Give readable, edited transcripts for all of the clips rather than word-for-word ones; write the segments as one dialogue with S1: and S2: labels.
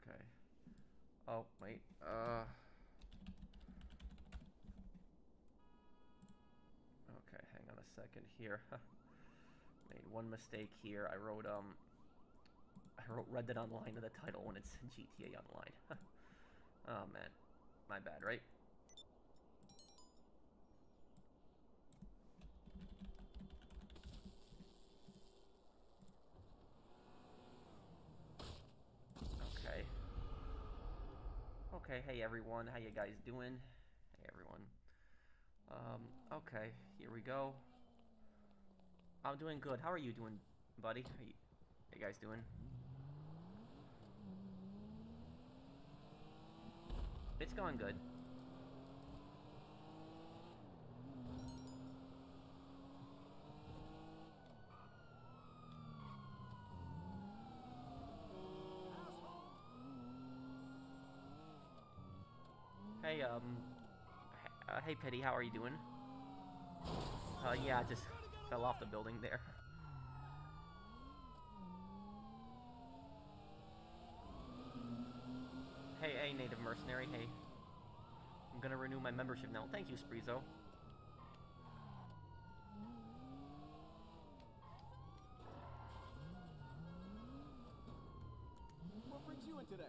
S1: Okay. Oh, wait. Okay, hang on a second here. Made one mistake here. I wrote Red Dead Online in the title when it's GTA Online. Oh, man. My bad, right? Okay. Okay, hey everyone, how you guys doing? Hey everyone. Okay, here we go. I'm doing good. How are you doing, buddy? How you guys doing? It's going good. Hey, hey Petty, how are you doing? Yeah, I just fell off the building there. Hey, native mercenary, hey. I'm gonna renew my membership now. Thank you, Spreezo.
S2: What brings you in today?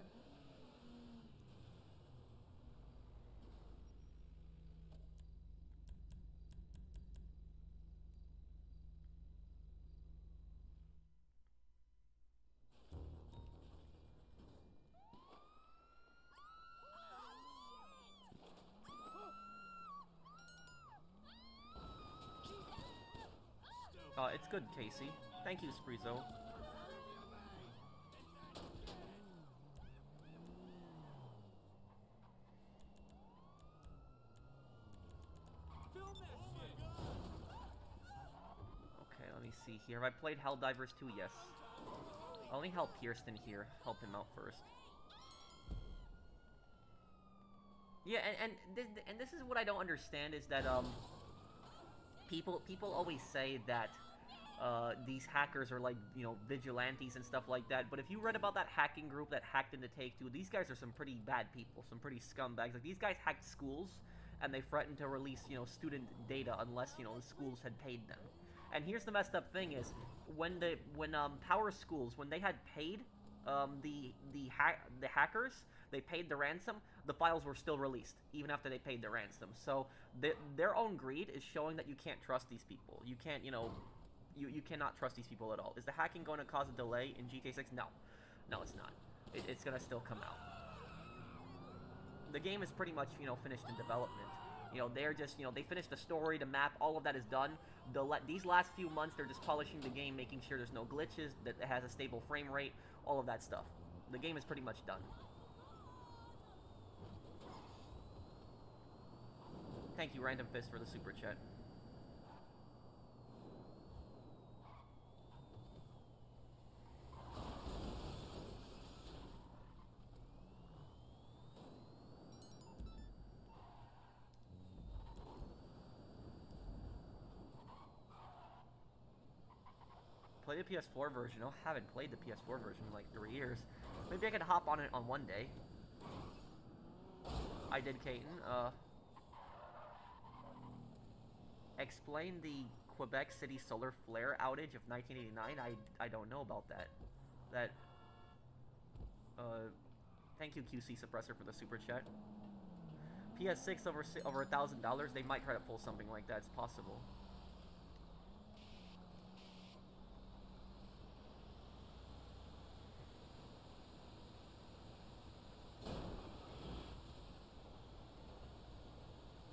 S1: It's good, Casey. Thank you, Spreezo. Okay, let me see here. Have I played Helldivers 2? Yes. I'll only help Kirsten here. Help him out first. Yeah, and this is what I don't understand is that people always say that these hackers are like, you know, vigilantes and stuff like that. But if you read about that hacking group that hacked into Take-Two, these guys are some pretty bad people, some pretty scumbags. Like, these guys hacked schools, and they threatened to release, you know, student data unless, you know, the schools had paid them. And here's the messed up thing is, when Power Schools, when they had paid the hackers, they paid the ransom, the files were still released, even after they paid the ransom. So their own greed is showing that you can't trust these people. You can't, you know, you cannot trust these people at all. Is the hacking going to cause a delay in GTA 6? No. No, it's not. It's going to still come out. The game is pretty much, you know, finished in development. You know, they're just, you know, they finished the story, the map, all of that is done. These last few months, they're just polishing the game, making sure there's no glitches, that it has a stable frame rate, all of that stuff. The game is pretty much done. Thank you, Random Fist, for the super chat. Play the PS4 version. I haven't played the PS4 version in like 3 years. Maybe I could hop on it on one day. I did, Caton. Explain the Quebec City solar flare outage of 1989. I don't know about that. That. Thank you, QC Suppressor, for the super chat. PS6 over $1,000. They might try to pull something like that. It's possible.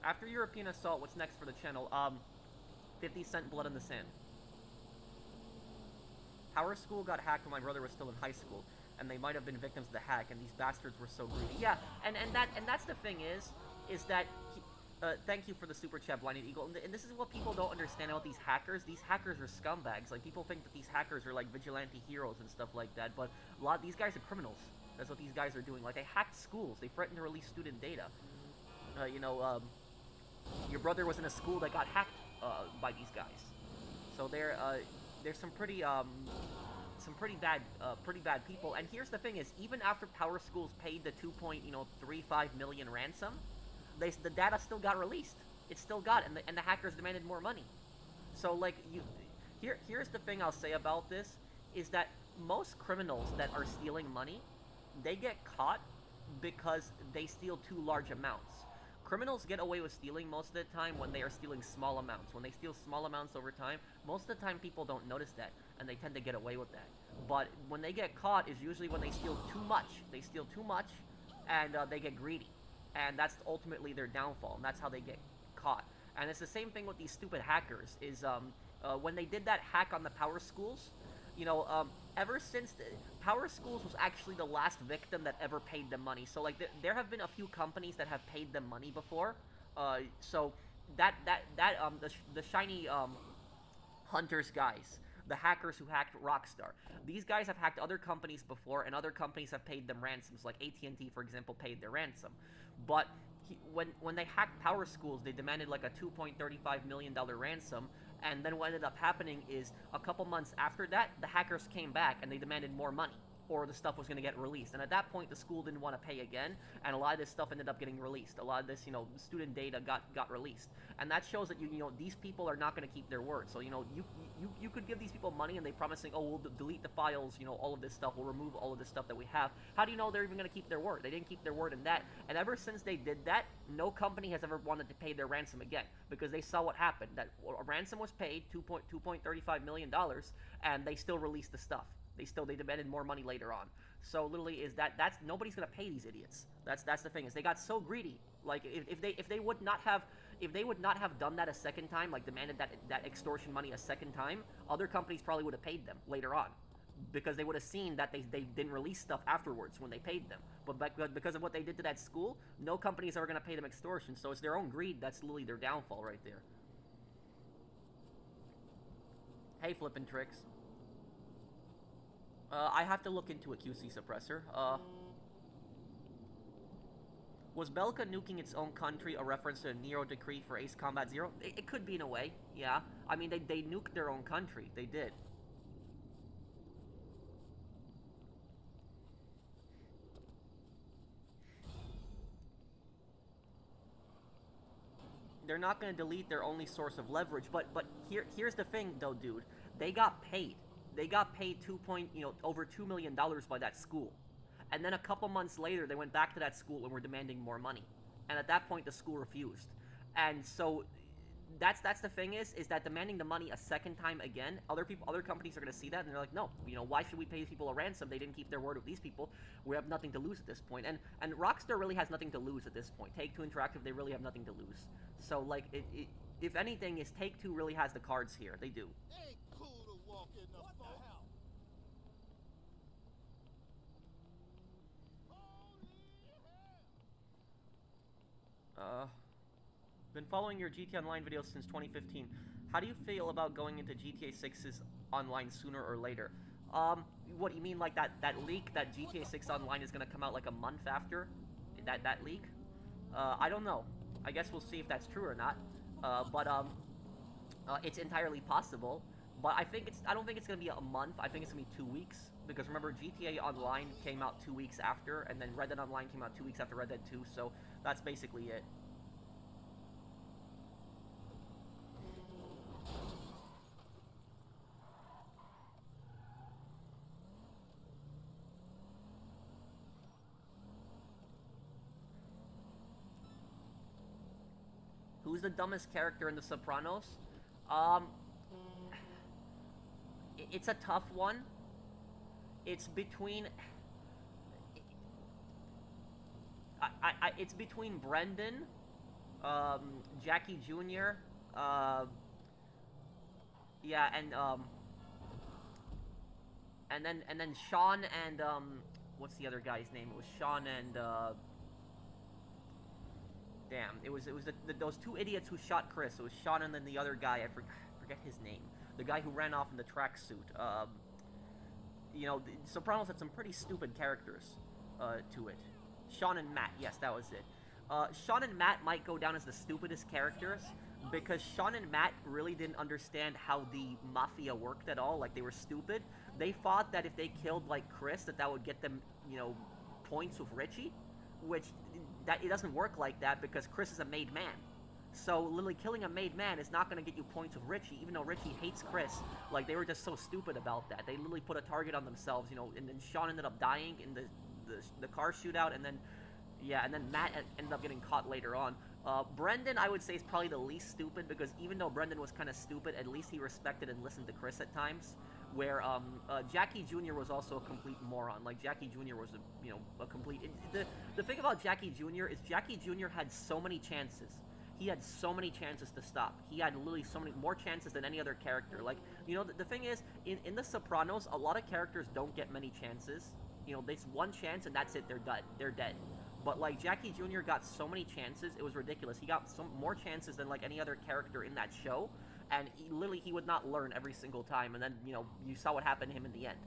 S1: After European Assault, what's next for the channel? 50 Cent Blood in the Sand. Power School got hacked when my brother was still in high school, and they might have been victims of the hack, and these bastards were so greedy. Yeah, and that's the thing is that thank you for the super chat, Blinded Eagle. And this is what people don't understand about these hackers. These hackers are scumbags. Like, people think that these hackers are like vigilante heroes and stuff like that, but a lot of these guys are criminals. That's what these guys are doing. Like, they hacked schools. They threatened to release student data. You know, your brother was in a school that got hacked by these guys. So there's some pretty some pretty bad people. And here's the thing: is even after Power Schools paid the 2.35 million ransom, the data still got released. It still got, and the hackers demanded more money. So like here's the thing I'll say about this is that most criminals that are stealing money, they get caught because they steal too large amounts. Criminals get away with stealing most of the time when they are stealing small amounts. When they steal small amounts over time, most of the time people don't notice that, and they tend to get away with that. But when they get caught is usually when they steal too much. They steal too much, and they get greedy. And that's ultimately their downfall, and that's how they get caught. And it's the same thing with these stupid hackers, is when they did that hack on the Power Schools, ever since Power Schools was actually the last victim that ever paid them money. So like there have been a few companies that have paid them money before. So the shiny hunters guys, the hackers who hacked Rockstar, these guys have hacked other companies before, and other companies have paid them ransoms. Like AT&T, for example, paid their ransom. But when they hacked Power Schools, they demanded like a $2.35 million ransom. And then what ended up happening is a couple months after that, the hackers came back and they demanded more money, or the stuff was going to get released. And at that point, the school didn't want to pay again, and a lot of this stuff ended up getting released. A lot of this, student data got released. And that shows that these people are not going to keep their word. So you could give these people money and they promising, oh, we'll delete the files, all of this stuff, we'll remove all of this stuff that we have. How do you know they're even going to keep their word? They didn't keep their word in that. And ever since they did that, no company has ever wanted to pay their ransom again, because they saw what happened. That a ransom was paid, $2.35 million, and they still released the stuff. They demanded more money later on. So literally that's nobody's gonna pay these idiots. That's the thing, is they got so greedy. Like if they would not have done that a second time, like demanded that extortion money a second time, other companies probably would have paid them later on, because they would have seen that they didn't release stuff afterwards when they paid them. But because of what they did to that school, no companies are gonna pay them extortion. So it's their own greed that's literally their downfall right there. Hey, Flippin' Tricks. I have to look into a QC suppressor. Was Belka nuking its own country a reference to a Nero decree for Ace Combat Zero? It could be in a way, yeah. I mean, they nuked their own country. They did. They're not going to delete their only source of leverage, but here's the thing, though, dude. They got paid. They got paid over $2 million by that school. And then a couple months later, they went back to that school and were demanding more money. And at that point, the school refused. And so that's the thing is that demanding the money a second time again, other companies are going to see that, and they're like, no, why should we pay these people a ransom? They didn't keep their word with these people. We have nothing to lose at this point. And Rockstar really has nothing to lose at this point. Take-Two Interactive, they really have nothing to lose. So, like, if anything, Take-Two really has the cards here. They do.
S2: Ain't cool to walk in the what the hell?
S1: Been following your GTA Online videos since 2015. How do you feel about going into GTA 6's online sooner or later? What do you mean, like that leak that GTA 6 Online is gonna come out like a month after that leak? I don't know. I guess we'll see if that's true or not. But it's entirely possible. But I don't think it's gonna be a month. I think it's gonna be 2 weeks, because remember, GTA Online came out 2 weeks after, and then Red Dead Online came out 2 weeks after Red Dead 2. So that's basically it. Who's the dumbest character in The Sopranos? It's a tough one. It's between... it's between Brendan, Jackie Jr., yeah, and then Sean and, what's the other guy's name? It was Sean and, damn, it was those two idiots who shot Chris. It was Sean and then the other guy, I forget his name. The guy who ran off in the tracksuit. Sopranos had some pretty stupid characters to it. Sean and Matt, yes, that was it. Sean and Matt might go down as the stupidest characters, because Sean and Matt really didn't understand how the mafia worked at all. Like, they were stupid. They thought that if they killed, like, Chris, that would get them, you know, points with Richie, which that it doesn't work like that because Chris is a made man. So literally killing a made man is not going to get you points with Richie, even though Richie hates Chris. Like, they were just so stupid about that. They literally put a target on themselves, you know, and then Sean ended up dying in the car shootout, and then, yeah, and then Matt ended up getting caught later on. Brendan, I would say, is probably the least stupid, because even though Brendan was kind of stupid, at least he respected and listened to Chris at times. Where Jackie Jr. was also a complete moron. Like, Jackie Jr. was a complete. The thing about Jackie Jr. is Jackie Jr. had so many chances. He had so many chances to stop. He had literally so many more chances than any other character. Like, you know, the thing is, in The Sopranos, a lot of characters don't get many chances. You know, there's one chance and that's it. They're dead. They're dead. But, like, Jackie Jr. got so many chances, it was ridiculous. He got some more chances than, like, any other character in that show, and he would not learn every single time, and then, you know, you saw what happened to him in the end.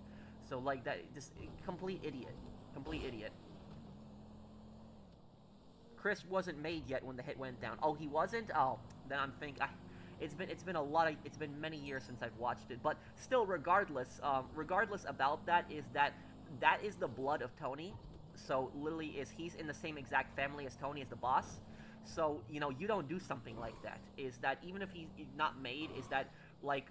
S1: So, like, that, just, complete idiot. Complete idiot. Chris wasn't made yet when the hit went down. Oh, he wasn't? Oh, then I'm thinking, it's been many years since I've watched it, but still, regardless about that is the blood of Tony. So literally he's in the same exact family as Tony, as the boss. So, you know, you don't do something like that. Is that even if he's not made, is that, like,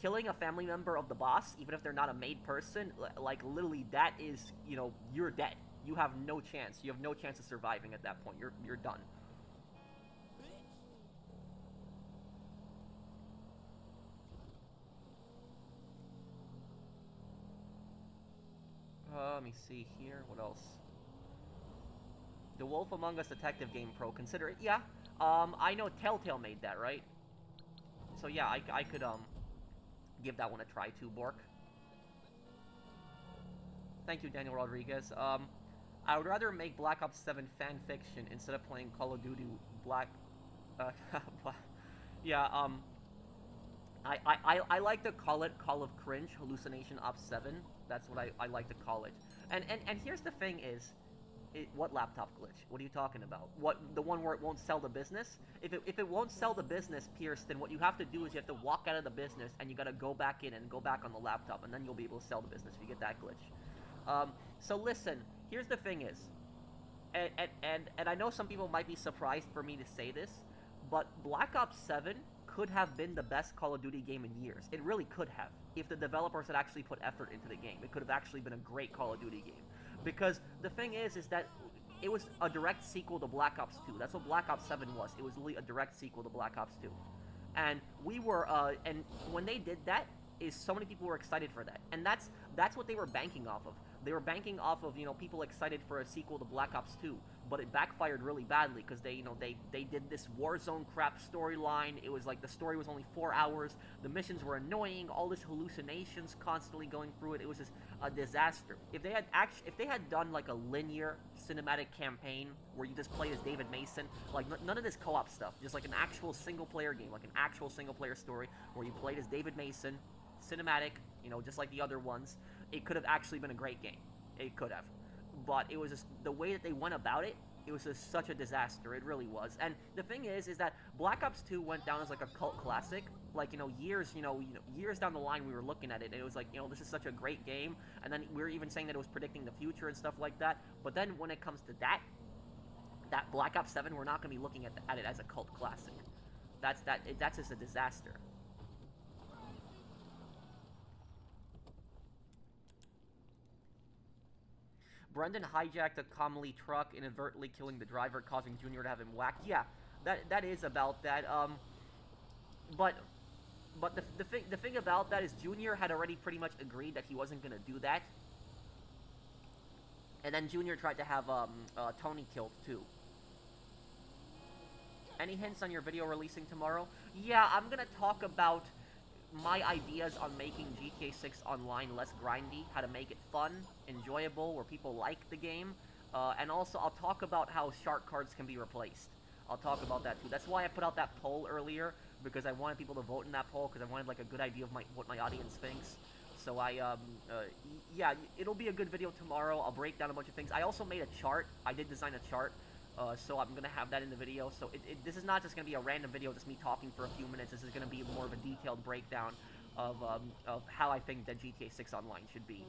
S1: killing a family member of the boss, even if they're not a made person, like, literally that is, you know, you're dead. You have no chance. You have no chance of surviving at that point. You're done. Let me see here. What else? The Wolf Among Us Detective Game Pro. Consider it. Yeah. I know Telltale made that, right? So yeah, I could give that one a try too, Bork. Thank you, Daniel Rodriguez. I would rather make Black Ops 7 fan fiction instead of playing Call of Duty Black. Yeah. I like to call it Call of Cringe Hallucination Ops 7. That's what I like to call it. And here's the thing is, what laptop glitch? What are you talking about? What, the one where it won't sell the business? If it won't sell the business, Pierce, then what you have to do is you have to walk out of the business and you gotta go back in and go back on the laptop, and then you'll be able to sell the business if you get that glitch. So listen, here's the thing is, and I know some people might be surprised for me to say this, but Black Ops 7 could have been the best Call of Duty game in years. It really could have. If the developers had actually put effort into the game, it could have actually been a great Call of Duty game. Because the thing is that it was a direct sequel to Black Ops 2. That's what Black Ops 7 was. It was literally a direct sequel to Black Ops 2. And we were, and when they did that, so many people were excited for that. And that's what they were banking off of. They were banking off of, you know, people excited for a sequel to Black Ops 2, but it backfired really badly because they did this Warzone crap storyline. It was like the story was only 4 hours. The missions were annoying. All this hallucinations constantly going through it. It was just a disaster. If they had done like a linear cinematic campaign where you just played as David Mason, like none of this co-op stuff, just like an actual single player game, like an actual single player story where you played as David Mason, cinematic, you know, just like the other ones, it could have actually been a great game. It could have. But it was just the way that they went about it, it was just such a disaster. It really was. And the thing is that Black Ops 2 went down as like a cult classic. Like, years down the line we were looking at it and it was like, this is such a great game. And then we were even saying that it was predicting the future and stuff like that. But then when it comes to that Black Ops 7, we're not going to be looking at it as a cult classic. That's just a disaster. Brendan hijacked a Comley truck, inadvertently killing the driver, causing Junior to have him whacked. Yeah, that is about that. But the thing about that is Junior had already pretty much agreed that he wasn't gonna do that, and then Junior tried to have Tony killed too. Any hints on your video releasing tomorrow? Yeah, I'm gonna talk about my ideas on making GTA 6 Online less grindy, how to make it fun, enjoyable, where people like the game, and also I'll talk about how shark cards can be replaced. I'll talk about that too. That's why I put out that poll earlier, because I wanted people to vote in that poll, because I wanted like a good idea of what my audience thinks. So yeah, it'll be a good video tomorrow. I'll break down a bunch of things. I also made a chart. I did design a chart So I'm gonna have that in the video. So this is not just gonna be a random video, just me talking for a few minutes. This is gonna be more of a detailed breakdown of how I think that GTA 6 Online should be.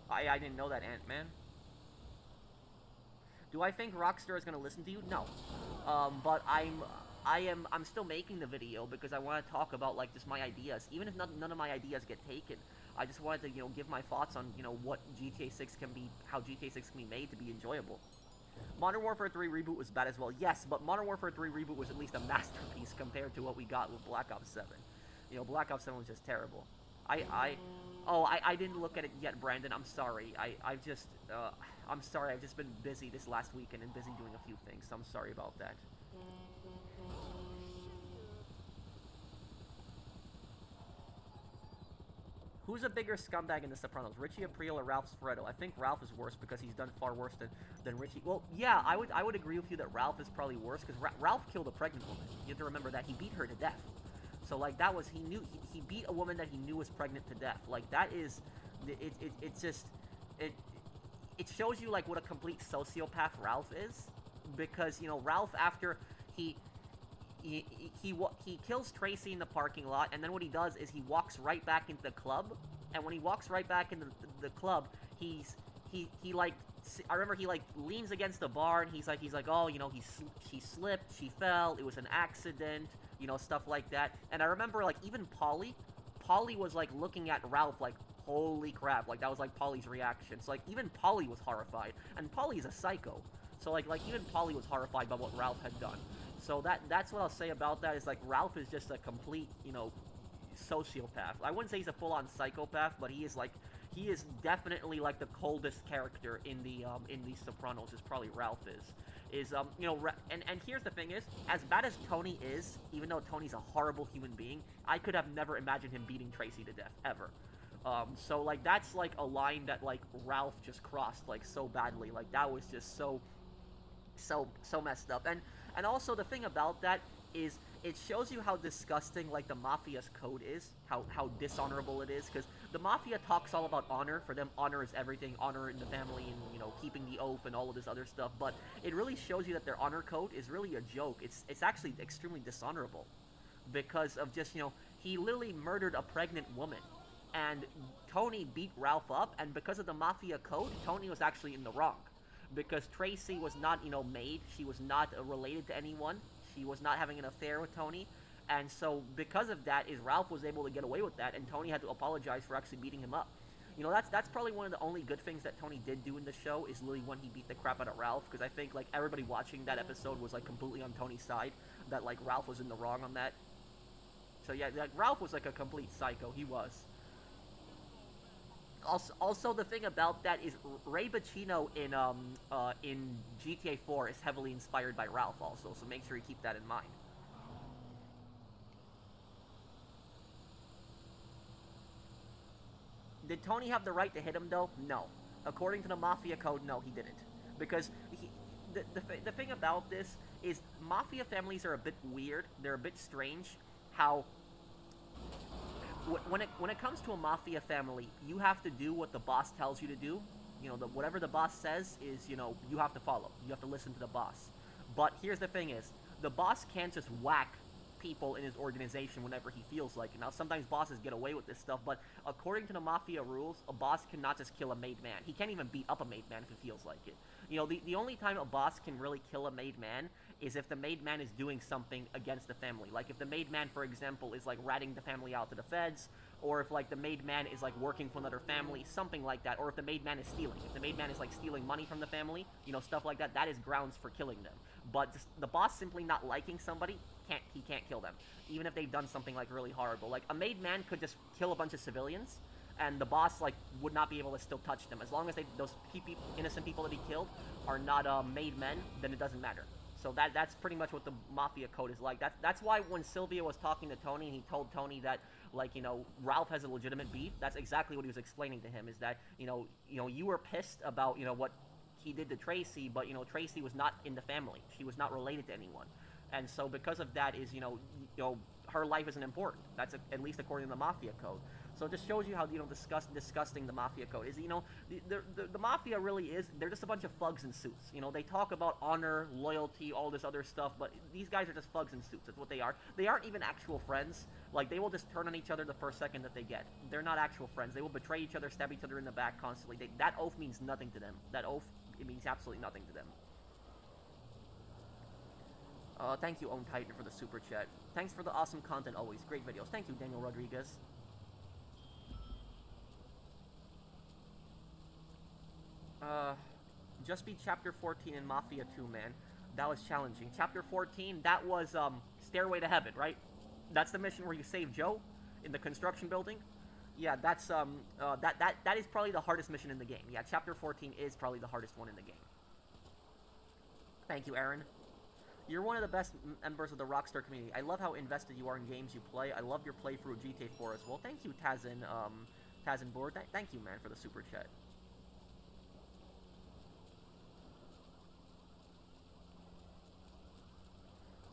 S1: I didn't know that, Ant-Man. Do I think Rockstar is gonna listen to you? No. But I'm still making the video because I want to talk about like just my ideas. Even if none of my ideas get taken, I just wanted to give my thoughts on what GTA 6 can be, how GTA 6 can be made to be enjoyable. Modern Warfare 3 Reboot was bad as well, yes, but Modern Warfare 3 Reboot was at least a masterpiece compared to what we got with Black Ops 7. Black Ops 7 was just terrible. I didn't look at it yet, Brandon. I'm sorry. I'm sorry. I've just been busy this last weekend and busy doing a few things. So I'm sorry about that. Who's a bigger scumbag in The Sopranos, Richie Aprile or Ralph Sfretto? I think Ralph is worse because he's done far worse than Richie. Well, yeah, I would agree with you that Ralph is probably worse because Ralph killed a pregnant woman. You have to remember that he beat her to death. So like that was he beat a woman that he knew was pregnant to death. Like that is it shows you like what a complete sociopath Ralph is, because Ralph, after he kills Tracy in the parking lot, and then what he does is he walks right back into the club, and when he walks right back into the club, he like, I remember he like leans against the bar and he's like oh she slipped, she fell, it was an accident, stuff like that. And I remember like even Polly was like looking at Ralph like, holy crap, like that was like Polly's reaction. So like even Polly was horrified, and Polly's a psycho, so like even Polly was horrified by what Ralph had done. So that's what I'll say about that, is like Ralph is just a complete sociopath. I wouldn't say he's a full-on psychopath, but he is definitely like the coldest character in the Sopranos. Is probably Ralph and here's the thing is, as bad as Tony is, even though Tony's a horrible human being, I could have never imagined him beating Tracy to death ever. So like that's like a line that like Ralph just crossed like so badly. Like that was just so messed up. And also the thing about that is it shows you how disgusting like the Mafia's code is, how dishonorable it is, because the Mafia talks all about honor. For them, honor is everything, honor in the family, and keeping the oath and all of this other stuff. But it really shows you that their honor code is really a joke. It's actually extremely dishonorable, because of just he literally murdered a pregnant woman, and Tony beat Ralph up, and because of the Mafia code, Tony was actually in the wrong. Because Tracy was not, maid. She was not related to anyone. She was not having an affair with Tony. And so, because of that, Ralph was able to get away with that, and Tony had to apologize for actually beating him up. That's probably one of the only good things that Tony did do in the show, is literally when he beat the crap out of Ralph, because I think, like, everybody watching that episode was, like, completely on Tony's side, that, like, Ralph was in the wrong on that. So, yeah, like, Ralph was, like, a complete psycho. He was. Also, the thing about that is Ray Bacino in GTA 4 is heavily inspired by Ralph also, so make sure you keep that in mind. Did Tony have the right to hit him though? No. According to the Mafia code, no, he didn't. Because the thing about this is Mafia families are a bit weird. They're a bit strange. How when it comes to a Mafia family, you have to do what the boss tells you to do. Whatever the boss says is, you have to follow. You have to listen to the boss. But here's the thing is, the boss can't just whack people in his organization whenever he feels like it. Now, sometimes bosses get away with this stuff, but according to the Mafia rules, a boss cannot just kill a made man. He can't even beat up a made man if he feels like it. The only time a boss can really kill a made man is if the made man is doing something against the family. Like if the made man, for example, is like ratting the family out to the feds, or if like the made man is like working for another family, something like that, or if the made man is stealing. If the made man is like stealing money from the family, stuff like that, that is grounds for killing them. But just the boss simply not liking somebody, he can't kill them, even if they've done something like really horrible. Like a made man could just kill a bunch of civilians, and the boss like would not be able to still touch them as long as those innocent people that he killed are not made men. Then it doesn't matter. So that's pretty much what the Mafia code is like. That's why when Sylvia was talking to Tony and he told Tony that like Ralph has a legitimate beef, that's exactly what he was explaining to him, is that you were pissed about what he did to Tracy, but Tracy was not in the family. She was not related to anyone. and so because of that is her life isn't important. That's at least according to the Mafia code. So it just shows you how disgusting the Mafia code is. The Mafia really is. They're just a bunch of thugs in suits. They talk about honor, loyalty, all this other stuff, but these guys are just thugs in suits. That's what they are. They aren't even actual friends. Like, they will just turn on each other the first second that they get. They're not actual friends. They will betray each other, stab each other in the back constantly. That oath means nothing to them. That oath, it means absolutely nothing to them. Thank you, Own Titan, for the super chat. Thanks for the awesome content always. Great videos. Thank you, Daniel Rodriguez. Just beat Chapter 14 in Mafia 2, man. That was challenging. Chapter 14, that was, Stairway to Heaven, right? That's the mission where you save Joe in the construction building? Yeah, that's, that is probably the hardest mission in the game. Yeah, Chapter 14 is probably the hardest one in the game. Thank you, Aaron. You're one of the best members of the Rockstar community. I love how invested you are in games you play. I love your playthrough of GTA 4 as well. Thank you, Tazin Board. Thank you, man, for the super chat.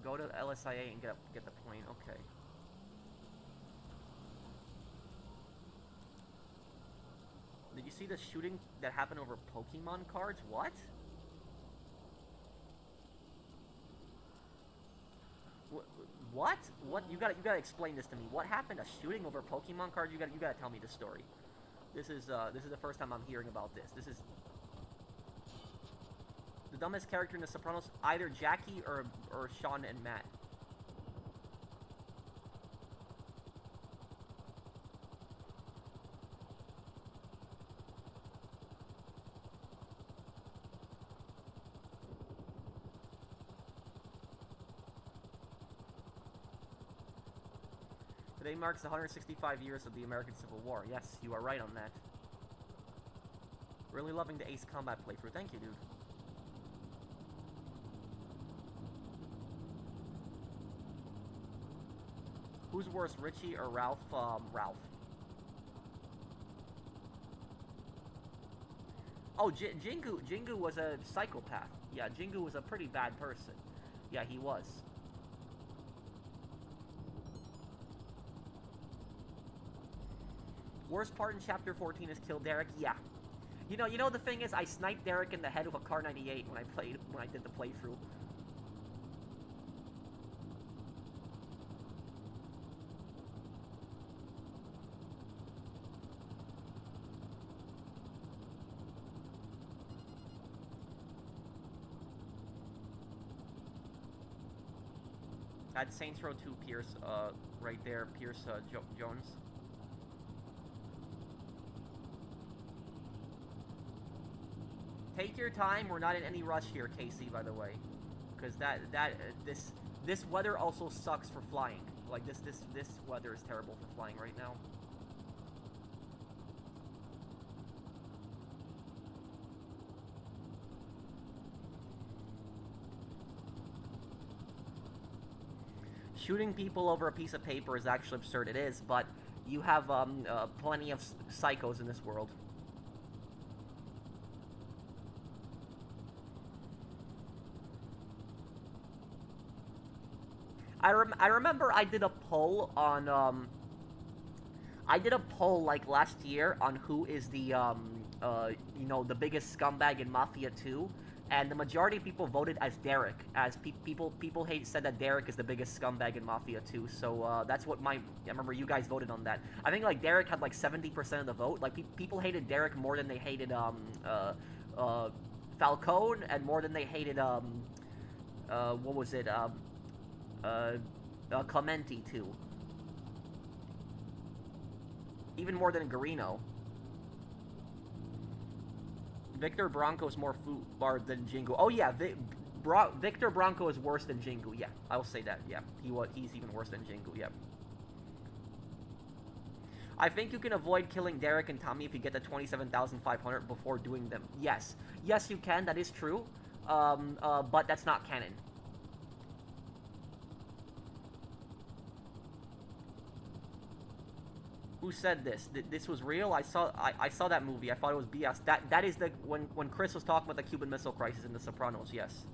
S1: Go to LSIA and get the plane. Okay. Did you see the shooting that happened over Pokemon cards? What? What? What? You gotta explain this to me. What happened? A shooting over Pokemon cards? You gotta tell me the story. This is the first time I'm hearing about this. This is the dumbest character in The Sopranos, either Jackie or Sean and Matt. Today marks 165 years of the American Civil War. Yes, you are right on that. Really loving the Ace Combat playthrough. Thank you, dude. Who's worse, Richie or Ralph? Ralph. Oh, Jingu was a psychopath. Yeah, Jingu was a pretty bad person. Yeah, he was. Worst part in Chapter 14 is kill Derek. Yeah. You know the thing is, I sniped Derek in the head with a Car 98 when I did the playthrough. At Saints Row 2, Pierce, right there, Pierce Jones. Take your time. We're not in any rush here, Casey. By the way, because this weather also sucks for flying. Like this weather is terrible for flying right now. Shooting people over a piece of paper is actually absurd. It is, but you have plenty of psychos in this world. I remember I did a poll on I did a poll like last year on who is the the biggest scumbag in Mafia 2, and the majority of people voted as Derek, as people said that Derek is the biggest scumbag in Mafia 2. So that's what I remember you guys voted on that. I think like Derek had like 70% of the vote. Like people hated Derek more than they hated Falcone, and more than they hated what was it, Clementi too. Even more than Garino. Victor Bronco is more foolbard than Jingu. Oh yeah, Victor Bronco is worse than Jingu. Yeah, I will say that. Yeah, he's even worse than Jingu. Yeah. I think you can avoid killing Derek and Tommy if you get the 27,500 before doing them. Yes, you can. That is true. But that's not canon. Who said this? This was real? I saw that movie. I thought it was BS. That is when Chris was talking about the Cuban Missile Crisis in The Sopranos. Yes.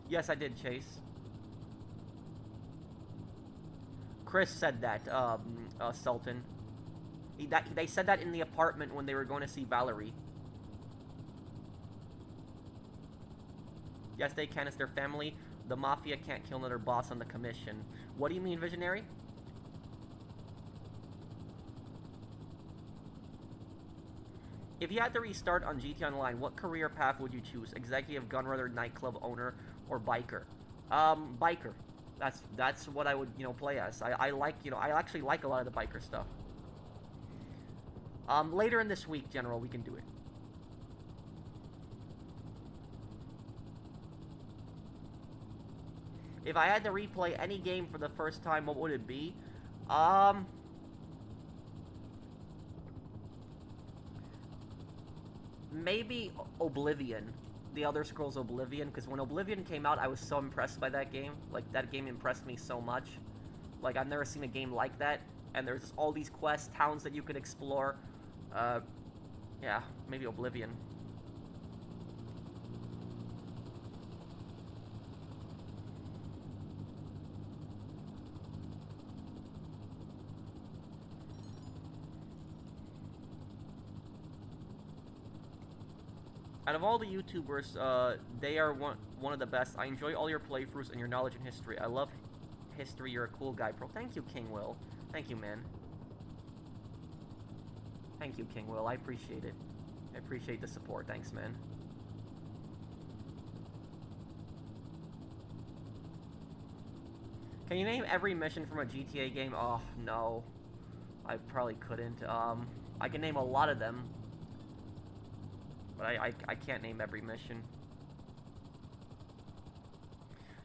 S1: Yes, I did, Chase. Chris said that, Sultan. They said that in the apartment when they were going to see Valerie. Yes, they can. It's their family. The Mafia can't kill another boss on the commission. What do you mean, Visionary? If you had to restart on GT Online, what career path would you choose? Executive, gunrunner, nightclub owner, or biker? Biker. That's what I would, play as. I like, I actually like a lot of the biker stuff. Later in this week, General, we can do it. If I had to replay any game for the first time, what would it be? Maybe Oblivion. The Elder Scrolls Oblivion, because when Oblivion came out, I was so impressed by that game. Like, that game impressed me so much. Like, I've never seen a game like that. And there's all these quests, towns that you could explore. Yeah, maybe Oblivion. Out of all the YouTubers, they are one of the best. I enjoy all your playthroughs and your knowledge in history. I love history. You're a cool guy, bro. Thank you, King Will. Thank you, man. Thank you, King Will. I appreciate it. I appreciate the support. Thanks, man. Can you name every mission from a GTA game? Oh, no. I probably couldn't. I can name a lot of them. But I can't name every mission.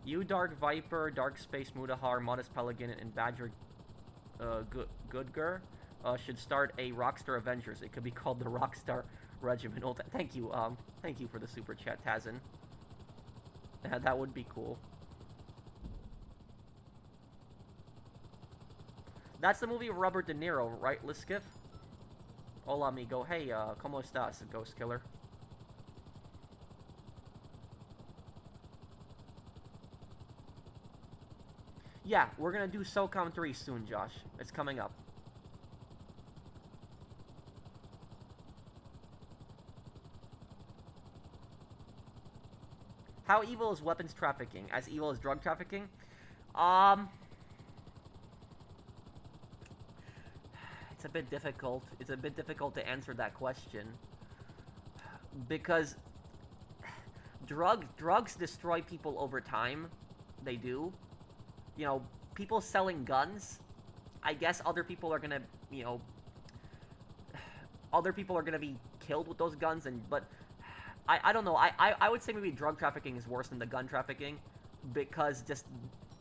S1: You, Dark Viper, Dark Space Mudahar, Modest Pelican, and Badger Goodger should start a Rockstar Avengers. It could be called the Rockstar Regiment. Oh, thank you for the super chat, Tazin. That would be cool. That's the movie of Robert De Niro, right, Liskif? Hola, amigo. Hey, ¿cómo estás, Ghost Killer? Yeah, we're gonna do SOCOM 3 soon, Josh. It's coming up. How evil is weapons trafficking? As evil as drug trafficking? It's a bit difficult. It's a bit difficult to answer that question. Because drugs destroy people over time. They do. You know, people selling guns, I guess other people are gonna, other people are gonna be killed with those guns, but I don't know, I would say maybe drug trafficking is worse than the gun trafficking, because just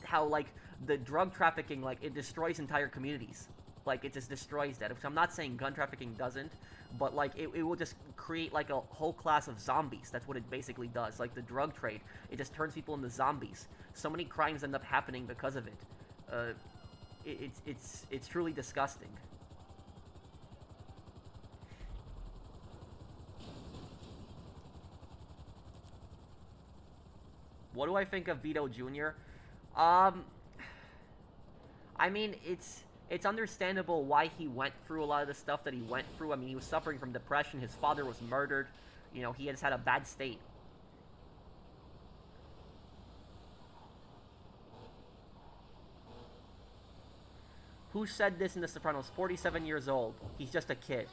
S1: how, like, the drug trafficking, like, it destroys entire communities. Like, it just destroys that. So I'm not saying gun trafficking doesn't, but, like, it will just create, like, a whole class of zombies. That's what it basically does. Like, the drug trade, it just turns people into zombies. So many crimes end up happening because of it. It's truly disgusting. What do I think of Vito Jr.? I mean, it's understandable why he went through a lot of the stuff that he went through. I mean, he was suffering from depression. His father was murdered. You know, he has had a bad state. Who said this in The Sopranos? 47 years old. He's just a kid.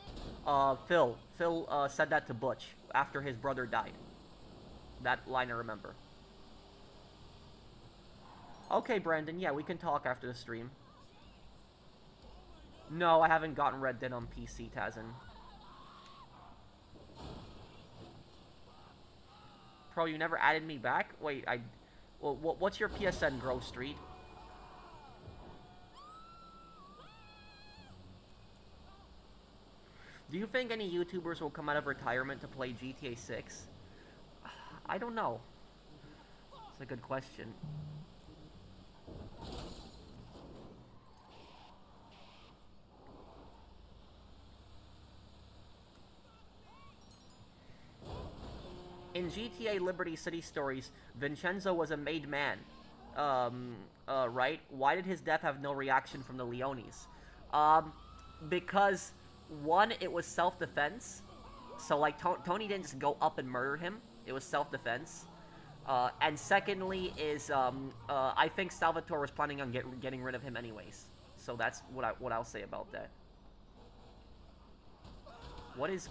S1: Phil. Phil said that to Butch after his brother died. That line I remember. Okay, Brandon. Yeah, we can talk after the stream. No, I haven't gotten Red Dead on PC, Tazin. Pro, you never added me back? Wait, well, what's your PSN, Grove Street? Do you think any YouTubers will come out of retirement to play GTA 6? I don't know. It's a good question. in GTA Liberty City Stories, Vincenzo was a made man. Right? Why did his death have no reaction from the Leones? Because, one, it was self-defense. So, like, Tony didn't just go up and murder him. It was self-defense. And secondly is, I think Salvatore was planning on getting rid of him anyways. So that's what I'll say about that. What is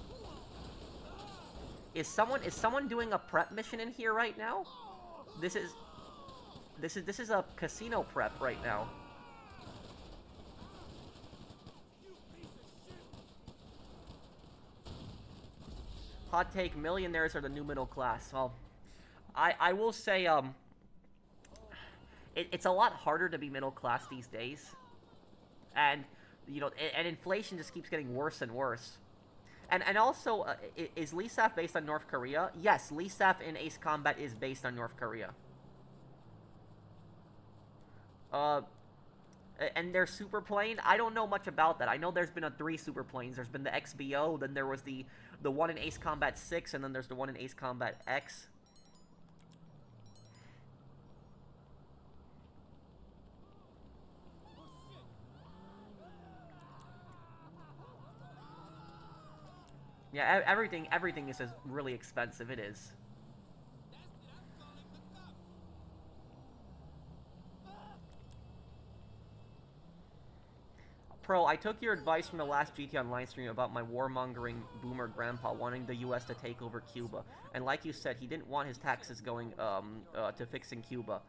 S1: someone doing a prep mission in here right now? This is a casino prep right now. Hot take, millionaires are the new middle class. Well, I will say, it's a lot harder to be middle class these days. And, you know, and inflation just keeps getting worse and worse. And also, is LeSaf based on North Korea? Yes, LeSaf in Ace Combat is based on North Korea. And their super plane, I don't know much about that. I know there's been 3 super planes. There's been the XBO, then there was the one in Ace Combat 6, and then there's the one in Ace Combat X. Yeah, everything is really expensive. It is. Pro, I took your advice from the last GT Online stream about my warmongering boomer grandpa wanting the U.S. to take over Cuba, and like you said, he didn't want his taxes going to fixing Cuba.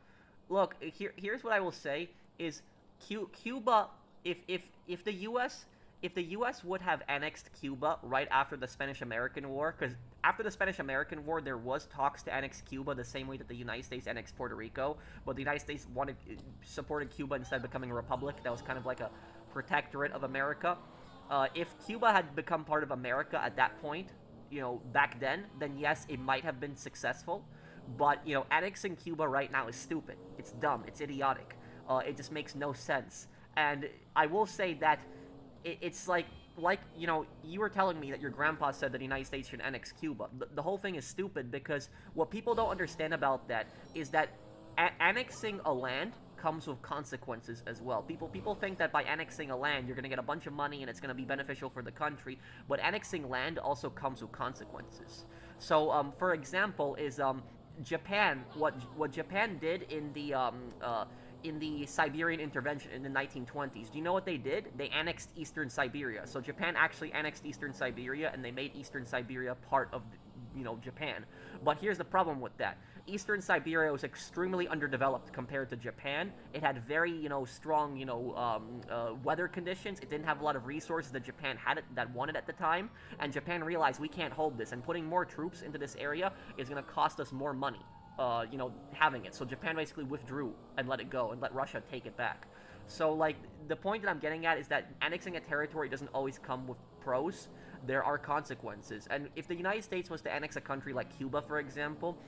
S1: Look, here's what I will say: is Cuba, if the U.S. would have annexed Cuba right after the Spanish-American War, because after the Spanish-American War, there was talks to annex Cuba the same way that the United States annexed Puerto Rico, but the United States supported Cuba instead of becoming a republic. That was kind of like a protectorate of America. If Cuba had become part of America at that point, you know, back then yes, it might have been successful. But, you know, annexing Cuba right now is stupid. It's dumb. It's idiotic. It just makes no sense. And I will say that it's like, you know, you were telling me that your grandpa said that the United States should annex Cuba. The whole thing is stupid because what people don't understand about that is that annexing a land comes with consequences as well. People think that by annexing a land, you're going to get a bunch of money and it's going to be beneficial for the country, but annexing land also comes with consequences. So, for example, is Japan, what Japan did in the Siberian intervention in the 1920s. Do you know what they did? They annexed Eastern Siberia. So Japan actually annexed Eastern Siberia, and they made Eastern Siberia part of, you know, Japan. But here's the problem with that. Eastern Siberia was extremely underdeveloped compared to Japan. It had very, you know, strong, you know, weather conditions. It didn't have a lot of resources that Japan that wanted at the time. And Japan realized we can't hold this, and putting more troops into this area is going to cost us more money. You know, having it. So Japan basically withdrew and let it go and let Russia take it back. So, like, the point that I'm getting at is that annexing a territory doesn't always come with pros. There are consequences. And if the United States was to annex a country like Cuba, for example,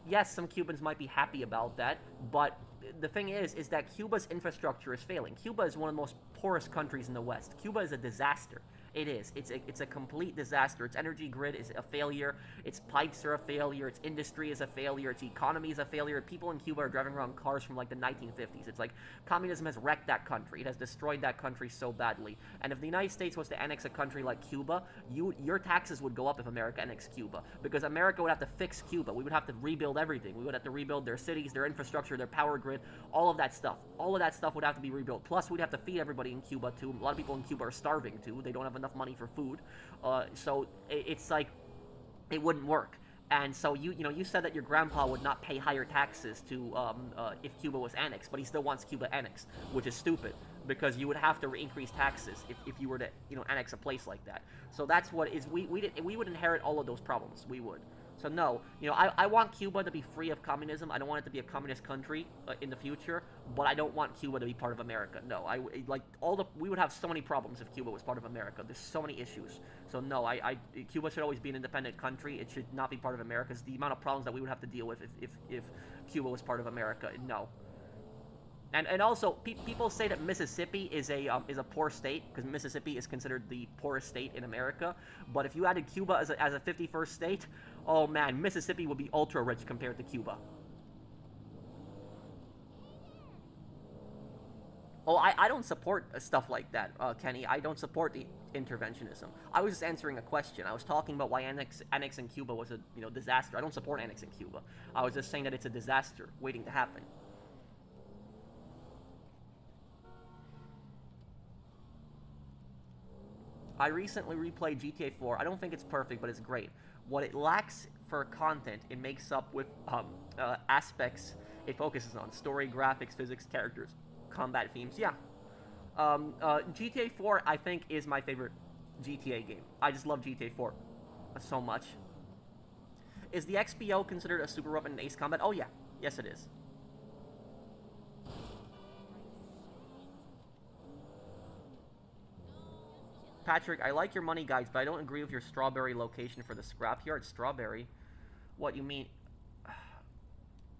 S1: yes, some Cubans might be happy about that, but the thing is that Cuba's infrastructure is failing. Cuba is one of the most poorest countries in the West. Cuba is a disaster. It is. It's a complete disaster. Its energy grid is a failure. Its pipes are a failure. Its industry is a failure. Its economy is a failure. People in Cuba are driving around cars from like the 1950s. It's like communism has wrecked that country. It has destroyed that country so badly. And if the United States was to annex a country like Cuba, your taxes would go up if America annexed Cuba, because America would have to fix Cuba. We would have to rebuild everything. We would have to rebuild their cities, their infrastructure, their power grid, all of that stuff. All of that stuff would have to be rebuilt. Plus, we'd have to feed everybody in Cuba too. A lot of people in Cuba are starving too. They don't have enough money for food. So it's like it wouldn't work. And so you said that your grandpa would not pay higher taxes to if Cuba was annexed, but he still wants Cuba annexed, which is stupid, because you would have to increase taxes if you were to annex a place like that. So that's what is we would inherit all of those problems. We would. So no, I want Cuba to be free of communism. I don't want it to be a communist country in the future, but I don't want Cuba to be part of America. No, we would have so many problems if Cuba was part of America. There's so many issues. So no, Cuba should always be an independent country. It should not be part of America. It's the amount of problems that we would have to deal with if Cuba was part of America. No. And also, people say that Mississippi is a poor state, because Mississippi is considered the poorest state in America. But if you added Cuba as a 51st state, Oh man, Mississippi would be ultra rich compared to Cuba. Oh, I don't support stuff like that, Kenny. I don't support the interventionism. I was just answering a question. I was talking about why annexing Cuba was a disaster. I don't support annexing Cuba. I was just saying that it's a disaster waiting to happen. I recently replayed GTA 4. I don't think it's perfect, but it's great. What it lacks for content, it makes up with aspects it focuses on: story, graphics, physics, characters, combat themes. Yeah. GTA 4, I think, is my favorite GTA game. I just love GTA 4 so much. Is the XBO considered a super weapon in Ace Combat? Oh, yeah. Yes, it is. Patrick, I like your money guides, but I don't agree with your strawberry location for the scrapyard. Strawberry? What, you mean...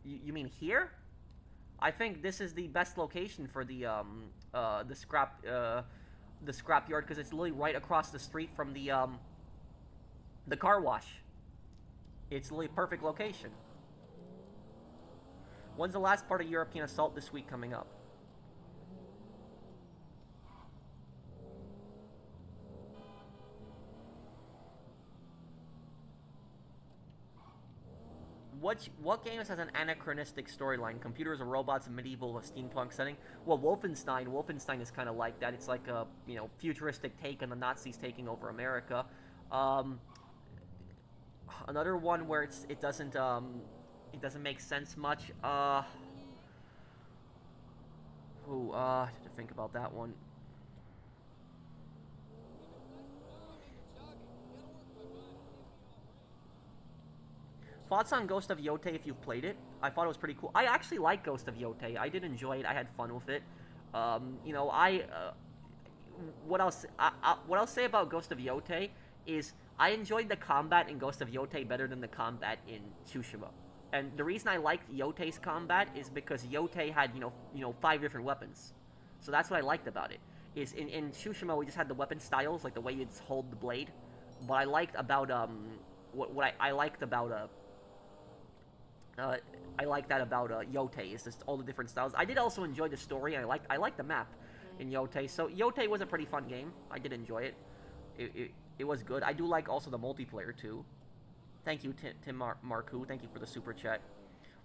S1: You mean here? I think this is the best location for the scrapyard, because it's literally right across the street from the car wash. It's literally a perfect location. When's the last part of European Assault this week coming up? What games has an anachronistic storyline? Computers or robots, medieval, a steampunk setting? Well, Wolfenstein. Wolfenstein is kind of like that. It's like a futuristic take on the Nazis taking over America. Another one where it doesn't make sense much. I have to think about that one. Thoughts on Ghost of Yotei if you've played it? I thought it was pretty cool. I actually like Ghost of Yotei. I did enjoy it. I had fun with it. What I'll say about Ghost of Yotei is I enjoyed the combat in Ghost of Yotei better than the combat in Tsushima. And the reason I liked Yotei's combat is because Yotei had 5 different weapons. So that's what I liked about it. Is in Tsushima we just had the weapon styles, like the way you'd hold the blade. What I liked about I liked about Yotei is just all the different styles. I did also enjoy the story, and I liked the map in Yotei. So Yotei was a pretty fun game. I did enjoy it. It was good. I do like also the multiplayer too. Thank you, Tim Marku. Thank you for the super chat.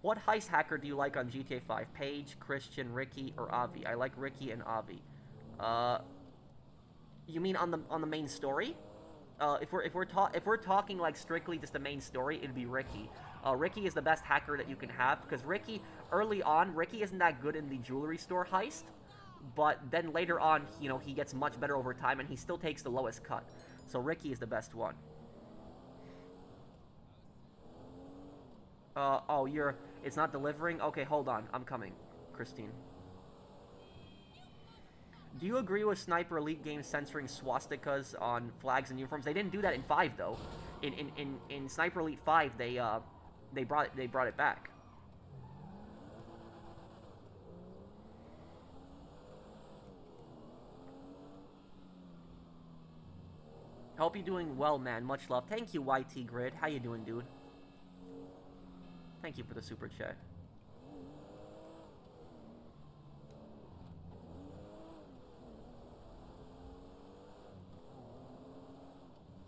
S1: What heist hacker do you like on GTA 5? Paige, Christian, Ricky, or Avi? I like Ricky and Avi. You mean on the main story? If we're talking like strictly just the main story, it'd be Ricky. Ricky is the best hacker that you can have, because Ricky, early on, Ricky isn't that good in the jewelry store heist, but then later on, he gets much better over time, and he still takes the lowest cut. So Ricky is the best one. It's not delivering? Okay, hold on, I'm coming, Christine. Do you agree with Sniper Elite games censoring swastikas on flags and uniforms? They didn't do that in 5 though. In Sniper Elite 5, they brought it back. Hope you're doing well, man. Much love. Thank you, YT Grid. How you doing, dude? Thank you for the super chat.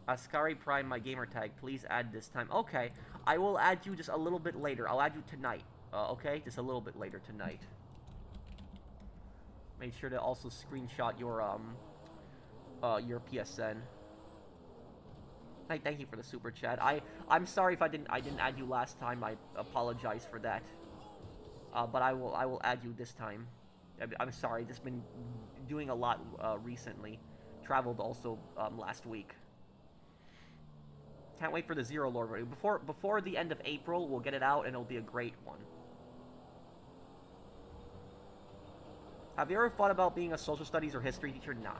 S1: Ascari Prime, my gamer tag. Please add this time. Okay, I will add you just a little bit later. I'll add you tonight. Okay, just a little bit later tonight. Make sure to also screenshot your PSN. Thank you for the super chat. I'm sorry if I didn't add you last time. I apologize for that. But I will add you this time. I'm sorry. Just been doing a lot recently. Traveled also last week. Can't wait for the Zero Lord review. Before the end of April, we'll get it out, and it'll be a great one. Have you ever thought about being a social studies or history teacher? Nah.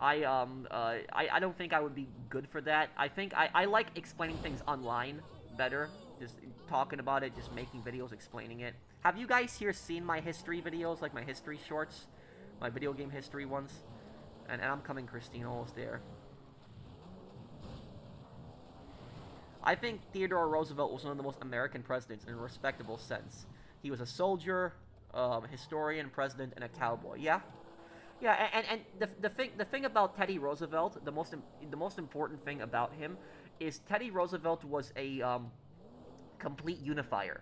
S1: I don't think I would be good for that. I think I like explaining things online better. Just talking about it, just making videos explaining it. Have you guys here seen my history videos, like my history shorts? My video game history ones? And I'm coming, Christine, almost there. I think Theodore Roosevelt was one of the most American presidents in a respectable sense. He was a soldier, historian, president, and a cowboy. Yeah, yeah, and the thing about Teddy Roosevelt, the most important thing about him, is Teddy Roosevelt was a complete unifier,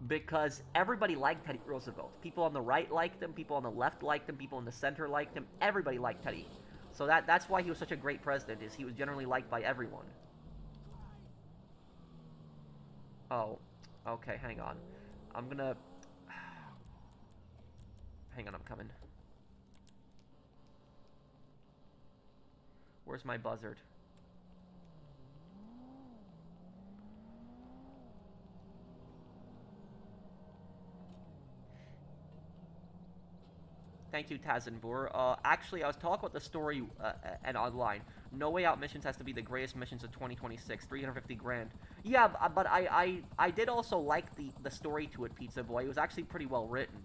S1: because everybody liked Teddy Roosevelt. People on the right liked him, people on the left liked him, people in the center liked him. Everybody liked Teddy, so that's why he was such a great president. Is he was generally liked by everyone. Oh, okay, hang on. I'm gonna hang on. I'm coming. Where's my buzzard? Thank you, Tazenbur. Actually, I was talking about the story and online. No Way Out missions has to be the greatest missions of 2026. 350 grand. Yeah, but I did also like the story to it, Pizza Boy. It was actually pretty well written.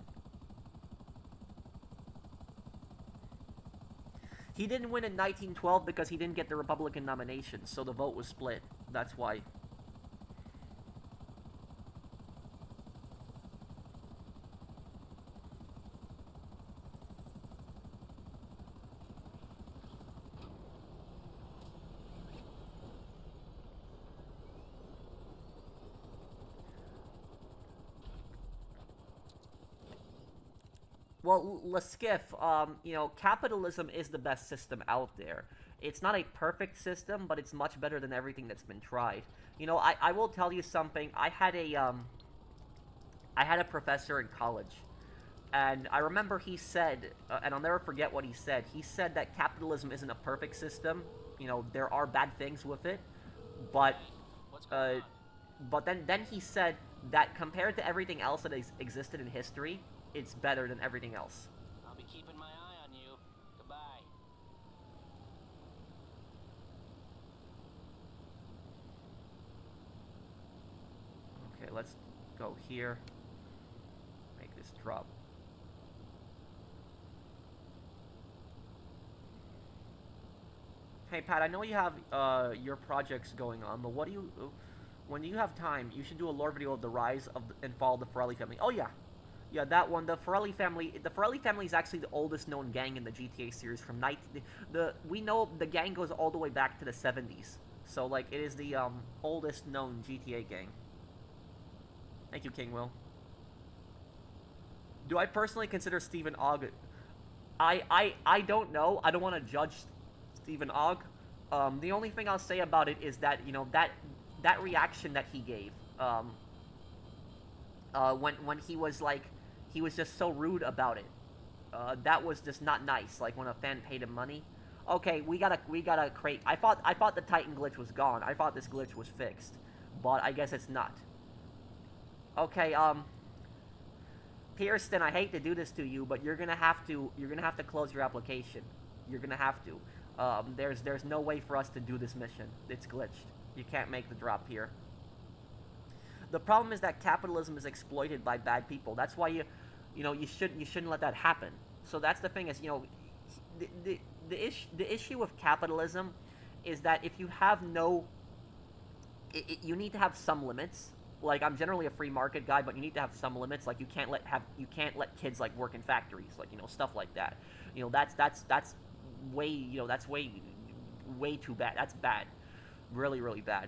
S1: He didn't win in 1912 because he didn't get the Republican nomination, so the vote was split. That's why. Well, Leskiff, capitalism is the best system out there. It's not a perfect system, but it's much better than everything that's been tried. I will tell you something. I had a professor in college, and I remember he said, and I'll never forget what he said. He said that capitalism isn't a perfect system. There are bad things with it, but uh, but then he said that compared to everything else that has existed in history, it's better than everything else.
S3: I'll be keeping my eye on you. Goodbye.
S1: Okay, let's go here. Make this drop. Hey Pat, I know you have your projects going on, but when you have time, you should do a lore video of the rise of and fall of the Ferrelli family. Oh yeah, yeah, that one. The Ferrelli family. The Ferrelli family is actually the oldest known gang in the GTA series. From we know the gang goes all the way back to the 70s. So like it is the oldest known GTA gang. Thank you, King Will. Do I personally consider Stephen Ogg? I don't know. I don't want to judge Stephen Ogg. The only thing I'll say about it is that that reaction that he gave when he was just so rude about it. That was just not nice. Like when a fan paid him money. Okay, we gotta create. I thought the Titan glitch was gone. I thought this glitch was fixed, but I guess it's not. Okay, Pearson, I hate to do this to you, but you're gonna have to close your application. You're gonna have to. There's no way for us to do this mission. It's glitched. You can't make the drop here. The problem is that capitalism is exploited by bad people. That's why you shouldn't let that happen. So that's the thing is, the issue with capitalism is that if you have no, you need to have some limits. Like I'm generally a free market guy, but you need to have some limits. Like you can't let kids like work in factories, like stuff like that. That's way too bad. That's bad, really really bad.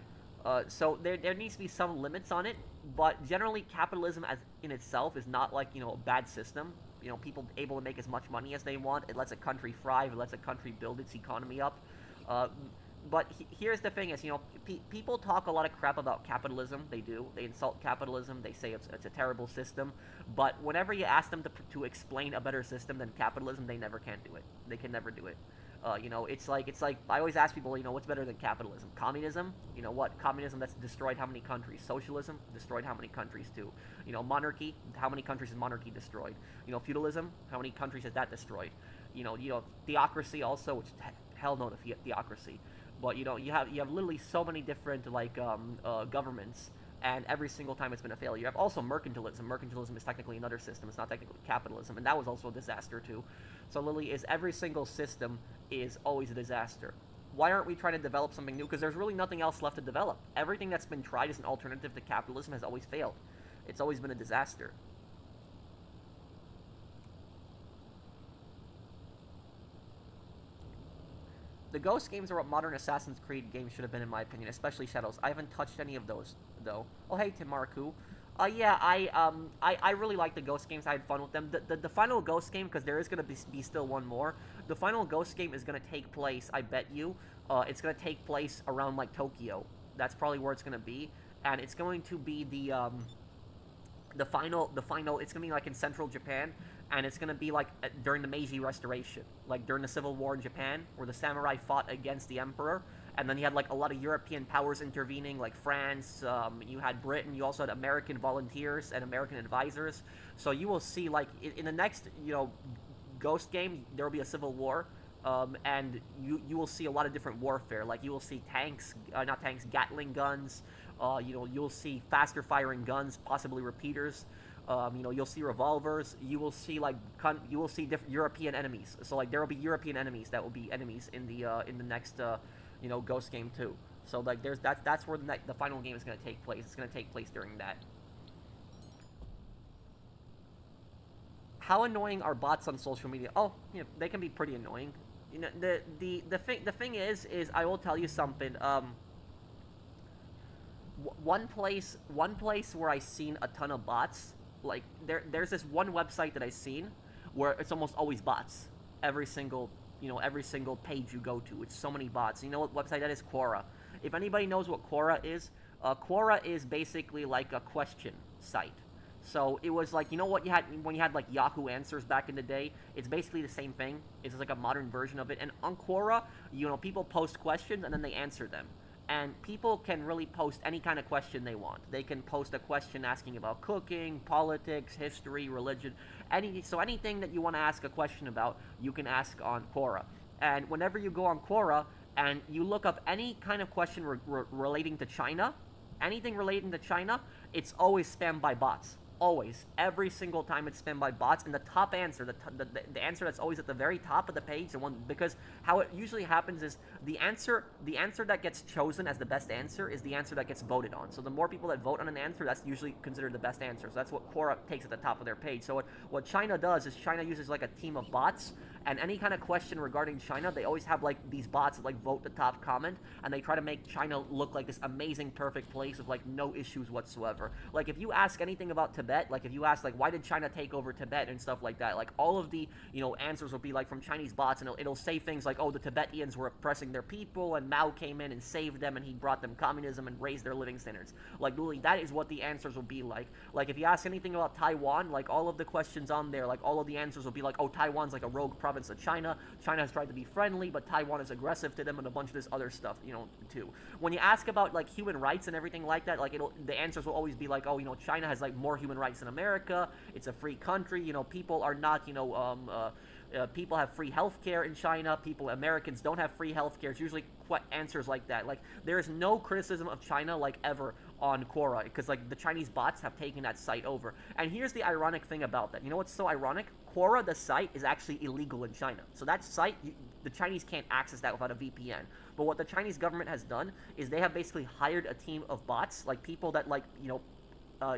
S1: So there needs to be some limits on it, but generally capitalism as in itself is not like a bad system. People able to make as much money as they want. It lets a country thrive. It lets a country build its economy up. But here's the thing: is people talk a lot of crap about capitalism. They do. They insult capitalism. They say it's a terrible system. But whenever you ask them to explain a better system than capitalism, they never can do it. They can never do it. It's like I always ask people, what's better than capitalism? Communism? What? Communism that's destroyed how many countries? Socialism destroyed how many countries too? Monarchy? How many countries has monarchy destroyed? Feudalism? How many countries has that destroyed? Theocracy also, which hell no to theocracy. But you have literally so many different governments, and every single time it's been a failure. You have also mercantilism. Mercantilism is technically another system. It's not technically capitalism, and that was also a disaster too. So literally, every single system is always a disaster. Why aren't we trying to develop something new? Because there's really nothing else left to develop. Everything that's been tried as an alternative to capitalism has always failed. It's always been a disaster. The Ghost games are what modern Assassin's Creed games should have been, in my opinion, especially Shadows. I haven't touched any of those, though. Oh, hey, Timarku. Yeah, I really like the Ghost games. I had fun with them. The final Ghost game, because there is going to be still one more. The final Ghost game is going to take place, I bet you. It's going to take place around, like, Tokyo. That's probably where it's going to be. And it's going to be the final, it's going to be, like, in central Japan. And it's going to be, like, during the Meiji Restoration. Like, during the Civil War in Japan, where the samurai fought against the emperor. And then you had, like, a lot of European powers intervening, like France, you had Britain, you also had American volunteers and American advisors. So you will see, like, in the next, Ghost game, there will be a civil war. And you will see a lot of different warfare. Like, you will see tanks, not tanks, Gatling guns. You'll see faster firing guns, possibly repeaters. You'll see revolvers. You will see different European enemies. So like there will be European enemies that will be enemies in the next Ghost game too. So like that's where the final game is going to take place. It's going to take place during that. How annoying are bots on social media? Oh, they can be pretty annoying. The thing is I will tell you something. One place where I seen a ton of bots. Like there's this one website that I've seen where it's almost always bots. Every single page you go to, it's so many bots. You know what website that is? Quora. If anybody knows what Quora is basically like a question site. So it was like, what you had when you had like Yahoo Answers back in the day? It's basically the same thing. It's like a modern version of it. And on Quora, people post questions and then they answer them. And people can really post any kind of question they want. They can post a question asking about cooking, politics, history, religion, anything that you want to ask a question about, you can ask on Quora. And whenever you go on Quora and you look up any kind of question relating to China, anything relating to China, it's always spammed by bots. Always. Every single time it's spammed by bots. And the top answer, the answer that's always at the very top of the page, because how it usually happens is the answer that gets chosen as the best answer is the answer that gets voted on. So the more people that vote on an answer, that's usually considered the best answer. So that's what Quora takes at the top of their page. So what China does is China uses like a team of bots, and any kind of question regarding China, they always have like these bots that like vote the top comment, and they try to make China look like this amazing, perfect place with like no issues whatsoever. Like if you ask anything about Tibet, like if you ask like why did China take over Tibet and stuff like that, like all of the answers will be like from Chinese bots, and it'll say things like, oh, the Tibetans were oppressing their people, and Mao came in and saved them, and he brought them communism and raised their living standards. Like literally, that is what the answers will be like. Like if you ask anything about Taiwan, like all of the questions on there, like all of the answers will be like, oh, Taiwan's like a rogue province of China. China has tried to be friendly, but Taiwan is aggressive to them, and a bunch of this other stuff, too. When you ask about like human rights and everything like that, like the answers will always be like, oh, China has like more human rights than America. It's a free country. People are not, people have free healthcare in China. Americans don't have free healthcare. It's usually answers like that. Like there is no criticism of China like ever on Quora, because like the Chinese bots have taken that site over. And here's the ironic thing about that. You know what's so ironic? Quora, the site, is actually illegal in China. So that site, the Chinese can't access that without a VPN. But what the Chinese government has done is they have basically hired a team of bots, like people that like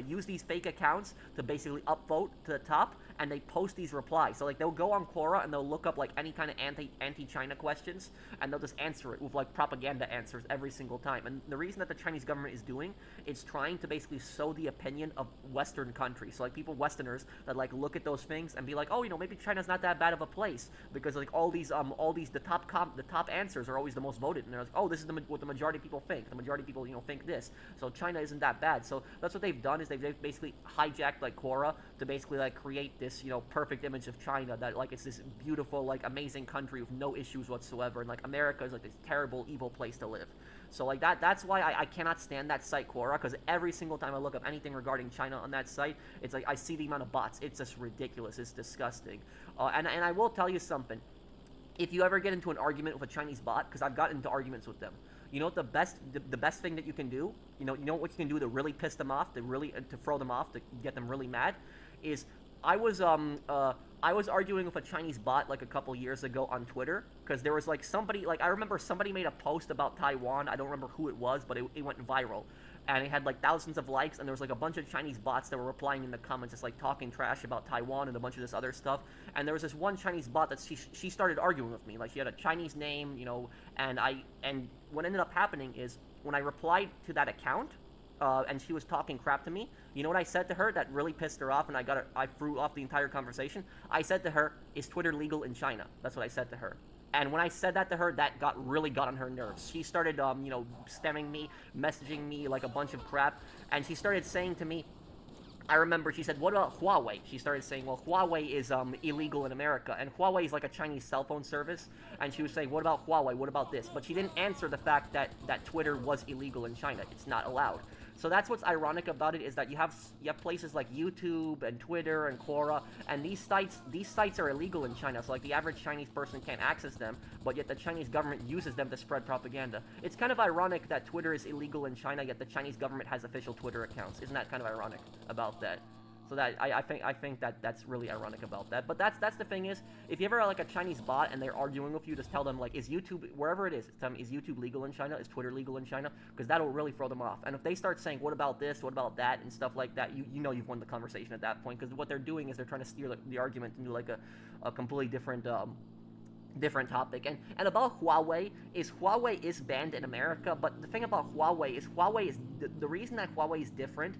S1: use these fake accounts to basically upvote to the top, and they post these replies. So like they'll go on Quora and they'll look up like any kind of anti-China questions, and they'll just answer it with like propaganda answers every single time. And the reason that the Chinese government is doing is trying to basically sow the opinion of Western countries. So like Westerners that like look at those things and be like, oh, maybe China's not that bad of a place, because like all these the top answers are always the most voted, and they're like, oh, this is what the majority of people think. The majority of people think this. So China isn't that bad. So that's what they've done, is they've basically hijacked like Quora to basically like create this perfect image of China, that like it's this beautiful, like amazing country with no issues whatsoever, and like America is like this terrible, evil place to live. So like that's why I cannot stand that site Quora, because every single time I look up anything regarding China on that site, it's like I see the amount of bots. It's just ridiculous. It's disgusting. And I will tell you something. If you ever get into an argument with a Chinese bot, because I've gotten into arguments with them, what the best thing that you can do, what you can do to really piss them off, to throw them off, to get them really mad, is I was arguing with a Chinese bot like a couple years ago on Twitter because there was like somebody, like I remember somebody made a post about Taiwan. I don't remember who it was, but it went viral, and it had like thousands of likes, and there was like a bunch of Chinese bots that were replying in the comments, just like talking trash about Taiwan and a bunch of this other stuff. And there was this one Chinese bot that she started arguing with me, like she had a Chinese name, you know, and what ended up happening is when I replied to that account. And she was talking crap to me. You know what I said to her that really pissed her off, and I threw off the entire conversation? I said to her, "Is Twitter legal in China?" That's what I said to her. And when I said that to her, that really got on her nerves. She started, you know, stemming me, messaging me like a bunch of crap, and she started saying to me, I remember she said, "What about Huawei?" She started saying, "Well, Huawei is illegal in America, and Huawei is like a Chinese cell phone service." And she was saying, "What about Huawei? What about this?" But she didn't answer the fact that Twitter was illegal in China. It's not allowed. So that's what's ironic about it, is that you have places like YouTube and Twitter and Quora, and these sites are illegal in China. So like the average Chinese person can't access them, but yet the Chinese government uses them to spread propaganda. It's kind of ironic that Twitter is illegal in China, yet the Chinese government has official Twitter accounts. Isn't that kind of ironic about that? So that I think that's really ironic about that. But that's the thing is, if you ever are like a Chinese bot and they're arguing with you, just tell them like, is YouTube, wherever it is, tell them, is YouTube legal in China? Is Twitter legal in China? Because that'll really throw them off. And if they start saying, what about this, what about that, and stuff like that, you know you've won the conversation at that point. Because what they're doing is they're trying to steer the argument into like a completely different topic. And about Huawei is banned in America, but the thing about Huawei is the reason that Huawei is different,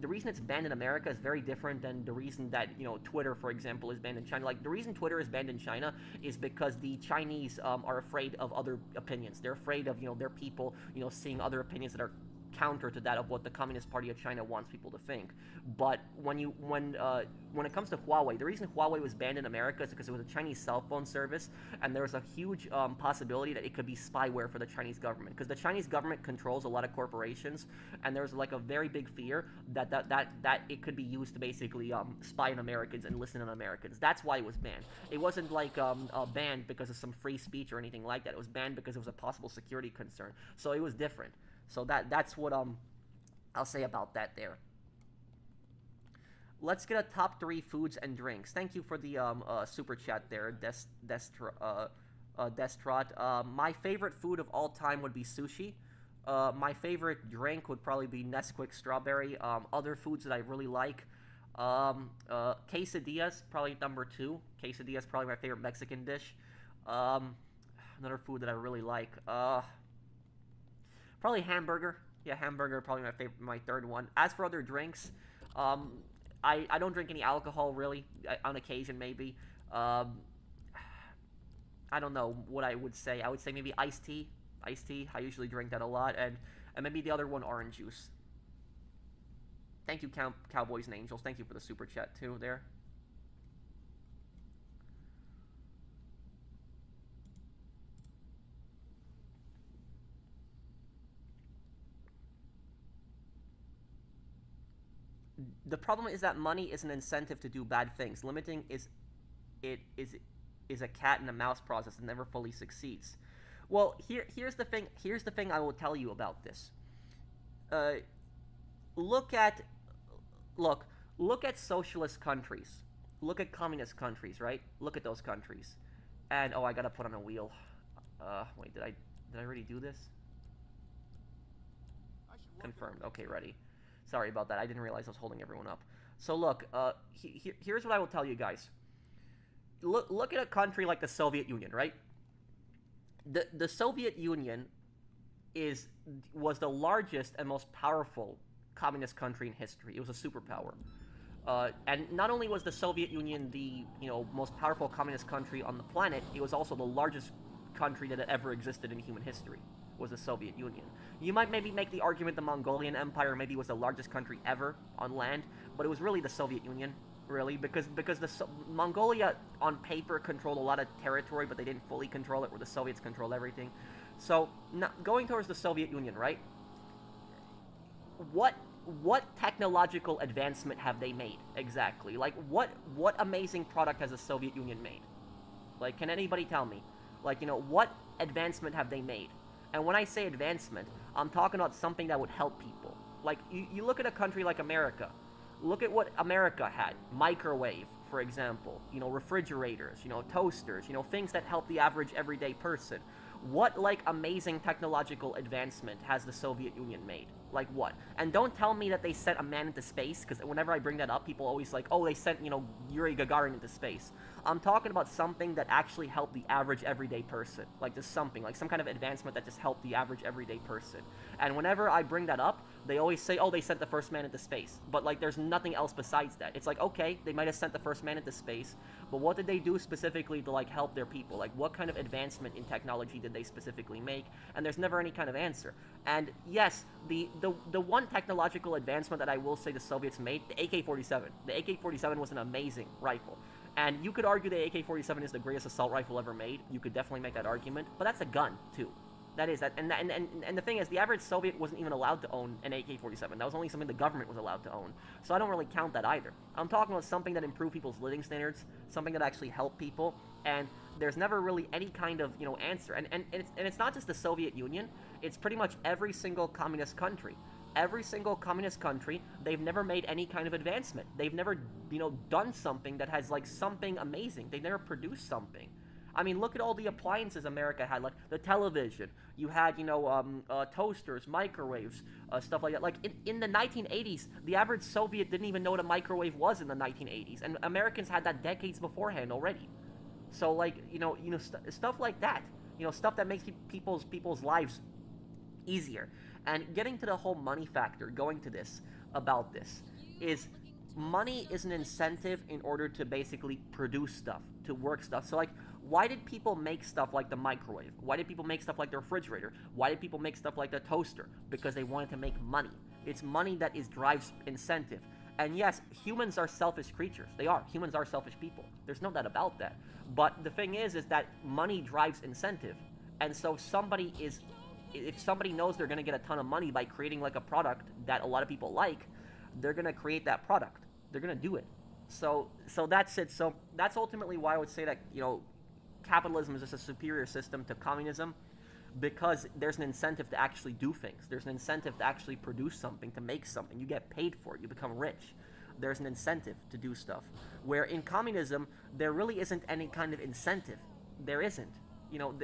S1: the reason it's banned in America is very different than the reason that, you know, Twitter, for example, is banned in China. Like, the reason Twitter is banned in China is because the Chinese are afraid of other opinions. They're afraid of, you know, their people, you know, seeing other opinions that are counter to that of what the Communist Party of China wants people to think. But when it comes to Huawei, the reason Huawei was banned in America is because it was a Chinese cell phone service, and there was a huge possibility that it could be spyware for the Chinese government, because the Chinese government controls a lot of corporations, and there's like a very big fear that it could be used to basically spy on Americans and listen on Americans. That's why it was banned. It wasn't like banned because of some free speech or anything like that. It was banned because it was a possible security concern. So it was different. So that's what I'll say about that there. Let's get a top 3 foods and drinks. Thank you for the super chat there, Destrot. My favorite food of all time would be sushi. My favorite drink would probably be Nesquik strawberry. Other foods that I really like, quesadillas, probably number 2. Quesadillas probably my favorite Mexican dish. Another food that I really like, probably hamburger. Yeah, hamburger, probably my third one. As for other drinks, I don't drink any alcohol, really. On occasion, maybe. I don't know what I would say. I would say maybe iced tea. Iced tea, I usually drink that a lot. And maybe the other one, orange juice. Thank you, Cowboys and Angels. Thank you for the super chat, too, there. The problem is that money is an incentive to do bad things. Limiting is a cat and a mouse process that never fully succeeds. Well, here's the thing. Here's the thing I will tell you about this. Look at socialist countries. Look at communist countries, right? Look at those countries. And I gotta put on a wheel. Wait, did I already do this? Confirmed. Okay, ready. Sorry about that. I didn't realize I was holding everyone up. So look, here's what I will tell you guys. Look at a country like the Soviet Union, right? The Soviet Union was the largest and most powerful communist country in history. It was a superpower. And not only was the Soviet Union the most powerful communist country on the planet, it was also the largest country that had ever existed in human history. Was the Soviet Union. You might maybe make the argument the Mongolian Empire maybe was the largest country ever on land, but it was really the Soviet Union, really, because Mongolia on paper controlled a lot of territory, but they didn't fully control it, where the Soviets controlled everything. So going towards the Soviet Union, right? What technological advancement have they made exactly? Like what amazing product has the Soviet Union made? Like, can anybody tell me? Like, what advancement have they made? And when I say advancement, I'm talking about something that would help people. Like, you look at a country like America. Look at what America had. Microwave, for example. You know, refrigerators, you know, toasters, you know, things that help the average everyday person. What, like, amazing technological advancement has the Soviet Union made? Like, what? And don't tell me that they sent a man into space, because whenever I bring that up, people always like, oh, they sent, you know, Yuri Gagarin into space. I'm talking about something that actually helped the average everyday person. Like, just something, like some kind of advancement that just helped the average everyday person. And whenever I bring that up, they always say, oh, they sent the first man into space. But, like, there's nothing else besides that. It's like, okay, they might have sent the first man into space, but what did they do specifically to, like, help their people? Like, what kind of advancement in technology did they specifically make? And there's never any kind of answer. And yes, the one technological advancement that I will say the Soviets made, the AK-47. The AK-47 was an amazing rifle. And you could argue the AK-47 is the greatest assault rifle ever made. You could definitely make that argument. But that's a gun, too. That is that. And the thing is, the average Soviet wasn't even allowed to own an AK-47. That was only something the government was allowed to own. So I don't really count that either. I'm talking about something that improved people's living standards, something that actually helped people. And there's never really any kind of, you know, answer. And it's not just the Soviet Union. It's pretty much every single communist country. Every single communist country, they've never made any kind of advancement. They've never, you know, done something that has, like, something amazing. They've never produced something. I mean, look at all the appliances America had, like the television. You had, you know, toasters, microwaves, stuff like that. Like, in the 1980s, the average Soviet didn't even know what a microwave was in the 1980s. And Americans had that decades beforehand already. So, like, you know, stuff like that. You know, stuff that makes people's lives easier. And getting to the whole money factor, going to this, about this, is money is an incentive in order to basically produce stuff, to work stuff. So, like, why did people make stuff like the microwave? Why did people make stuff like the refrigerator? Why did people make stuff like the toaster? Because they wanted to make money. It's money that drives incentive. And yes, humans are selfish creatures. They are. Humans are selfish people. There's no doubt about that. But the thing is that money drives incentive. And so if somebody knows they're going to get a ton of money by creating, like, a product that a lot of people like, they're going to create that product. They're going to do it. So that's it. So that's ultimately why I would say that, you know, capitalism is just a superior system to communism, because there's an incentive to actually do things. There's an incentive to actually produce something, to make something. You get paid for it. You become rich. There's an incentive to do stuff. Where in communism, there really isn't any kind of incentive. There isn't. You know,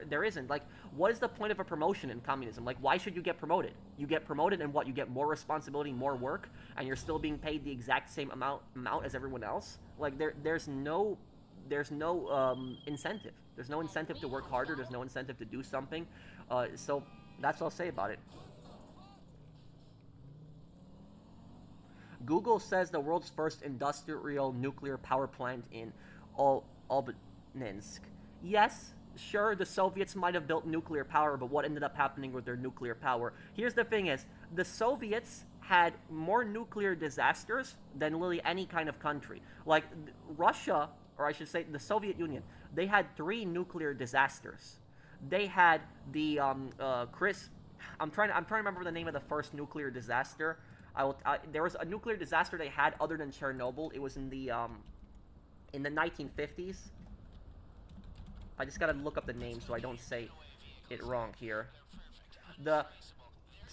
S1: there isn't. Like, what is the point of a promotion in communism? Like, why should you get promoted? You get promoted and what? You get more responsibility, more work, and you're still being paid the exact same amount as everyone else? Like, there's no incentive. There's no incentive to work harder. There's no incentive to do something. So that's what I'll say about it. Google says the world's first industrial nuclear power plant in Obninsk. Yes, sure, the Soviets might have built nuclear power, but what ended up happening with their nuclear power? Here's the thing is, the Soviets had more nuclear disasters than literally any kind of country. Like, Russia, or I should say the Soviet Union, they had 3 nuclear disasters. They had the, I'm trying to remember the name of the first nuclear disaster. There was a nuclear disaster they had other than Chernobyl. It was in the 1950s. I just gotta look up the name so I don't say it wrong here. The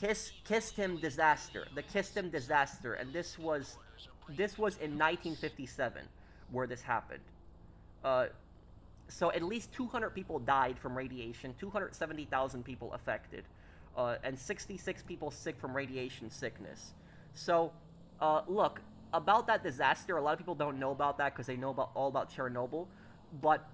S1: Kistim disaster. The Kistim disaster, and this was in 1957 where this happened. So at least 200 people died from radiation, 270,000 people affected, and 66 people sick from radiation sickness. So, look, about that disaster, a lot of people don't know about that because they know all about Chernobyl, but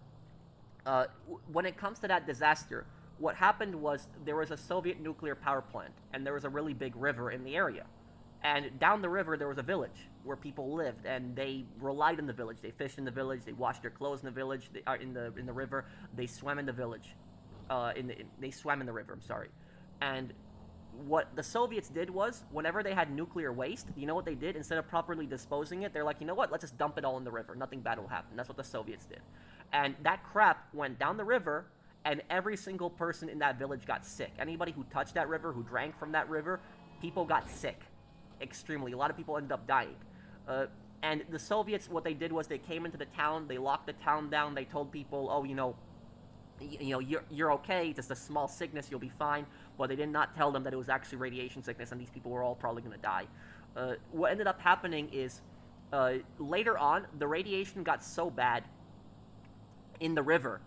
S1: when it comes to that disaster, what happened was there was a Soviet nuclear power plant, and there was a really big river in the area. And down the river, there was a village where people lived, and they relied on the village. They fished in the village. They washed their clothes in the village. In the river. They swam in the village. They swam in the river. I'm sorry. And what the Soviets did was, whenever they had nuclear waste, you know what they did? Instead of properly disposing it, they're like, you know what? Let's just dump it all in the river. Nothing bad will happen. That's what the Soviets did. And that crap went down the river, and every single person in that village got sick. Anybody who touched that river, who drank from that river, people got sick. Extremely. A lot of people ended up dying. And the Soviets, what they did was they came into the town, they locked the town down, they told people, oh, you're okay, just a small sickness, you'll be fine. But they did not tell them that it was actually radiation sickness, and these people were all probably going to die. What ended up happening is later on, the radiation got so bad in the river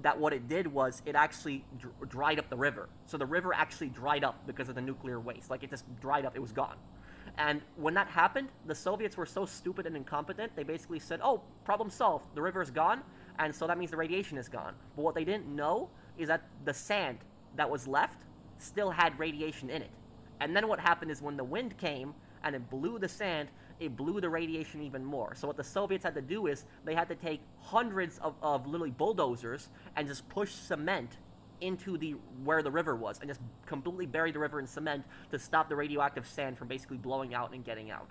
S1: that what it did was it actually dried up the river. So the river actually dried up because of the nuclear waste. Like, it just dried up, it was gone. And when that happened, the Soviets were so stupid and incompetent, they basically said, oh, problem solved, the river is gone, and so that means the radiation is gone. But what they didn't know is that the sand that was left still had radiation in it. And then what happened is when the wind came and it blew the sand, it blew the radiation even more. So what the Soviets had to do is they had to take hundreds of literally bulldozers and just push cement into where the river was and just completely bury the river in cement to stop the radioactive sand from basically blowing out and getting out.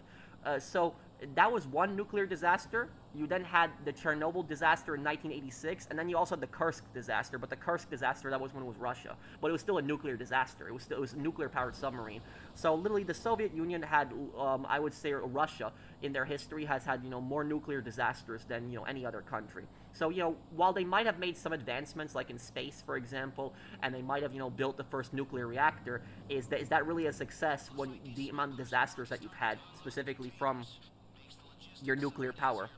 S1: So that was one nuclear disaster. You then had the Chernobyl disaster in 1986, and then you also had the Kursk disaster. But the Kursk disaster, that was when it was Russia. But it was still a nuclear disaster. It was a nuclear-powered submarine. So literally, the Soviet Union had, I would say, Russia in their history has had, more nuclear disasters than any other country. So while they might have made some advancements, like in space, for example, and they might have built the first nuclear reactor, is that really a success when the amount of disasters that you've had specifically from your nuclear power?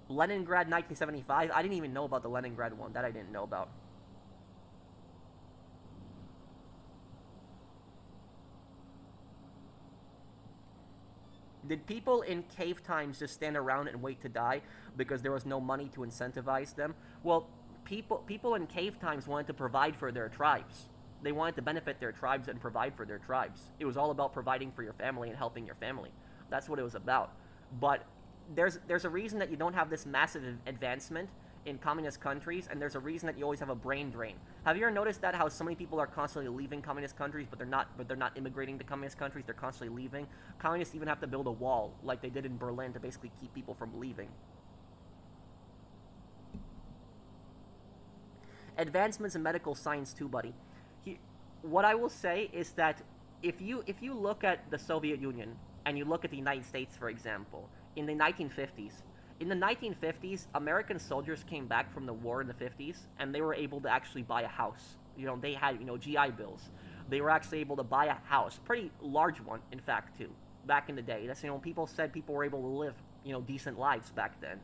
S1: Leningrad 1975? I didn't even know about the Leningrad one. That I didn't know about. Did people in cave times just stand around and wait to die because there was no money to incentivize them? Well, people in cave times wanted to provide for their tribes. They wanted to benefit their tribes and provide for their tribes. It was all about providing for your family and helping your family. That's what it was about. But there's a reason that you don't have this massive advancement in communist countries, and there's a reason that you always have a brain drain. Have you ever noticed that, how so many people are constantly leaving communist countries, but they're not immigrating to communist countries, they're constantly leaving? Communists even have to build a wall, like they did in Berlin, to basically keep people from leaving. Advancements in medical science too, buddy. What I will say is that if you look at the Soviet Union and you look at the United States, for example, in the 1950s, American soldiers came back from the war in the 50s, and they were able to actually buy a house. They had, GI Bills. They were actually able to buy a house, pretty large one, in fact, too, back in the day. That's, people said people were able to live, decent lives back then.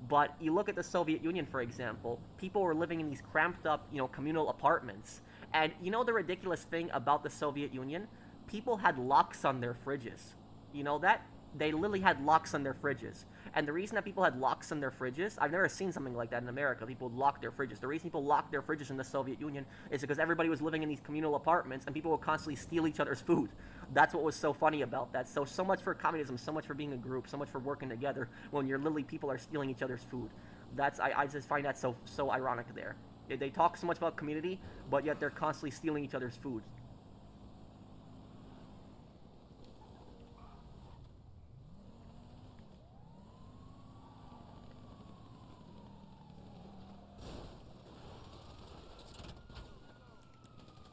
S1: But you look at the Soviet Union, for example, people were living in these cramped up, communal apartments. And the ridiculous thing about the Soviet Union? People had locks on their fridges. You know that? They literally had locks on their fridges. And the reason that people had locks on their fridges, I've never seen something like that in America. People would lock their fridges. The reason people locked their fridges in the Soviet Union is because everybody was living in these communal apartments and people would constantly steal each other's food. That's what was so funny about that. So much for communism, so much for being a group, so much for working together when people are stealing each other's food. I just find that so ironic there. They talk so much about community, but yet they're constantly stealing each other's food.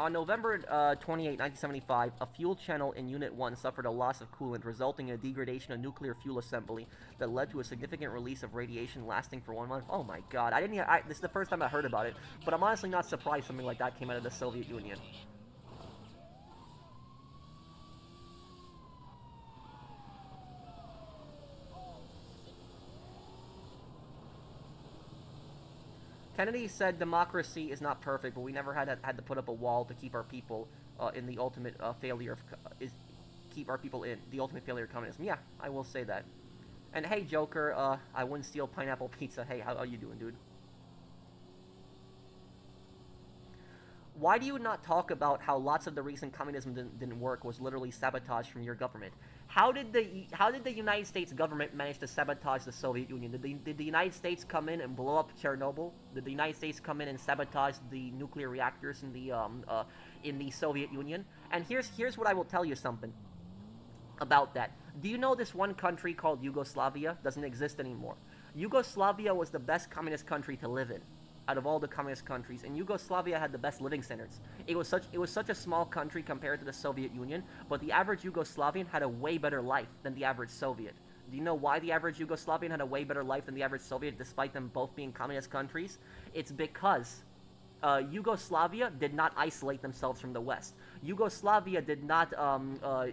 S1: On November 28, 1975, a fuel channel in Unit 1 suffered a loss of coolant, resulting in a degradation of nuclear fuel assembly that led to a significant release of radiation lasting for 1 month. Oh my god, this is the first time I heard about it, but I'm honestly not surprised something like that came out of the Soviet Union. Kennedy said democracy is not perfect, but we never had to put up a wall to keep our people in the ultimate failure of keep our people in the ultimate failure of communism. Yeah, I will say that. And hey, Joker, I wouldn't steal pineapple pizza. Hey, how you doing, dude? Why do you not talk about how lots of the reason communism didn't work was literally sabotage from your government? How did the United States government manage to sabotage the Soviet Union? Did the United States come in and blow up Chernobyl? Did the United States come in and sabotage the nuclear reactors in the Soviet Union? And here's what I will tell you something about that. Do you know this one country called Yugoslavia doesn't exist anymore? Yugoslavia was the best communist country to live in out of all the communist countries, and Yugoslavia had the best living standards. It was such a small country compared to the Soviet Union, but the average Yugoslavian had a way better life than the average Soviet. Do you know why the average Yugoslavian had a way better life than the average Soviet, despite them both being communist countries? It's because Yugoslavia did not isolate themselves from the West. Yugoslavia did not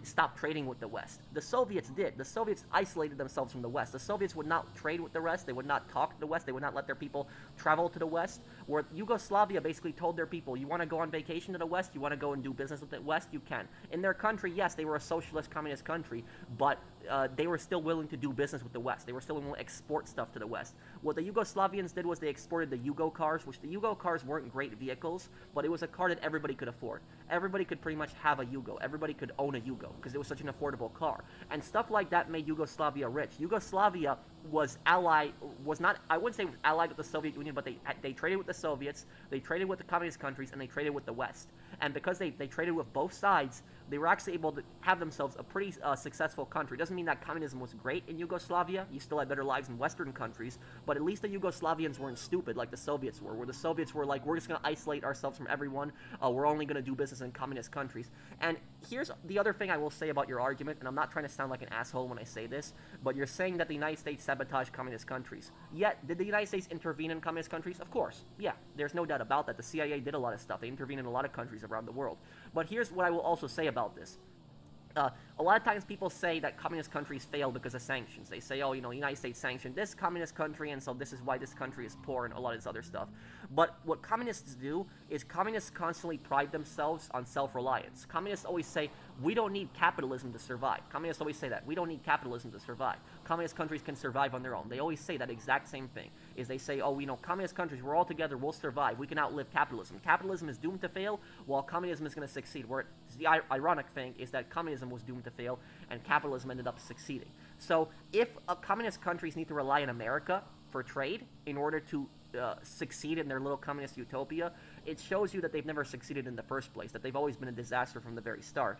S1: stop trading with the West. The Soviets did. The Soviets isolated themselves from the West. The Soviets would not trade with the West. They would not talk to the West. They would not let their people travel to the West. Where Yugoslavia basically told their people, you want to go on vacation to the West? You want to go and do business with the West? You can. In their country, yes, they were a socialist, communist country, but they were still willing to do business with the West. They were still willing to export stuff to the West. What the Yugoslavians did was they exported the Yugo cars, which the Yugo cars weren't great vehicles, but it was a car that everybody could afford. Everybody could pretty much have a Yugo. Everybody could own a Yugo because it was such an affordable car. And stuff like that made Yugoslavia rich. Yugoslavia was not, I wouldn't say allied with the Soviet Union, but they traded with the Soviets, they traded with the communist countries, and they traded with the West. And because they traded with both sides, they were actually able to have themselves a pretty successful country. Doesn't mean that communism was great in Yugoslavia. You still had better lives in Western countries, but at least the Yugoslavians weren't stupid like the Soviets were, where the Soviets were like, we're just going to isolate ourselves from everyone. We're only going to do business in communist countries. And here's the other thing I will say about your argument, and I'm not trying to sound like an asshole when I say this, but you're saying that the United States sabotaged communist countries. Yet, did the United States intervene in communist countries? Of course. Yeah, there's no doubt about that. The CIA did a lot of stuff. They intervened in a lot of countries around the world. But here's what I will also say about this. A lot of times people say that communist countries fail because of sanctions. They say, oh, the United States sanctioned this communist country, and so this is why this country is poor, and a lot of this other stuff. But what communists do is communists constantly pride themselves on self-reliance. Communists always say, we don't need capitalism to survive. Communists always say that. We don't need capitalism to survive. Communist countries can survive on their own. They always say that exact same thing. Is they say, oh, communist countries, we're all together, we'll survive. We can outlive capitalism. Capitalism is doomed to fail, while communism is going to succeed. Where the ironic thing is that communism was doomed to fail, and capitalism ended up succeeding. So if communist countries need to rely on America for trade in order to succeed in their little communist utopia, it shows you that they've never succeeded in the first place, that they've always been a disaster from the very start.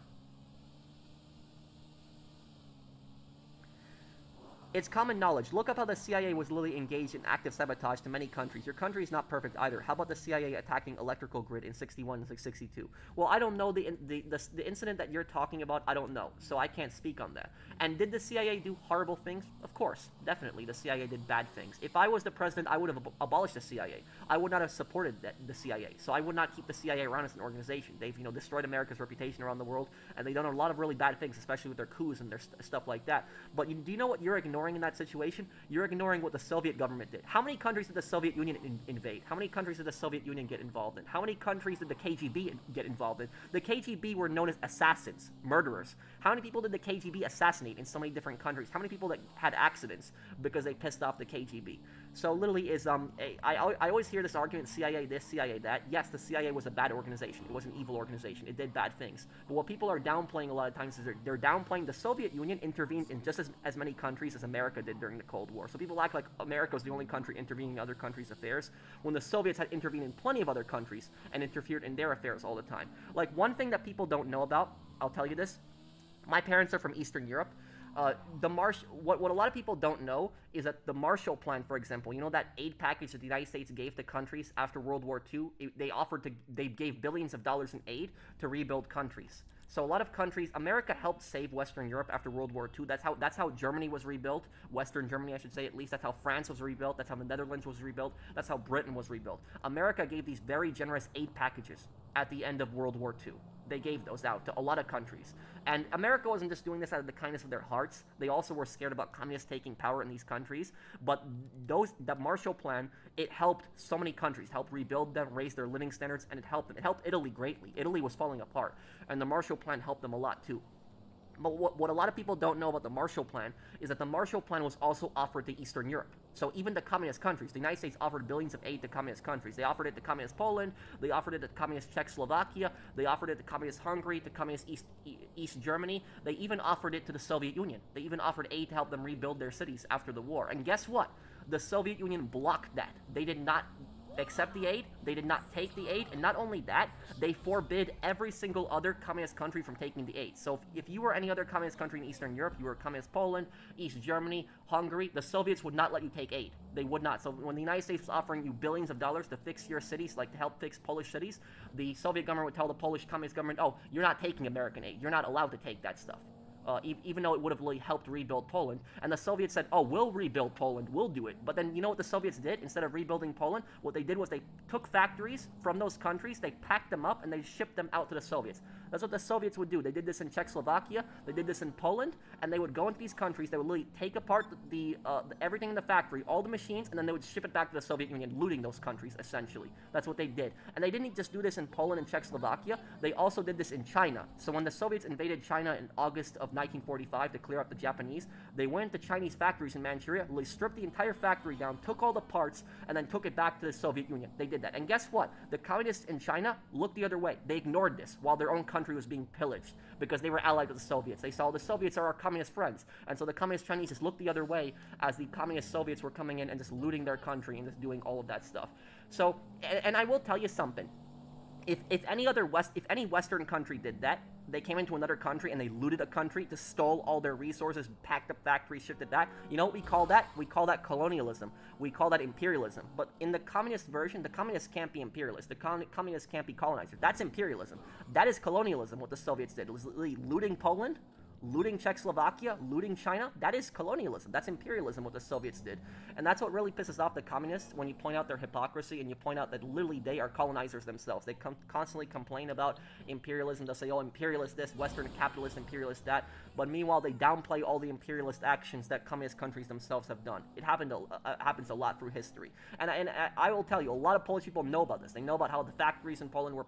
S1: It's common knowledge. Look up how the CIA was literally engaged in active sabotage to many countries. Your country is not perfect either. How about the CIA attacking electrical grid in 61 and 62? Well, I don't know the incident that you're talking about. I don't know, so I can't speak on that. And did the CIA do horrible things? Of course, definitely. The CIA did bad things. If I was the president, I would have abolished the CIA. I would not have supported the CIA. So I would not keep the CIA around as an organization. They've destroyed America's reputation around the world, and they've done a lot of really bad things, especially with their coups and their stuff like that. But do you know what you're ignoring in that situation? You're ignoring what the Soviet government did. How many countries did the Soviet Union invade? How many countries did the Soviet Union get involved in? How many countries did the KGB get involved in? The KGB were known as assassins, murderers. How many people did the KGB assassinate in so many different countries? How many people that had accidents because they pissed off the KGB? So literally I always hear this argument, CIA this, CIA that. Yes, the CIA was a bad organization. It was an evil organization. It did bad things. But what people are downplaying a lot of times is they're downplaying the Soviet Union intervened in just as many countries as America did during the Cold War. So people act like America was the only country intervening in other countries' affairs, when the Soviets had intervened in plenty of other countries and interfered in their affairs all the time. Like, one thing that people don't know about, I'll tell you this, my parents are from Eastern Europe. What a lot of people don't know is that the Marshall Plan, for example, that aid package that the United States gave to countries after World War II, they gave billions of dollars in aid to rebuild countries. So a lot of countries, America helped save Western Europe after World War II. That's how Germany was rebuilt, Western Germany, I should say, at least. That's how France was rebuilt. That's how the Netherlands was rebuilt. That's how Britain was rebuilt. America gave these very generous aid packages at the end of World War II. They gave those out to a lot of countries. And America wasn't just doing this out of the kindness of their hearts. They also were scared about communists taking power in these countries. But the Marshall Plan, it helped so many countries, helped rebuild them, raise their living standards, and it helped them. It helped Italy greatly. Italy was falling apart, and the Marshall Plan helped them a lot too. But what a lot of people don't know about the Marshall Plan is that the Marshall Plan was also offered to Eastern Europe. So even the communist countries, the United States offered billions of aid to communist countries. They offered it to communist Poland, they offered it to communist Czechoslovakia, they offered it to communist Hungary, to communist East Germany. They even offered it to the Soviet Union. They even offered aid to help them rebuild their cities after the war. And guess what? The Soviet Union blocked that. They did not accept the aid, they did not take the aid, and not only that, they forbid every single other communist country from taking the aid. So if you were any other communist country in Eastern Europe, you were communist Poland, East Germany, Hungary, the Soviets would not let you take aid. They would not. So when the United States was offering you billions of dollars to fix your cities, like to help fix Polish cities, the Soviet government would tell the Polish communist government, oh, you're not taking American aid. You're not allowed to take that stuff. Even though it would have really helped rebuild Poland. And the Soviets said, oh, we'll rebuild Poland, we'll do it. But then you know what the Soviets did? Instead of rebuilding Poland, what they did was they took factories from those countries, they packed them up, and they shipped them out to the Soviets. That's what the Soviets would do. They did this in Czechoslovakia, they did this in Poland, and they would go into these countries, they would literally take apart everything in the factory, all the machines, and then they would ship it back to the Soviet Union, looting those countries, essentially. That's what they did. And they didn't just do this in Poland and Czechoslovakia, they also did this in China. So when the Soviets invaded China in August of 1945 to clear up the Japanese, they went to Chinese factories in Manchuria, literally stripped the entire factory down, took all the parts, and then took it back to the Soviet Union. They did that. And guess what? The communists in China looked the other way. They ignored this while their own country was being pillaged because they were allied with the Soviets. They saw the Soviets are our communist friends. And so the communist Chinese just looked the other way as the communist Soviets were coming in and just looting their country and just doing all of that stuff. So, and I will tell you something. If any Western country did that, they came into another country and they looted a country, just stole all their resources, packed up factories, shipped it back. You know what we call that? We call that colonialism. We call that imperialism. But in the communist version, the communists can't be imperialists. The communists can't be colonizers. That's imperialism. That is colonialism, what the Soviets did. It was looting Poland, looting Czechoslovakia, looting China. That is colonialism. That's imperialism, what the Soviets did. And that's what really pisses off the communists when you point out their hypocrisy and you point out that literally they are colonizers themselves. They constantly complain about imperialism. They'll say, oh, imperialist this, Western capitalist, imperialist that. But meanwhile, they downplay all the imperialist actions that communist countries themselves have done. It happens a lot through history. And I will tell you, a lot of Polish people know about this. They know about how the factories in Poland were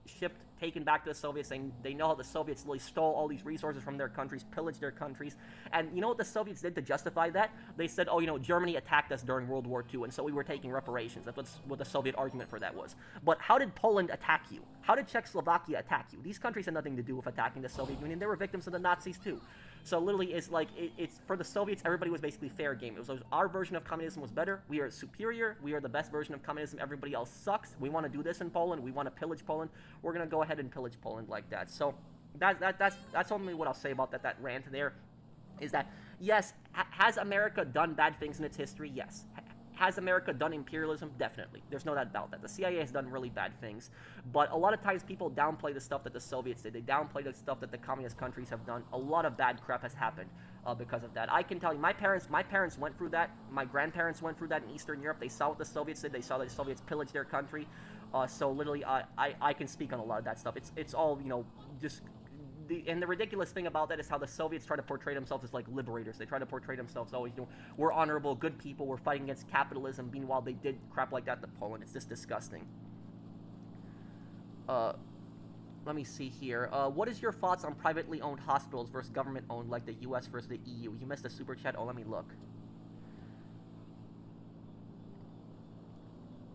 S1: shipped, taken back to the Soviets. They know how the Soviets really stole all these resources from their countries, pillaged their countries. And you know what the Soviets did to justify that? They said, oh, you know, Germany attacked us during World War II, and so we were taking reparations. That's what the Soviet argument for that was. But how did Poland attack you? How did Czechoslovakia attack you? These countries had nothing to do with attacking the Soviet Union. They were victims of the Nazis too. So literally, it's like, it's for the Soviets, everybody was basically fair game. It was our version of communism was better. We are superior. We are the best version of communism. Everybody else sucks. We want to do this in Poland. We want to pillage Poland. We're going to go ahead and pillage Poland like that. So that's only what I'll say about that rant there, is that, yes, has America done bad things in its history? Yes. Has America done imperialism? Definitely. There's no doubt about that. The CIA has done really bad things. But a lot of times people downplay the stuff that the Soviets did. They downplay the stuff that the communist countries have done. A lot of bad crap has happened because of that. I can tell you, my parents went through that. My grandparents went through that in Eastern Europe. They saw what the Soviets did. They saw that the Soviets pillaged their country. So literally, I can speak on a lot of that stuff. It's all, you know, just... And the ridiculous thing about that is how the Soviets try to portray themselves as like liberators. They try to portray themselves always, you know, we're honorable, good people, we're fighting against capitalism. Meanwhile, they did crap like that to Poland. It's just disgusting. Let me see here. What is your thoughts on privately owned hospitals versus government owned, like the U.S. versus the EU? You missed a super chat. Oh, let me look.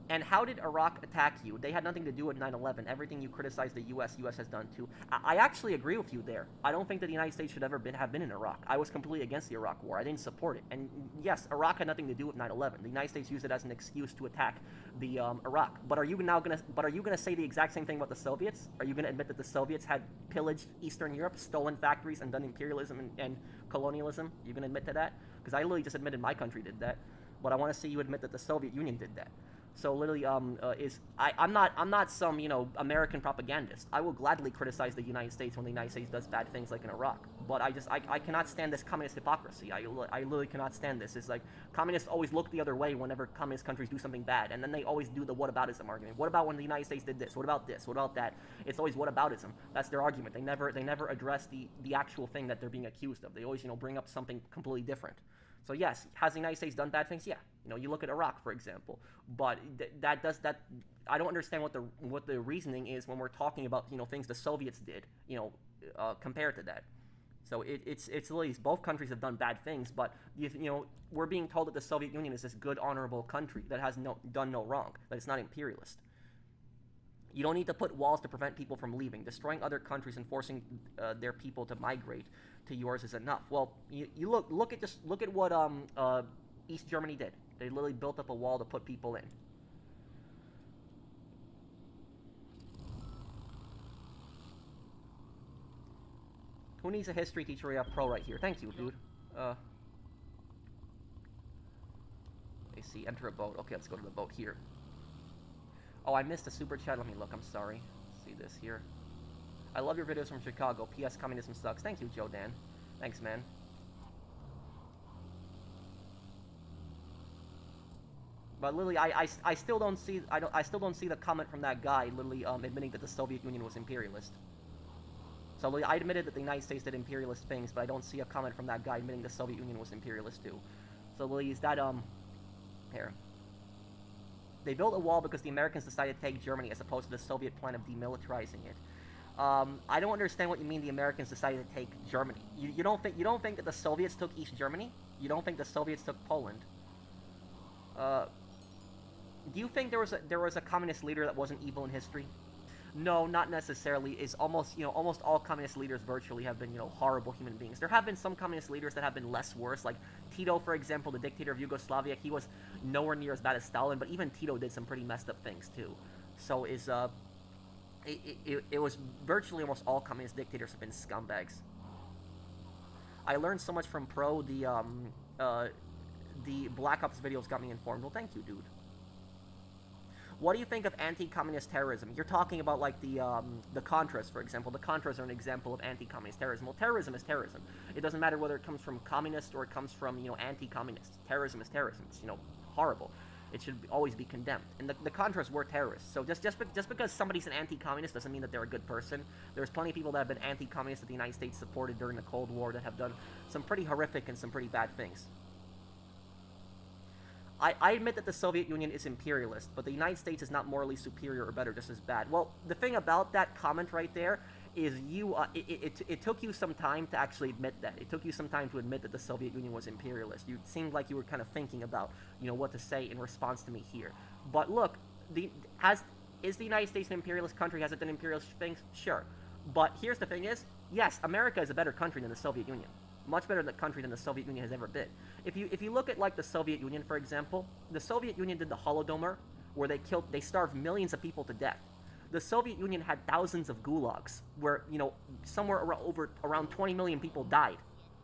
S1: And how did Iraq attack you? They had nothing to do with 9/11. Everything you criticize the U.S. has done too. I actually agree with you there. I don't think that the United States should ever have been in Iraq. I was completely against the Iraq War. I didn't support it. And yes, Iraq had nothing to do with 9/11. The United States used it as an excuse to attack the Iraq. But are you gonna say the exact same thing about the Soviets? Are you gonna admit that the Soviets had pillaged Eastern Europe, stolen factories, and done imperialism and colonialism? You gonna admit to that? Because I literally just admitted my country did that. But I want to see you admit that the Soviet Union did that. So literally, I'm not some, you know, American propagandist. I will gladly criticize the United States when the United States does bad things like in Iraq. But I cannot stand this communist hypocrisy. I literally cannot stand this. It's like communists always look the other way whenever communist countries do something bad, and then they always do the whataboutism argument. What about when the United States did this? What about this? What about that? It's always whataboutism. That's their argument. They never address the actual thing that they're being accused of. They always, you know, bring up something completely different. So yes, has the United States done bad things? Yeah. You know, you look at Iraq, for example. But that I don't understand what the reasoning is when we're talking about, you know, things the Soviets did, you know, compared to that. So it's literally both countries have done bad things, but you know, we're being told that the Soviet Union is this good, honorable country that has done no wrong, that it's not imperialist. You don't need to put walls to prevent people from leaving. Destroying other countries and forcing their people to migrate to yours is enough. Well, you look at what East Germany did. They literally built up a wall to put people in. Who needs a history teacher? We have pro right here. Thank you, dude. They see enter a boat. Okay, let's go to the boat here. Oh, I missed a super chat. Let me look. I'm sorry. See this here. I love your videos from Chicago. P.S. Communism sucks. Thank you, Joe Dan. Thanks, man. But literally, I still don't see I still don't see the comment from that guy literally admitting that the Soviet Union was imperialist. So I admitted that the United States did imperialist things, but I don't see a comment from that guy admitting the Soviet Union was imperialist too. So Louise, that, here. They built a wall because the Americans decided to take Germany as opposed to the Soviet plan of demilitarizing it. I don't understand what you mean the Americans decided to take Germany. You don't think that the Soviets took East Germany? You don't think the Soviets took Poland? Do you think there was a communist leader that wasn't evil in history? No, not necessarily. Is almost all communist leaders virtually have been, horrible human beings. There have been some communist leaders that have been less worse, like Tito, for example, the dictator of Yugoslavia. He was nowhere near as bad as Stalin, but even Tito did some pretty messed up things too. So it was virtually almost all communist dictators have been scumbags. I learned so much from Pro. The Black Ops videos got me informed. Well, thank you, dude. What do you think of anti-communist terrorism? You're talking about, like, the Contras, for example. The Contras are an example of anti-communist terrorism. Well, terrorism is terrorism. It doesn't matter whether it comes from communists or it comes from, anti-communists. Terrorism is terrorism. It's, horrible. It should always be condemned. And the Contras were terrorists. So just because somebody's an anti-communist doesn't mean that they're a good person. There's plenty of people that have been anti-communist that the United States supported during the Cold War that have done some pretty horrific and some pretty bad things. I admit that the Soviet Union is imperialist, but the United States is not morally superior or better, just as bad. Well, the thing about that comment right there is it took you some time to actually admit that. It took you some time to admit that the Soviet Union was imperialist. You seemed like you were kind of thinking about, what to say in response to me here. But look, is the United States an imperialist country? Has it done imperialist things? Sure. But here's the thing is, yes, America is a better country than the Soviet Union. Much better country than the Soviet Union has ever been. If you look at, like, the Soviet Union, for example, the Soviet Union did the Holodomor, where they starved millions of people to death. The Soviet Union had thousands of gulags, where, somewhere around 20 million people died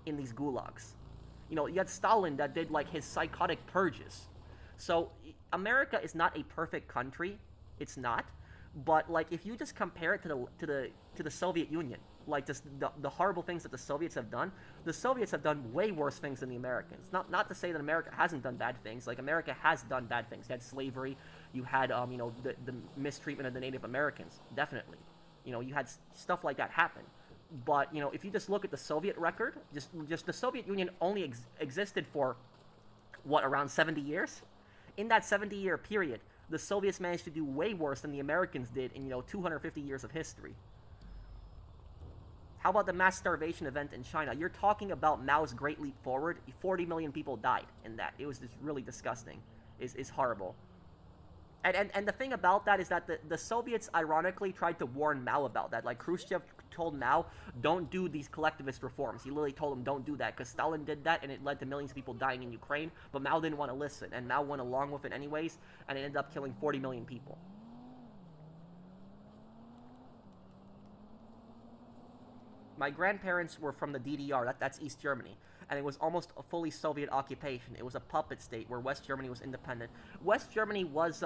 S1: in these gulags. You had Stalin that did, like, his psychotic purges. So, America is not a perfect country. It's not. But, like, if you just compare it to the Soviet Union, like just the horrible things that the Soviets have done way worse things than the Americans. Not to say that America hasn't done bad things. Like, America has done bad things. You had slavery. You had the mistreatment of the Native Americans. Definitely. You had stuff like that happen. But if you just look at the Soviet record, just the Soviet Union only existed for around 70 years. In that 70-year period, the Soviets managed to do way worse than the Americans did in 250 years of history. How about the mass starvation event in China? You're talking about Mao's Great Leap Forward. 40 million people died in that. It was just really disgusting. It's horrible. And the thing about that is that the Soviets ironically tried to warn Mao about that. Like, Khrushchev told Mao, don't do these collectivist reforms. He literally told him, don't do that, because Stalin did that, and it led to millions of people dying in Ukraine, but Mao didn't want to listen, and Mao went along with it anyways, and it ended up killing 40 million people. My grandparents were from the DDR, that's East Germany, and it was almost a fully Soviet occupation. It was a puppet state where West Germany was independent. West Germany was,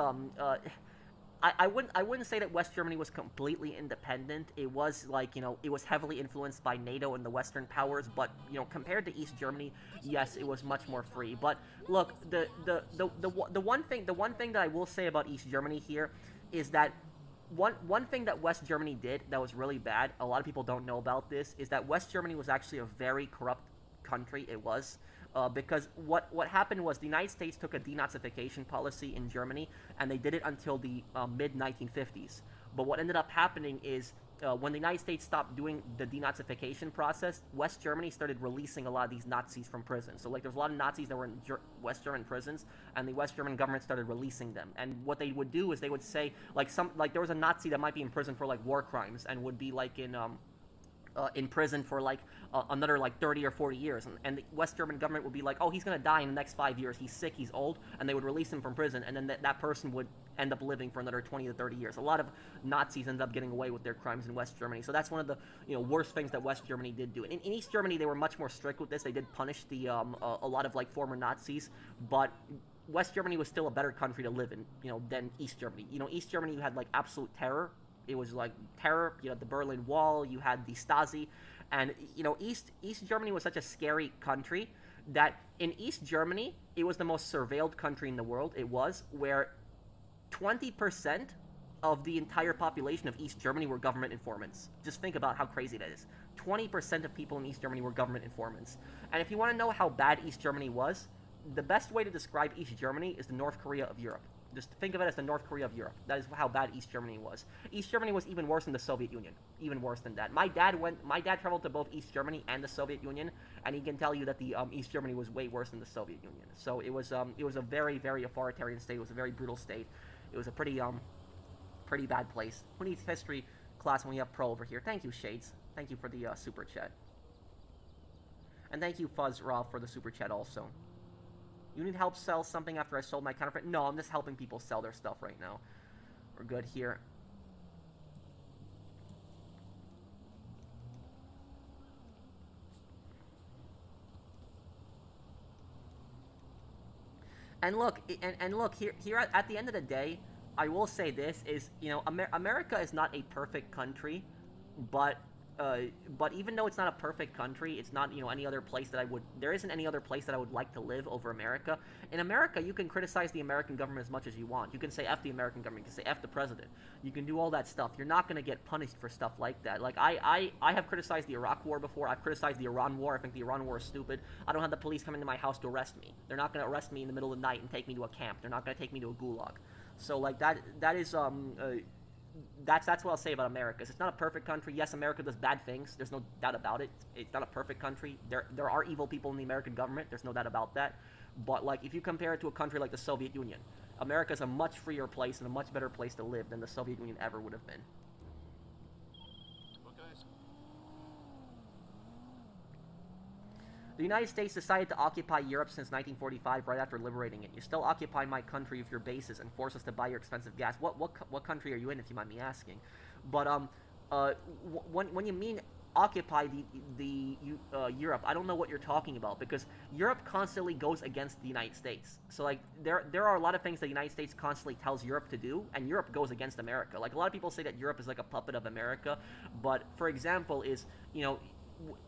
S1: I wouldn't say that West Germany was completely independent. It was like, it was heavily influenced by NATO and the Western powers, but, compared to East Germany, yes, it was much more free. But look, the one thing that I will say about East Germany here is that one thing that West Germany did that was really bad, a lot of people don't know about this, is that West Germany was actually a very corrupt country. It was. Because what happened was the United States took a denazification policy in Germany, and they did it until the mid-1950s. But what ended up happening is when the United States stopped doing the denazification process, West Germany started releasing a lot of these Nazis from prison. So, like, there's a lot of Nazis that were in West German prisons, and the West German government started releasing them. And what they would do is they would say, like, there was a Nazi that might be in prison for, like, war crimes, and would be, like, in prison for like another like 30 or 40 years, and the West German government would be like, oh, he's gonna die in the next 5 years, he's sick, he's old, and they would release him from prison, and then that person would end up living for another 20 to 30 years. A lot of Nazis ended up getting away with their crimes in West Germany, so that's one of the worst things that West Germany did do. In East Germany, they were much more strict with this. They did punish the a lot of like former Nazis, but West Germany was still a better country to live in, than East Germany. East Germany, you had like absolute terror. It was like terror. You had the Berlin Wall. You had the Stasi, and East Germany was such a scary country that in East Germany it was the most surveilled country in the world. It was where 20% of the entire population of East Germany were government informants. Just think about how crazy that is. 20% of people in East Germany were government informants. And if you want to know how bad East Germany was, the best way to describe East Germany is the North Korea of Europe. Just think of it as the North Korea of Europe. That is how bad East Germany was. East Germany was even worse than the Soviet Union. Even worse than that. My dad traveled to both East Germany and the Soviet Union, and he can tell you that the East Germany was way worse than the Soviet Union. So it was a very, very authoritarian state. It was a very brutal state. It was a pretty bad place. Who needs history class when we have pro over here? Thank you, Shades. Thank you for the super chat. And thank you, Fuzz Raw, for the super chat also. You need help sell something after I sold my counterfeit? No, I'm just helping people sell their stuff right now. We're good here. And look, here at the end of the day, I will say this is, America is not a perfect country, but even though it's not a perfect country, it's not, any other place that there isn't any other place that I would like to live over America. In America, you can criticize the American government as much as you want. You can say F the American government, you can say F the president. You can do all that stuff. You're not going to get punished for stuff like that. Like, I have criticized the Iraq war before. I've criticized the Iran war. I think the Iran war is stupid. I don't have the police come into my house to arrest me. They're not going to arrest me in the middle of the night and take me to a camp. They're not going to take me to a gulag. So, like, that is, that's what I'll say about America. It's not a perfect country. Yes, America does bad things. There's no doubt about it. It's not a perfect country. There are evil people in the American government. There's no doubt about that. But, like, if you compare it to a country like the Soviet Union, America is a much freer place and a much better place to live than the Soviet Union ever would have been. The United States decided to occupy Europe since 1945, right after liberating it. You still occupy my country with your bases and force us to buy your expensive gas. What country are you in, if you mind me asking? But when you mean occupy Europe, I don't know what you're talking about, because Europe constantly goes against the United States. So, like, there are a lot of things the United States constantly tells Europe to do, and Europe goes against America. Like, a lot of people say that Europe is like a puppet of America, but for example is,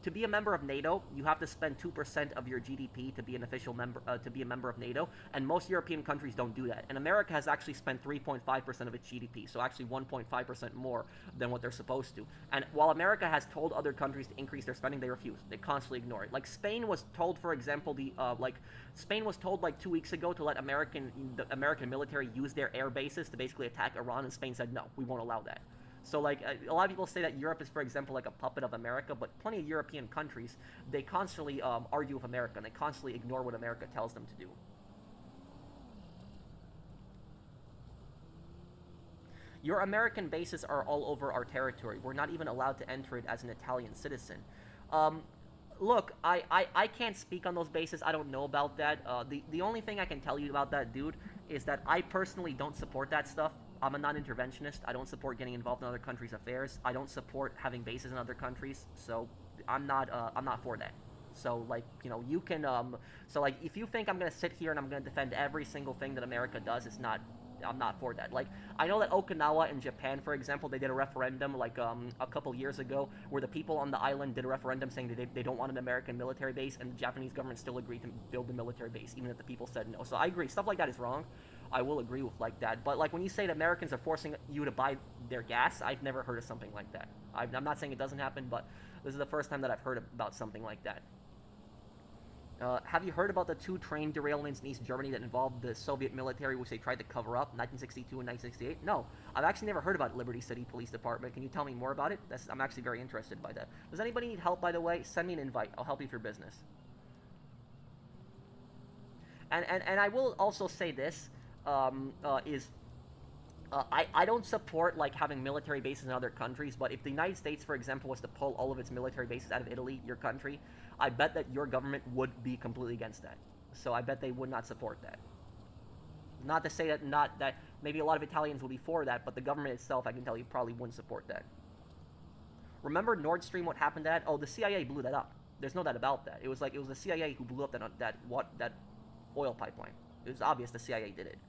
S1: to be a member of NATO, you have to spend 2% of your GDP to be an official member, to be a member of NATO, and most European countries don't do that. And America has actually spent 3.5% of its GDP, so actually 1.5% more than what they're supposed to. And while America has told other countries to increase their spending, they refuse. They constantly ignore it. Like, Spain was told, for example, Spain was told like 2 weeks ago to let the American military use their air bases to basically attack Iran, and Spain said, no, we won't allow that. So, like, a lot of people say that Europe is, for example, like a puppet of America, but plenty of European countries, they constantly argue with America, and they constantly ignore what America tells them to do. Your American bases are all over our territory. We're not even allowed to enter it as an Italian citizen. Look, I can't speak on those bases. I don't know about that. The only thing I can tell you about that, dude, is that I personally don't support that stuff. I'm a non-interventionist. I don't support getting involved in other countries' affairs. I don't support having bases in other countries. So I'm not for that. So, like, you can so, like, if you think I'm gonna sit here and I'm gonna defend every single thing that America does, I'm not for that. Like, I know that Okinawa in Japan, for example, they did a referendum like a couple years ago where the people on the island did a referendum saying that they don't want an American military base, and the Japanese government still agreed to build the military base, even if the people said no. So I agree. Stuff like that is wrong. I will agree with like that. But, like, when you say that Americans are forcing you to buy their gas, I've never heard of something like that. I'm not saying it doesn't happen, but this is the first time that I've heard about something like that. Have you heard about the 2 train derailments in East Germany that involved the Soviet military, which they tried to cover up, 1962 and 1968? No, I've actually never heard about Liberty City Police Department. Can you tell me more about it? I'm actually very interested by that. Does anybody need help, by the way? Send me an invite. I'll help you with your business. And I will also say this, I don't support, like, having military bases in other countries, but if the United States, for example, was to pull all of its military bases out of Italy, your country, I bet that your government would be completely against that. So I bet they would not support that. Not to say that maybe a lot of Italians will be for that, but the government itself, I can tell you, probably wouldn't support that. Remember Nord Stream, what happened to that? Oh, the CIA blew that up. There's no doubt about that. It was the CIA who blew up that oil pipeline. It was obvious the CIA did it.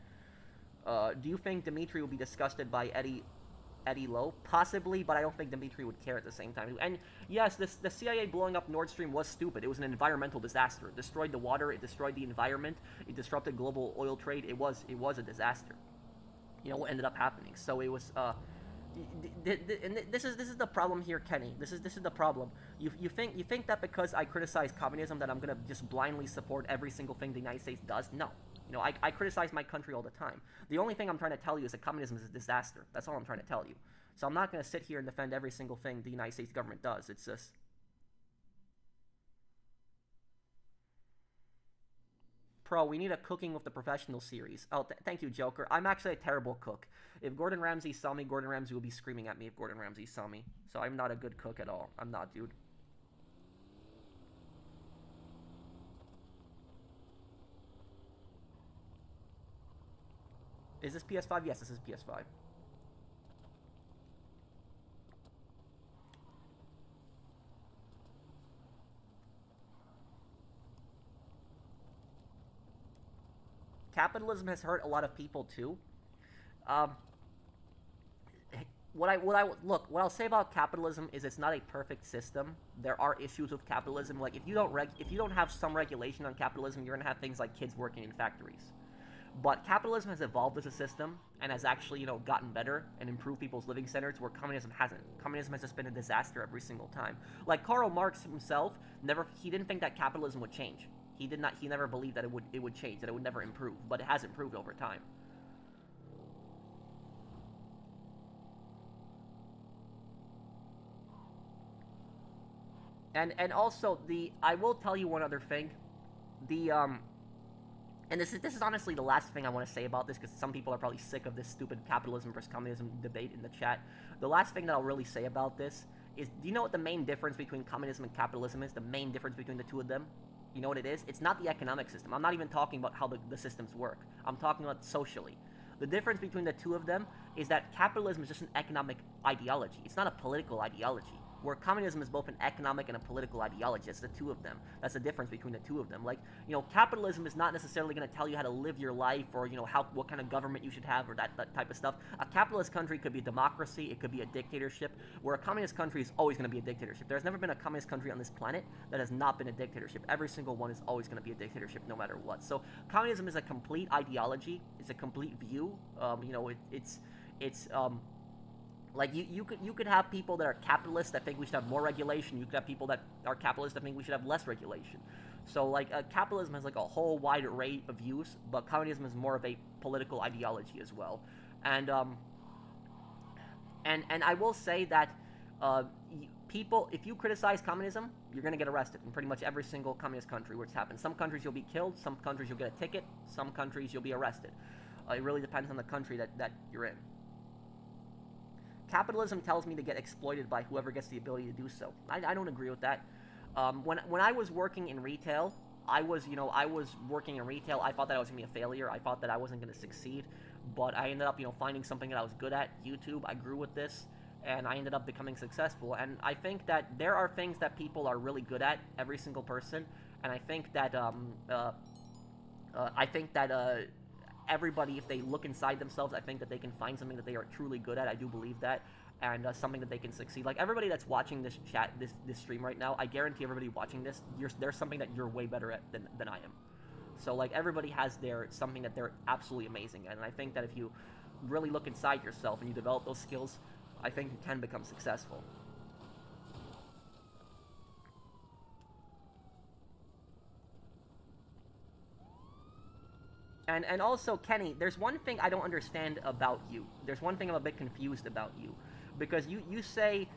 S1: Do you think Dmitry will be disgusted by Eddie Lowe? Possibly, but I don't think Dmitry would care at the same time. And yes, the CIA blowing up Nord Stream was stupid. It was an environmental disaster. It destroyed the water. It destroyed the environment. It disrupted global oil trade. It was a disaster. you know, what ended up happening. So it was, and this is the problem here, Kenny. This is the problem. You think that because I criticize communism that I'm gonna just blindly support every single thing the United States does? No. You know, I criticize my country all the time. The only thing I'm trying to tell you is that communism is a disaster. That's all I'm trying to tell you. So I'm not gonna sit here and defend every single thing the United States government does. It's just. Pro, we need a cooking with the professional series. Oh, thank you, Joker. I'm actually a terrible cook. If Gordon Ramsay saw me, Gordon Ramsay would be screaming at me if Gordon Ramsay saw me. So I'm not a good cook at all. I'm not, dude. Is this PS5? Yes, this is PS5. Capitalism has hurt a lot of people too. Um, what I'll say about capitalism is it's not a perfect system. There are issues with capitalism. Like if you don't have some regulation on capitalism, you're gonna have things like kids working in factories. But capitalism has evolved as a system and has actually, you know, gotten better and improved people's living standards where communism hasn't. Communism has just been a disaster every single time. Like Karl Marx himself, he didn't think that capitalism would change. He never believed that it would change, that it would never improve, but it has improved over time. And also I will tell you one other thing. And this is honestly the last thing I want to say about this, because some people are probably sick of this stupid capitalism versus communism debate in the chat. The last thing that I'll really say about this is, do you know what the main difference between communism and capitalism is? The main difference between the two of them? You know what it is? It's not the economic system. I'm not even talking about how the systems work. I'm talking about socially. The difference between the two of them is that capitalism is just an economic ideology. It's not a political ideology. Where communism is both an economic and a political ideology. It's the two of them. That's the difference between the two of them. Like, you know, capitalism is not necessarily going to tell you how to live your life, or, you know, what kind of government you should have, or that type of stuff. A capitalist country could be a democracy. It could be a dictatorship. Where a communist country is always going to be a dictatorship. There's never been a communist country on this planet that has not been a dictatorship. Every single one is always going to be a dictatorship, no matter what. So communism is a complete ideology. It's a complete view. You know, like you could have people that are capitalists that think we should have more regulation. You could have people that are capitalists that think we should have less regulation. So like capitalism has like a whole wide array of views, but communism is more of a political ideology as well. And I will say that people, if you criticize communism, you're gonna get arrested in pretty much every single communist country where it's happened. Some countries you'll be killed. Some countries you'll get a ticket. Some countries you'll be arrested. It really depends on the country that you're in. Capitalism tells me to get exploited by whoever gets the ability to do so. I don't agree with that. When I was working in retail, I was working in retail. I thought that I was gonna be a failure. I thought that I wasn't gonna succeed, but I ended up, you know, finding something that I was good at. YouTube. I grew with this, and I ended up becoming successful. And I think that there are things that people are really good at, every single person. And I think that everybody, if they look inside themselves, I think that they can find something that they are truly good at. I do believe that, and something that they can succeed. Like everybody that's watching this chat, this stream right now, I guarantee everybody watching this, there's something that you're way better at than I am. So like everybody has something that they're absolutely amazing at, and I think that if you really look inside yourself and you develop those skills, I think you can become successful. And also, Kenny, there's one thing I don't understand about you. There's one thing I'm a bit confused about you, because you say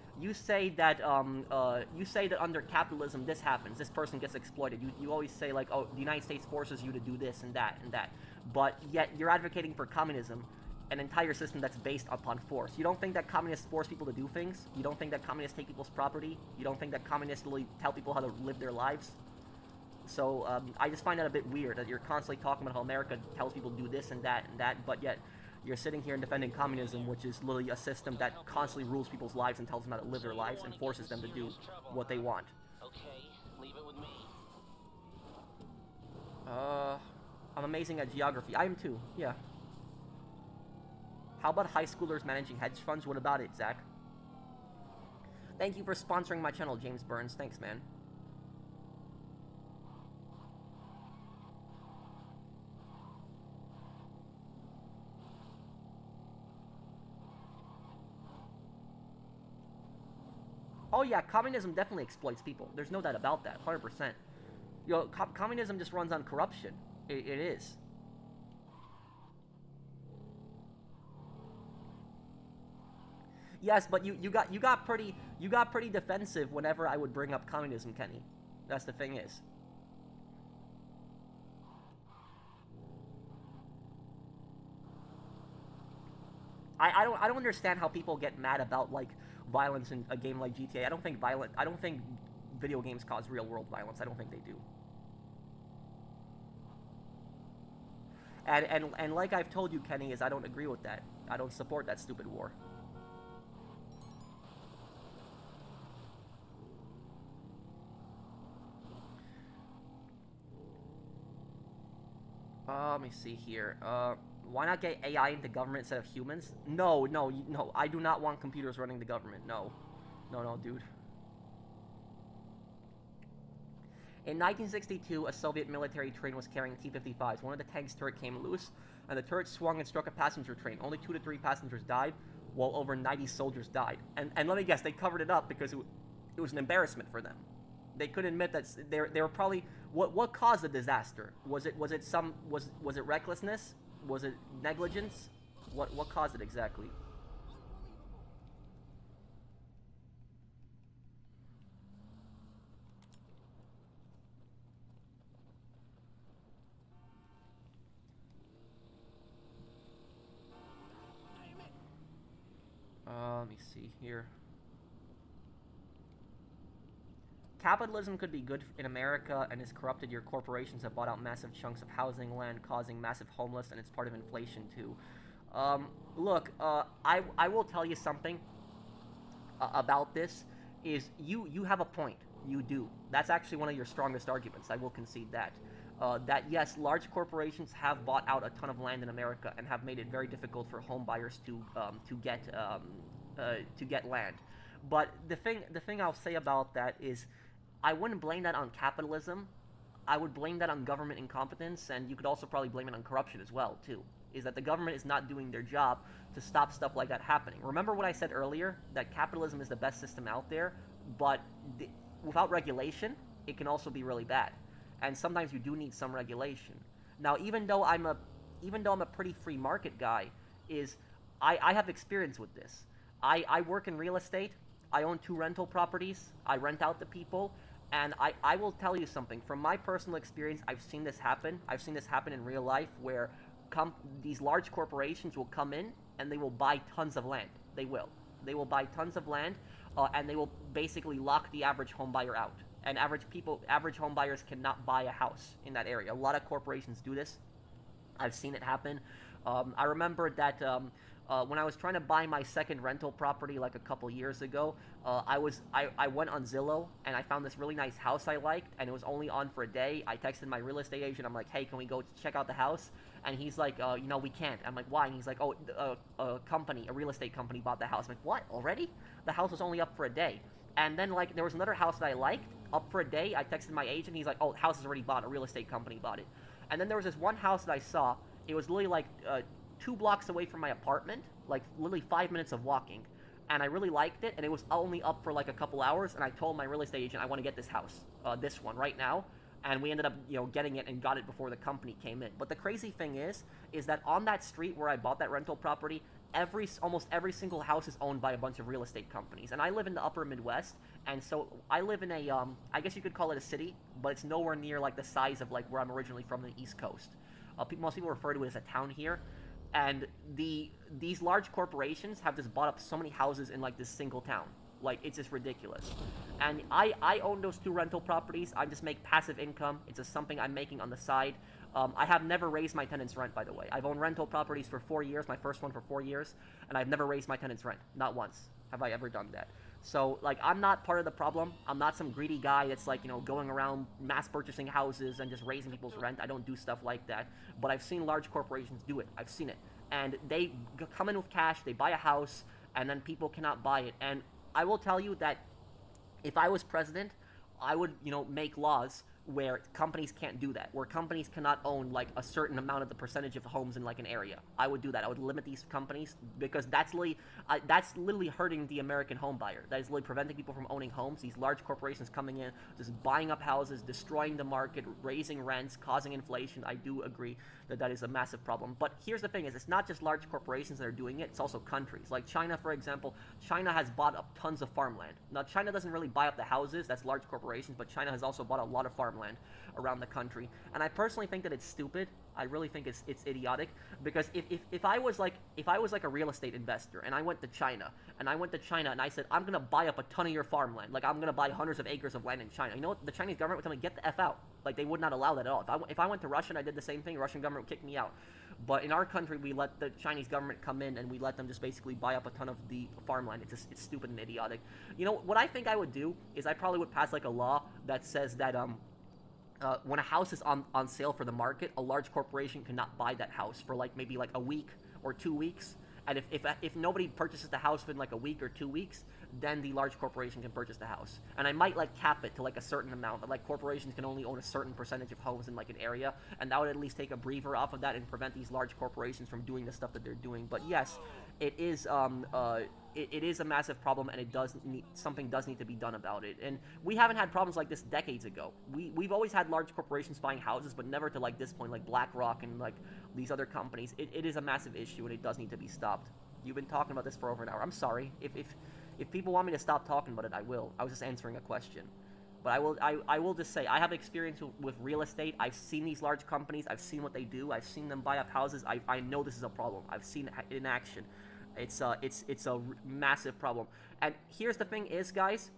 S1: that under capitalism this happens, this person gets exploited. You always say like, oh, the United States forces you to do this and that, but yet you're advocating for communism, an entire system that's based upon force. You don't think that communists force people to do things? You don't think that communists take people's property? You don't think that communists really tell people how to live their lives? So I just find that a bit weird, that you're constantly talking about how America tells people to do this and that, but yet you're sitting here and defending communism, which is literally a system that constantly rules people's lives and tells them how to live their lives and forces them to do what they want.
S3: Okay, leave it with me.
S1: I'm amazing at geography. I am too, yeah. How about high schoolers managing hedge funds? What about it, Zach? Thank you for sponsoring my channel, James Burns. Thanks, man. Oh yeah, communism definitely exploits people. There's no doubt about that, 100%. Communism just runs on corruption. It is. Yes, but you got pretty defensive whenever I would bring up communism, Kenny. That's the thing is. I don't understand how people get mad about like violence in a game like GTA. I don't think video games cause real world violence. I don't think they do. And like I've told you, Kenny, is I don't agree with that. I don't support that stupid war. Let me see here. Why not get AI into government instead of humans? No, no, no. I do not want computers running the government. No. No, no, dude. In 1962, a Soviet military train was carrying T-55s. One of the tank's turret came loose, and the turret swung and struck a passenger train. Only 2 to 3 passengers died, while over 90 soldiers died. And let me guess, they covered it up because it was an embarrassment for them. They couldn't admit that they were probably what caused the disaster? Was it recklessness? Was it negligence? What caused it exactly? Let me see here. Capitalism could be good in America and has corrupted your corporations have bought out massive chunks of housing land, causing massive homeless, and it's part of inflation too. Look, I will tell you something about this. Is you have a point. You do. That's actually one of your strongest arguments. I will concede that. That yes, large corporations have bought out a ton of land in America and have made it very difficult for home buyers to get land. But the thing I'll say about that is, I wouldn't blame that on capitalism. I would blame that on government incompetence, and you could also probably blame it on corruption as well, too. Is that the government is not doing their job to stop stuff like that happening. Remember what I said earlier, that capitalism is the best system out there, but without regulation, it can also be really bad. And sometimes you do need some regulation. Now, even though I'm a pretty free market guy, I have experience with this. I work in real estate. I own 2 rental properties. I rent out to people. And I will tell you something. From my personal experience, I've seen this happen. I've seen this happen in real life where these large corporations will come in and they will buy tons of land. They will. They will buy tons of land, and they will basically lock the average home buyer out. And average home buyers cannot buy a house in that area. A lot of corporations do this. I've seen it happen. I remember that when I was trying to buy my second rental property like a couple years ago, I went on Zillow and I found this really nice house I liked, and it was only on for a day. I texted my real estate agent. I'm like, hey, can we go check out the house? And he's like, we can't. I'm like, why? And he's like, oh, a real estate company bought the house. I'm like, what? Already? The house was only up for a day. And then like there was another house that I liked up for a day. I texted my agent. He's like, oh, the house is already bought. A real estate company bought it. And then there was this one house that I saw. It was literally like 2 blocks away from my apartment, like literally 5 minutes of walking, and I really liked it, and it was only up for like a couple hours, and I told my real estate agent I want to get this house, this one right now, and we ended up getting it and got it before the company came in. But the crazy thing is that on that street where I bought that rental property, almost every single house is owned by a bunch of real estate companies, and I live in the upper Midwest, and so I live in a I guess you could call it a city, but it's nowhere near like the size of like where I'm originally from, the East Coast. Most people refer to it as a town here. And these large corporations have just bought up so many houses in like this single town. Like, it's just ridiculous. And I own those 2 rental properties. I just make passive income. It's just something I'm making on the side. I have never raised my tenants' rent, by the way. I've owned rental properties for 4 years, my first one for 4 years, and I've never raised my tenants' rent. Not once have I ever done that. So, like, I'm not part of the problem. I'm not some greedy guy that's, like, going around mass purchasing houses and just raising people's rent. I don't do stuff like that. But I've seen large corporations do it. I've seen it. And they come in with cash, they buy a house, and then people cannot buy it. And I will tell you that if I was president, I would, make laws where companies can't do that, where companies cannot own like a certain amount of the percentage of homes in like an area. I would do that. I would limit these companies because that's literally hurting the American home buyer. That is literally preventing people from owning homes. These large corporations coming in, just buying up houses, destroying the market, raising rents, causing inflation. I do agree that that is a massive problem. But here's the thing: is it's not just large corporations that are doing it. It's also countries like China, for example. China has bought up tons of farmland. Now China doesn't really buy up the houses. That's large corporations, but China has also bought a lot of farmland around the country, and I personally think that it's stupid. I really think it's idiotic, because if I was like a real estate investor and I went to China and I said, I'm gonna buy up a ton of your farmland, like I'm gonna buy hundreds of acres of land in China, you know what the Chinese government would tell me? Get the F out. Like they would not allow that at all. If I went to Russia and I did the same thing, the Russian government would kick me out. But in our country, we let the Chinese government come in and we let them just basically buy up a ton of the farmland. It's stupid and idiotic. You know what I think I would do is I probably would pass like a law that says that when a house is on sale for the market, a large corporation cannot buy that house for like maybe like a week or 2 weeks. And if nobody purchases the house within like a week or 2 weeks, then the large corporation can purchase the house. And I might like cap it to like a certain amount. Like corporations can only own a certain percentage of homes in like an area, and that would at least take a breather off of that and prevent these large corporations from doing the stuff that they're doing. But yes, it is it is a massive problem, and something does need to be done about it. And we haven't had problems like this decades ago. We've always had large corporations buying houses, but never to like this point, like BlackRock and like these other companies. It is a massive issue, and it does need to be stopped. You've been talking about this for over an hour. I'm sorry. If people want me to stop talking about it, I will. I was just answering a question. But I will just say, I have experience with real estate. I've seen these large companies. I've seen what they do. I've seen them buy up houses. I know this is a problem. I've seen it in action. It's a massive problem. And here's the thing is, guys,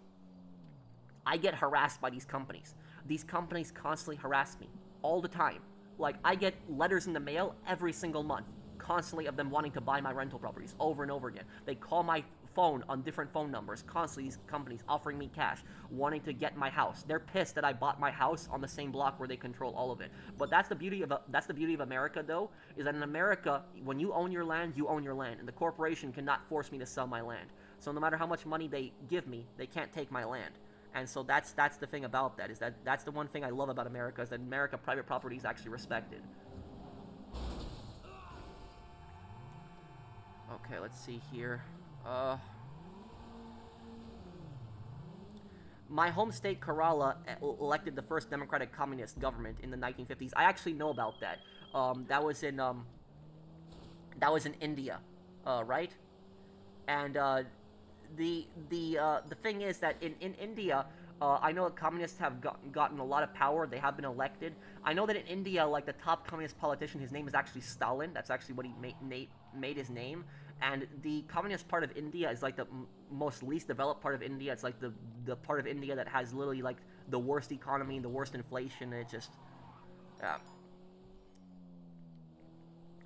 S1: I get harassed by these companies. These companies constantly harass me all the time. Like, I get letters in the mail every single month, constantly, of them wanting to buy my rental properties over and over again. They call my phone on different phone numbers, constantly, these companies offering me cash, wanting to get my house. They're pissed that I bought my house on the same block where they control all of it. But that's the beauty of America, though, is that in America, when you own your land, you own your land, and the corporation cannot force me to sell my land. So no matter how much money they give me, they can't take my land. And so that's the thing about that, is that's the one thing I love about America, is that in America, private property is actually respected. Okay, let's see here. My home state, Kerala, elected the first democratic communist government in the 1950s. I actually know about that. That was in India, right? And the thing is that in India, I know that communists have gotten a lot of power. They have been elected. I know that in India, like the top communist politician, his name is actually Stalin. That's actually what he made his name. And the communist part of India is like the most least developed part of India. It's like the part of India that has literally like the worst economy, the worst inflation. And it just, I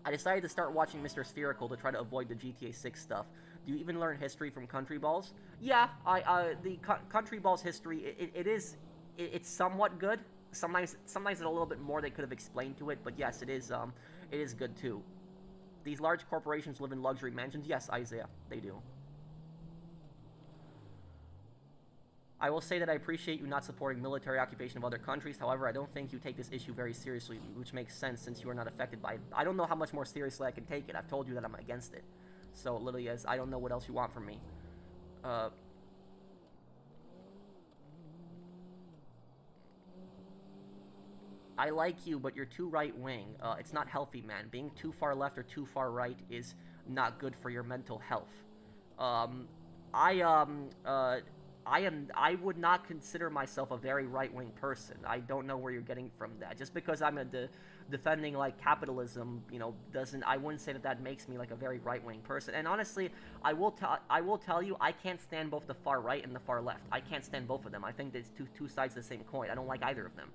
S1: decided to start watching Mr. Spherical to try to avoid the GTA 6 stuff. Do you even learn history from Country Balls? Yeah, the Country Balls history, it's somewhat good. Sometimes it's a little bit more they could have explained to it, but yes, it is good too. These large corporations live in luxury mansions. Yes, Isaiah, they do. I will say that I appreciate you not supporting military occupation of other countries. However, I don't think you take this issue very seriously, which makes sense since you are not affected by it. I don't know how much more seriously I can take it. I've told you that I'm against it. So, literally, I don't know what else you want from me. I like you, but you're too right-wing. It's not healthy, man. Being too far left or too far right is not good for your mental health. I would not consider myself a very right-wing person. I don't know where you're getting from that. Just because I'm defending like capitalism, I wouldn't say that makes me like a very right-wing person. And honestly, I will tell you, I can't stand both the far right and the far left. I can't stand both of them. I think it's two sides of the same coin. I don't like either of them.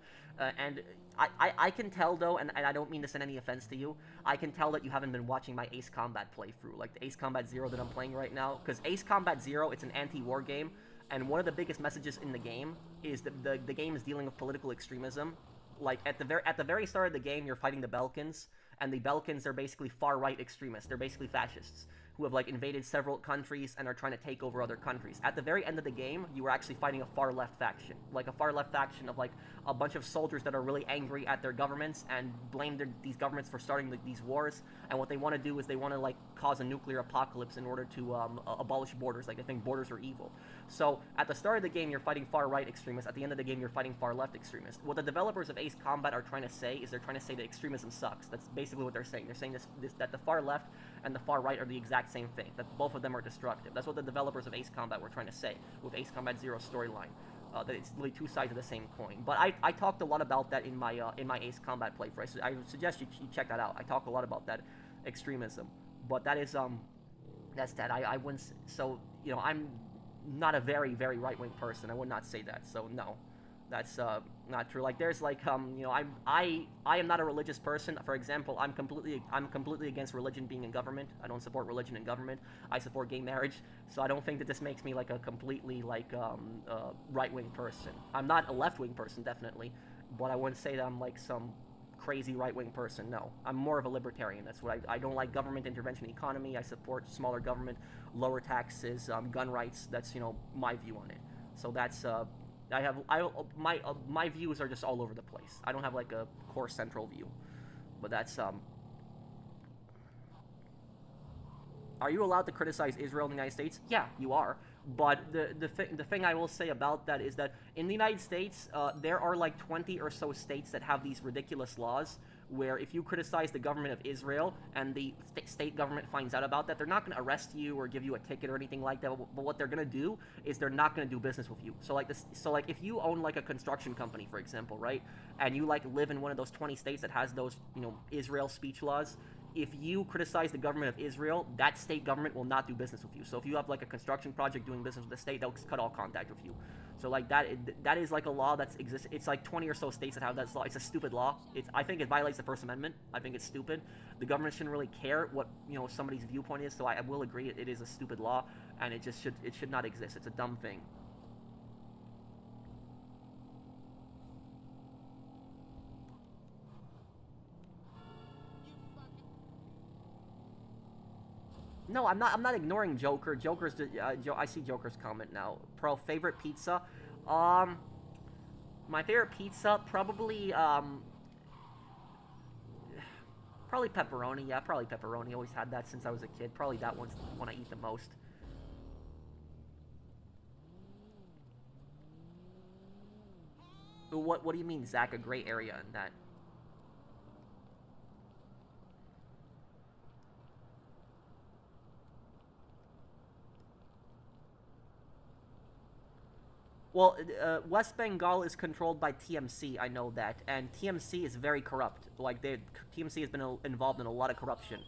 S1: And I can tell though, and I don't mean to send any offense to you, I can tell that you haven't been watching my Ace Combat playthrough, like the Ace Combat Zero that I'm playing right now. Because Ace Combat Zero, it's an anti-war game, and one of the biggest messages in the game is that the game is dealing with political extremism. Like at the very start of the game, you're fighting the Balkans, and the Balkans are basically far right extremists. They're basically fascists who have like invaded several countries and are trying to take over other countries. At the very end of the game, you were actually fighting a far left faction, like a far left faction of like a bunch of soldiers that are really angry at their governments and blame these governments for starting these wars. And what they want to do is they want to like cause a nuclear apocalypse in order to abolish borders. Like they think borders are evil. So at the start of the game, you're fighting far right extremists. At the end of the game, you're fighting far left extremists. What the developers of Ace Combat are trying to say is they're trying to say that extremism sucks. That's basically what they're saying. They're saying that the far left and the far right are the exact same thing, that both of them are destructive. That's what the developers of Ace Combat were trying to say with Ace Combat Zero storyline, that it's really two sides of the same coin. But I talked a lot about that in my Ace Combat playthrough. I suggest you check that out. I talk a lot about that extremism. But that is that's that. I wouldn't. So you know, I'm not a very right-wing person. I would not say that. So no. That's not true. Like there's like you know, I am not a religious person. For example, I'm completely against religion being in government. I don't support religion in government. I support gay marriage. So I don't think that this makes me like a completely like right-wing person. I'm not a left-wing person definitely, but I wouldn't say that I'm like some crazy right-wing person. No, I'm more of a libertarian. That's what I don't like government intervention in the economy. I support smaller government, lower taxes, gun rights. That's, you know, my view on it. So that's my views are just all over the place. I don't have like a core central view, but that's Are you allowed to criticize Israel in the United States? Yeah, you are. But the thing I will say about that is that in the United States, there are like 20 or so states that have these ridiculous laws where if you criticize the government of Israel and the state government finds out about that, they're not going to arrest you or give you a ticket or anything like that. But what they're going to do is they're not going to do business with you. So like this, so like if you own like a construction company, for example, right, and you like live in one of those 20 states that has those, you know, Israel speech laws, if you criticize the government of Israel, that state government will not do business with you. So if you have like a construction project doing business with the state, they'll cut all contact with you. So like that is like a law that's exists. It's like 20 or so states that have that law. It's a stupid law. I think it violates the First Amendment. I think it's stupid. The government shouldn't really care what, you know, somebody's viewpoint is. So I will agree it is a stupid law, and it should not exist. It's a dumb thing. No, I'm not ignoring Joker. I see Joker's comment now. Pro, favorite pizza? My favorite pizza, probably pepperoni. Yeah, probably pepperoni. Always had that since I was a kid. Probably that one's the one I eat the most. What do you mean, Zach? A gray area in that? Well, West Bengal is controlled by TMC, I know that, and TMC is very corrupt. Like, TMC has been involved in a lot of corruption.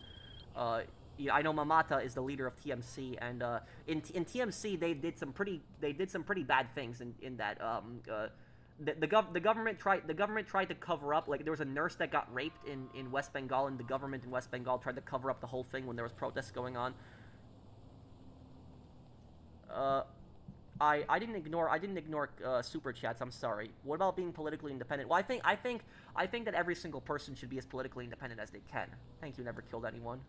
S1: Yeah, I know Mamata is the leader of TMC, and in TMC they did some pretty bad things in that. The government tried to cover up, like there was a nurse that got raped in West Bengal, and the government in West Bengal tried to cover up the whole thing when there was protests going on. I didn't ignore super chats. I'm sorry. What about being politically independent? Well, I think that every single person should be as politically independent as they can. Thank you. Never killed anyone.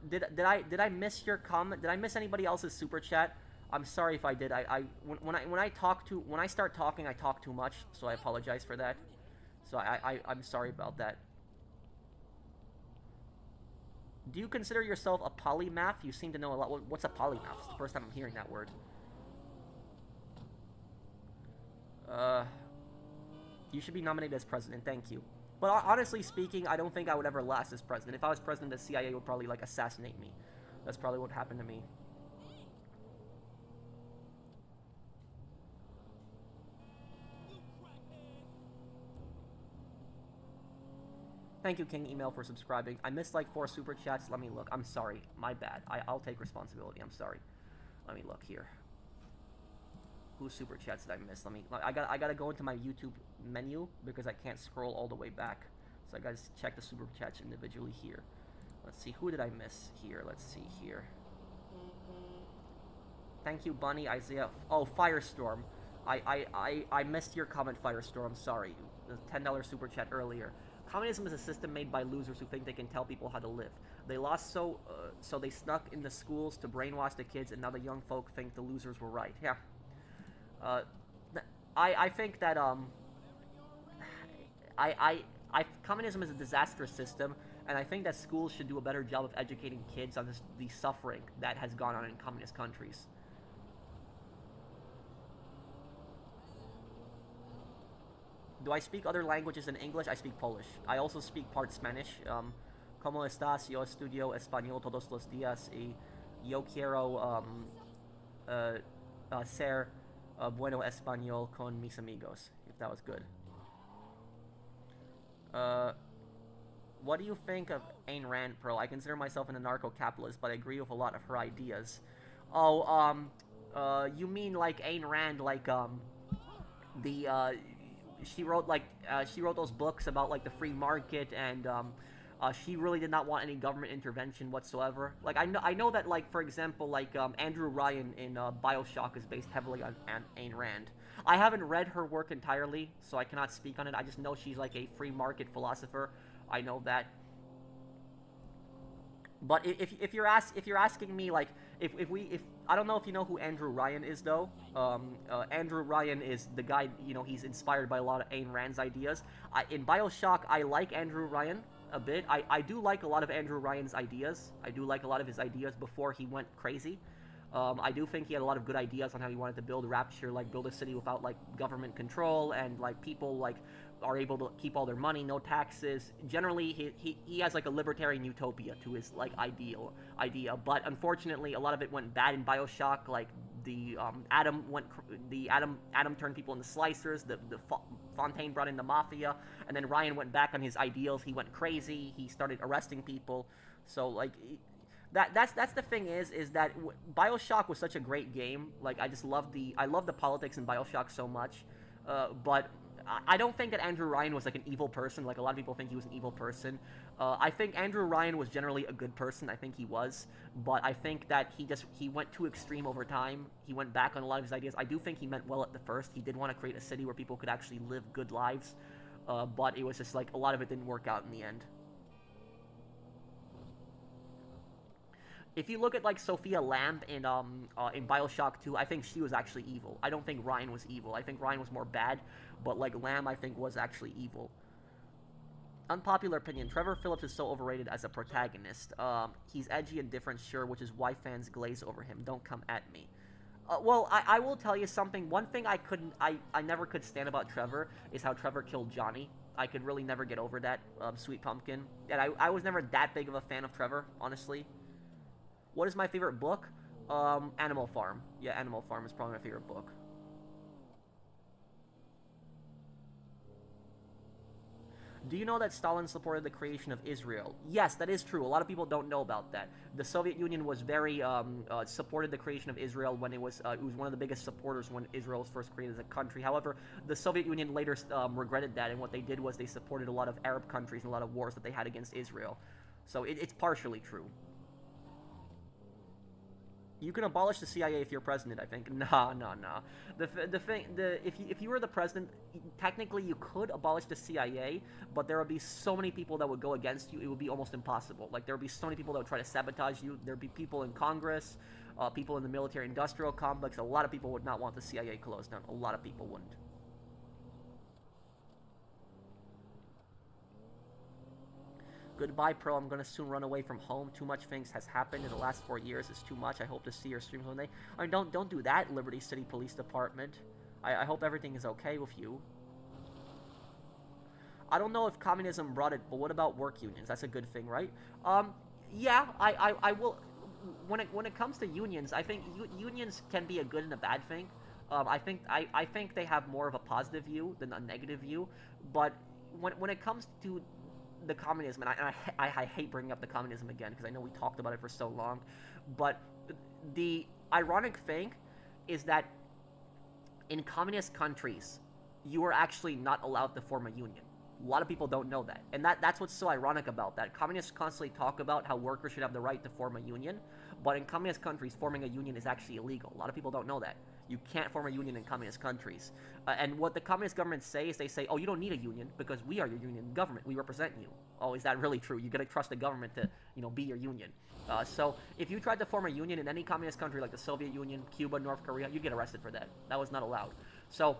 S1: Did I miss your comment? Did I miss anybody else's super chat? I'm sorry if I did. When I start talking, I talk too much, so I apologize for that. So I'm sorry about that. Do you consider yourself a polymath? You seem to know a lot. What's a polymath? It's the first time I'm hearing that word. You should be nominated as president. Thank you. But honestly speaking, I don't think I would ever last as president. If I was president, the CIA would probably, like, assassinate me. That's probably what happened to me. Thank you, King Email, for subscribing. I missed like 4 super chats. Let me look. I'm sorry. My bad. I'll take responsibility. I'm sorry. Let me look here. Whose super chats did I miss? I gotta go into my YouTube menu because I can't scroll all the way back. So I gotta check the super chats individually here. Let's see. Who did I miss here? Let's see here. Thank you, Bunny, Isaiah. Oh, Firestorm. I missed your comment, Firestorm. Sorry. The $10 super chat earlier. communism is a system made by losers who think they can tell people how to live. They lost, so they snuck in the schools to brainwash the kids, and now the young folk think the losers were right. Yeah. I think that communism is a disastrous system, and I think that schools should do a better job of educating kids on the suffering that has gone on in communist countries. Do I speak other languages than English? I speak Polish. I also speak part Spanish. ¿Cómo estás? Yo estudio español todos los días y yo quiero ser bueno español con mis amigos. If that was good. What do you think of Ayn Rand, Pearl? I consider myself an anarcho-capitalist, but I agree with a lot of her ideas. Oh, you mean like Ayn Rand, like, she wrote those books about, like, the free market, and, she really did not want any government intervention whatsoever. Like, I know that, like, for example, like, Andrew Ryan in, BioShock is based heavily on Ayn Rand. I haven't read her work entirely, so I cannot speak on it. I just know she's, like, a free market philosopher. I know that. But if you're asking me, like, if I don't know if you know who Andrew Ryan is, though. Andrew Ryan is the guy, you know, he's inspired by a lot of Ayn Rand's ideas. In BioShock, I like Andrew Ryan a bit. I do like a lot of Andrew Ryan's ideas. I do like a lot of his ideas before he went crazy. I do think he had a lot of good ideas on how he wanted to build Rapture, like build a city without, like, government control, and, like, people, like, are able to keep all their money, no taxes. Generally, he has, like, a libertarian utopia to his, like, idea. But unfortunately, a lot of it went bad in BioShock. Like, the Atom turned people into slicers. The Fontaine brought in the mafia, and then Ryan went back on his ideals. He went crazy. He started arresting people. So, like, that's the thing is that BioShock was such a great game. Like, I love the politics in BioShock so much. But I don't think that Andrew Ryan was, like, an evil person. Like, a lot of people think he was an evil person. I think Andrew Ryan was generally a good person. I think he was. But I think that he went too extreme over time. He went back on a lot of his ideas. I do think he meant well at the first. He did want to create a city where people could actually live good lives. But it was just, like, a lot of it didn't work out in the end. If you look at, like, Sophia Lamb in BioShock 2, I think she was actually evil. I don't think Ryan was evil. I think Ryan was more bad, but, like, Lamb, I think, was actually evil. Unpopular opinion, Trevor Phillips is so overrated as a protagonist. He's edgy and different, sure, which is why fans glaze over him. Don't come at me. Well, I will tell you something. One thing I never could stand about Trevor is how Trevor killed Johnny. I could really never get over that, Sweet Pumpkin. And I was never that big of a fan of Trevor, honestly. What is my favorite book? Animal Farm. Yeah, Animal Farm is probably my favorite book. Do you know that Stalin supported the creation of Israel? Yes, that is true. A lot of people don't know about that. The Soviet Union was very supported the creation of Israel when it was one of the biggest supporters when Israel was first created as a country. However, the Soviet Union later regretted that, and what they did was they supported a lot of Arab countries and a lot of wars that they had against Israel. So it's partially true. You can abolish the CIA if you're president, I think. Nah. If you were the president, technically you could abolish the CIA, but there would be so many people that would go against you, it would be almost impossible. Like, there would be so many people that would try to sabotage you. There would be people in Congress, people in the military-industrial complex. A lot of people would not want the CIA closed down. A lot of people wouldn't. Goodbye, Pro. I'm gonna soon run away from home. Too much things has happened in the last 4 years. It's too much. I hope to see your streams one day. I mean, don't do that, Liberty City Police Department. I hope everything is okay with you. I don't know if communism brought it, but what about work unions? That's a good thing, right? Yeah, I will. When it comes to unions, I think unions can be a good and a bad thing. I think they have more of a positive view than a negative view. But when it comes to the communism, and I hate bringing up the communism again because I know we talked about it for so long, but the ironic thing is that in communist countries, you are actually not allowed to form a union. A lot of people don't know that, and that's what's so ironic about that. Communists constantly talk about how workers should have the right to form a union, but in communist countries, forming a union is actually illegal. A lot of people don't know that. You can't form a union in communist countries. And what the communist governments say is they say, oh, you don't need a union because we are your union government. We represent you. Oh, is that really true? You gotta trust the government to, be your union. So if you tried to form a union in any communist country like the Soviet Union, Cuba, North Korea, you get arrested for that. That was not allowed. So,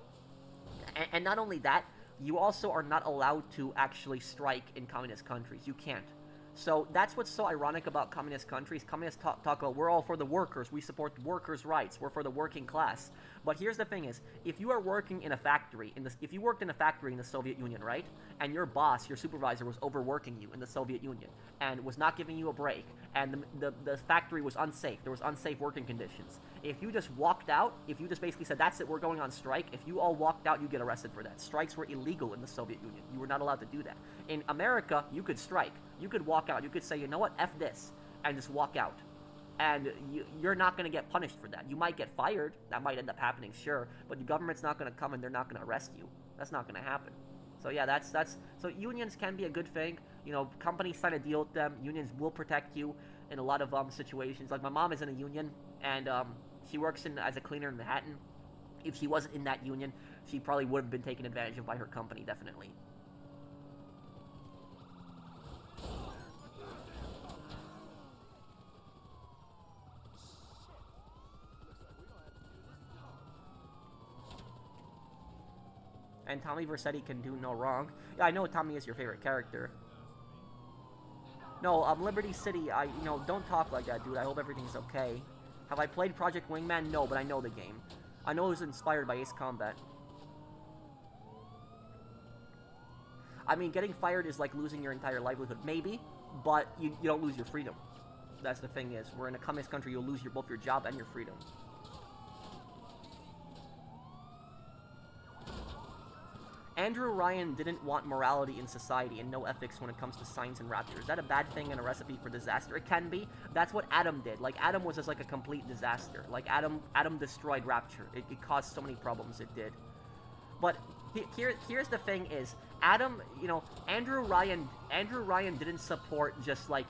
S1: and not only that, you also are not allowed to actually strike in communist countries. You can't. So that's what's so ironic about communist countries. Communists talk about, we're all for the workers, we support workers' rights, we're for the working class. But here's the thing is, if you are working in a factory, if you worked in a factory in the Soviet Union, right, and your boss, your supervisor was overworking you in the Soviet Union, and was not giving you a break, and the factory was unsafe, there was unsafe working conditions, if you just walked out, if you just basically said, that's it, we're going on strike, if you all walked out, you get arrested for that. Strikes were illegal in the Soviet Union. You were not allowed to do that. In America, you could strike. You could walk out. You could say, you know what, F this, and just walk out. And you're not going to get punished for that. You might get fired. That might end up happening, sure, but the government's not going to come and they're not going to arrest you. That's not going to happen. So yeah, so unions can be a good thing. Companies sign a deal with them. Unions will protect you in a lot of situations. Like my mom is in a union, and she works as a cleaner in Manhattan. If she wasn't in that union, she probably would have been taken advantage of by her company, definitely. And Tommy Vercetti can do no wrong. Yeah, I know Tommy is your favorite character. No, Liberty City, don't talk like that, dude. I hope everything's okay. Have I played Project Wingman? No, but I know the game. I know it was inspired by Ace Combat. I mean, getting fired is like losing your entire livelihood. Maybe, but you don't lose your freedom. That's the thing is, we're in a communist country, you'll lose both your job and your freedom. Andrew Ryan didn't want morality in society and no ethics when it comes to science and rapture. Is that a bad thing and a recipe for disaster? It can be. That's what Adam did. Like, Adam was just like a complete disaster. Like, Adam destroyed rapture. It caused so many problems, it did. But here's the thing is, Andrew Ryan didn't support just like,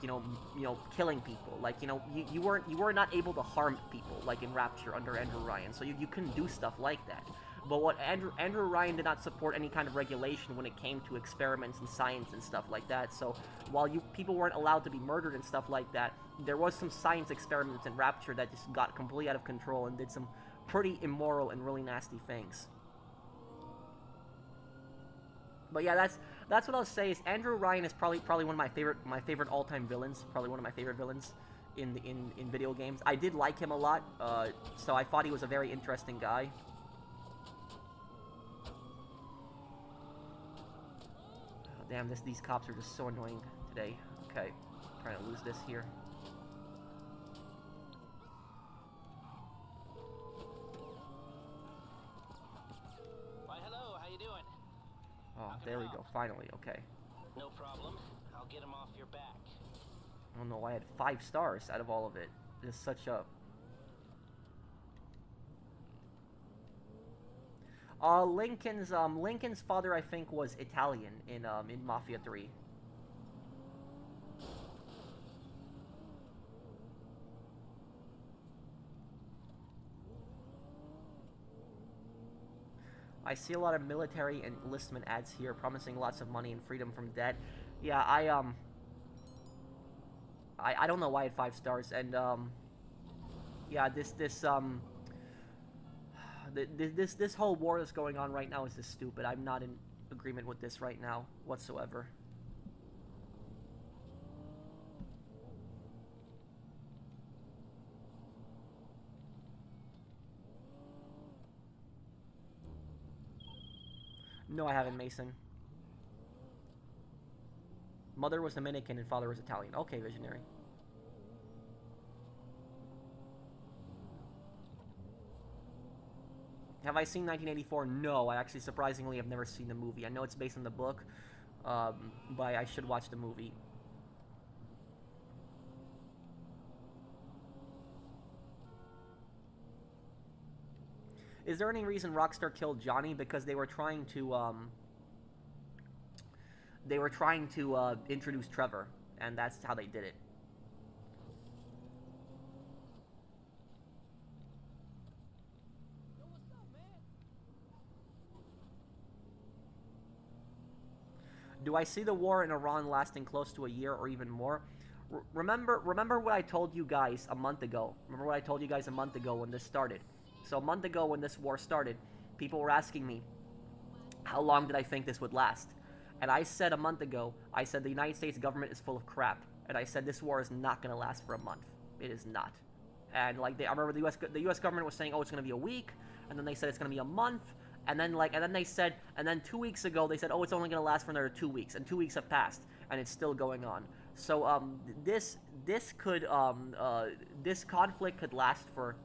S1: killing people. Like, you were not able to harm people, like in Rapture under Andrew Ryan. So you couldn't do stuff like that. But what Andrew Ryan did not support any kind of regulation when it came to experiments in science and stuff like that. So while people weren't allowed to be murdered and stuff like that, there was some science experiments in Rapture that just got completely out of control and did some pretty immoral and really nasty things. But yeah, that's what I'll say is Andrew Ryan is probably one of my favorite all-time villains. Probably one of my favorite villains in video games. I did like him a lot, so I thought he was a very interesting guy. Damn, these cops are just so annoying today. Okay, I'm trying to lose this here.
S3: Why, hello, how you doing?
S1: Oh, there we go, finally, okay.
S3: No problem. I'll get him off your back.
S1: I don't know why I had 5 stars out of all of it. It's such a... Lincoln's father, I think, was Italian in Mafia 3. I see a lot of military enlistment ads here, promising lots of money and freedom from debt. Yeah, I don't know why I had 5 stars, and yeah, this whole war that's going on right now is just stupid. I'm not in agreement with this right now whatsoever. No, I haven't, Mason. Mother was Dominican and father was Italian. Okay, visionary. Have I seen 1984? No, I actually surprisingly have never seen the movie. I know it's based on the book, but I should watch the movie. Is there any reason Rockstar killed Johnny? Because they were trying to introduce Trevor, and that's how they did it. Do I see the war in Iran lasting close to a year or even more? Remember what I told you guys a month ago. Remember what I told you guys a month ago when this started. So a month ago when this war started, people were asking me, how long did I think this would last? And I said a month ago, I said the United States government is full of crap. And I said this war is not going to last for a month. It is not. And like I remember the U.S. government was saying, oh, it's going to be a week, and then they said it's going to be a month, and then they said, and then 2 weeks ago they said, oh, it's only going to last for another 2 weeks, and 2 weeks have passed, and it's still going on. So this conflict could last for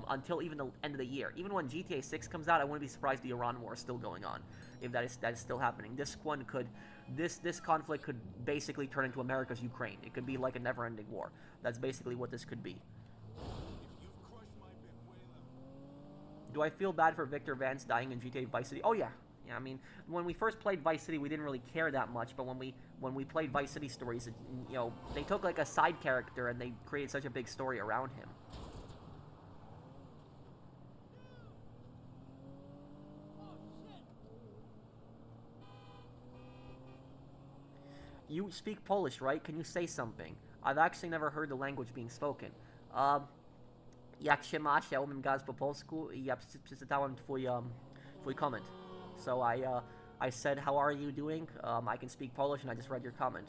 S1: until even the end of the year. Even when GTA 6 comes out, I wouldn't be surprised the Iran war is still going on, if that is still happening. This conflict could basically turn into America's Ukraine. It could be like a never-ending war. That's basically what this could be. Do I feel bad for Victor Vance dying in GTA Vice City? Oh yeah. Yeah, I mean, when we first played Vice City, we didn't really care that much, but when we played Vice City Stories, you know, they took like a side character and they created such a big story around him. You speak Polish, right? Can you say something? I've actually never heard the language being spoken. Jak się masz? Ja umiem gadać po polsku I ja przeczytałem twój comment. So I said, how are you doing? I can speak Polish and I just read your comment.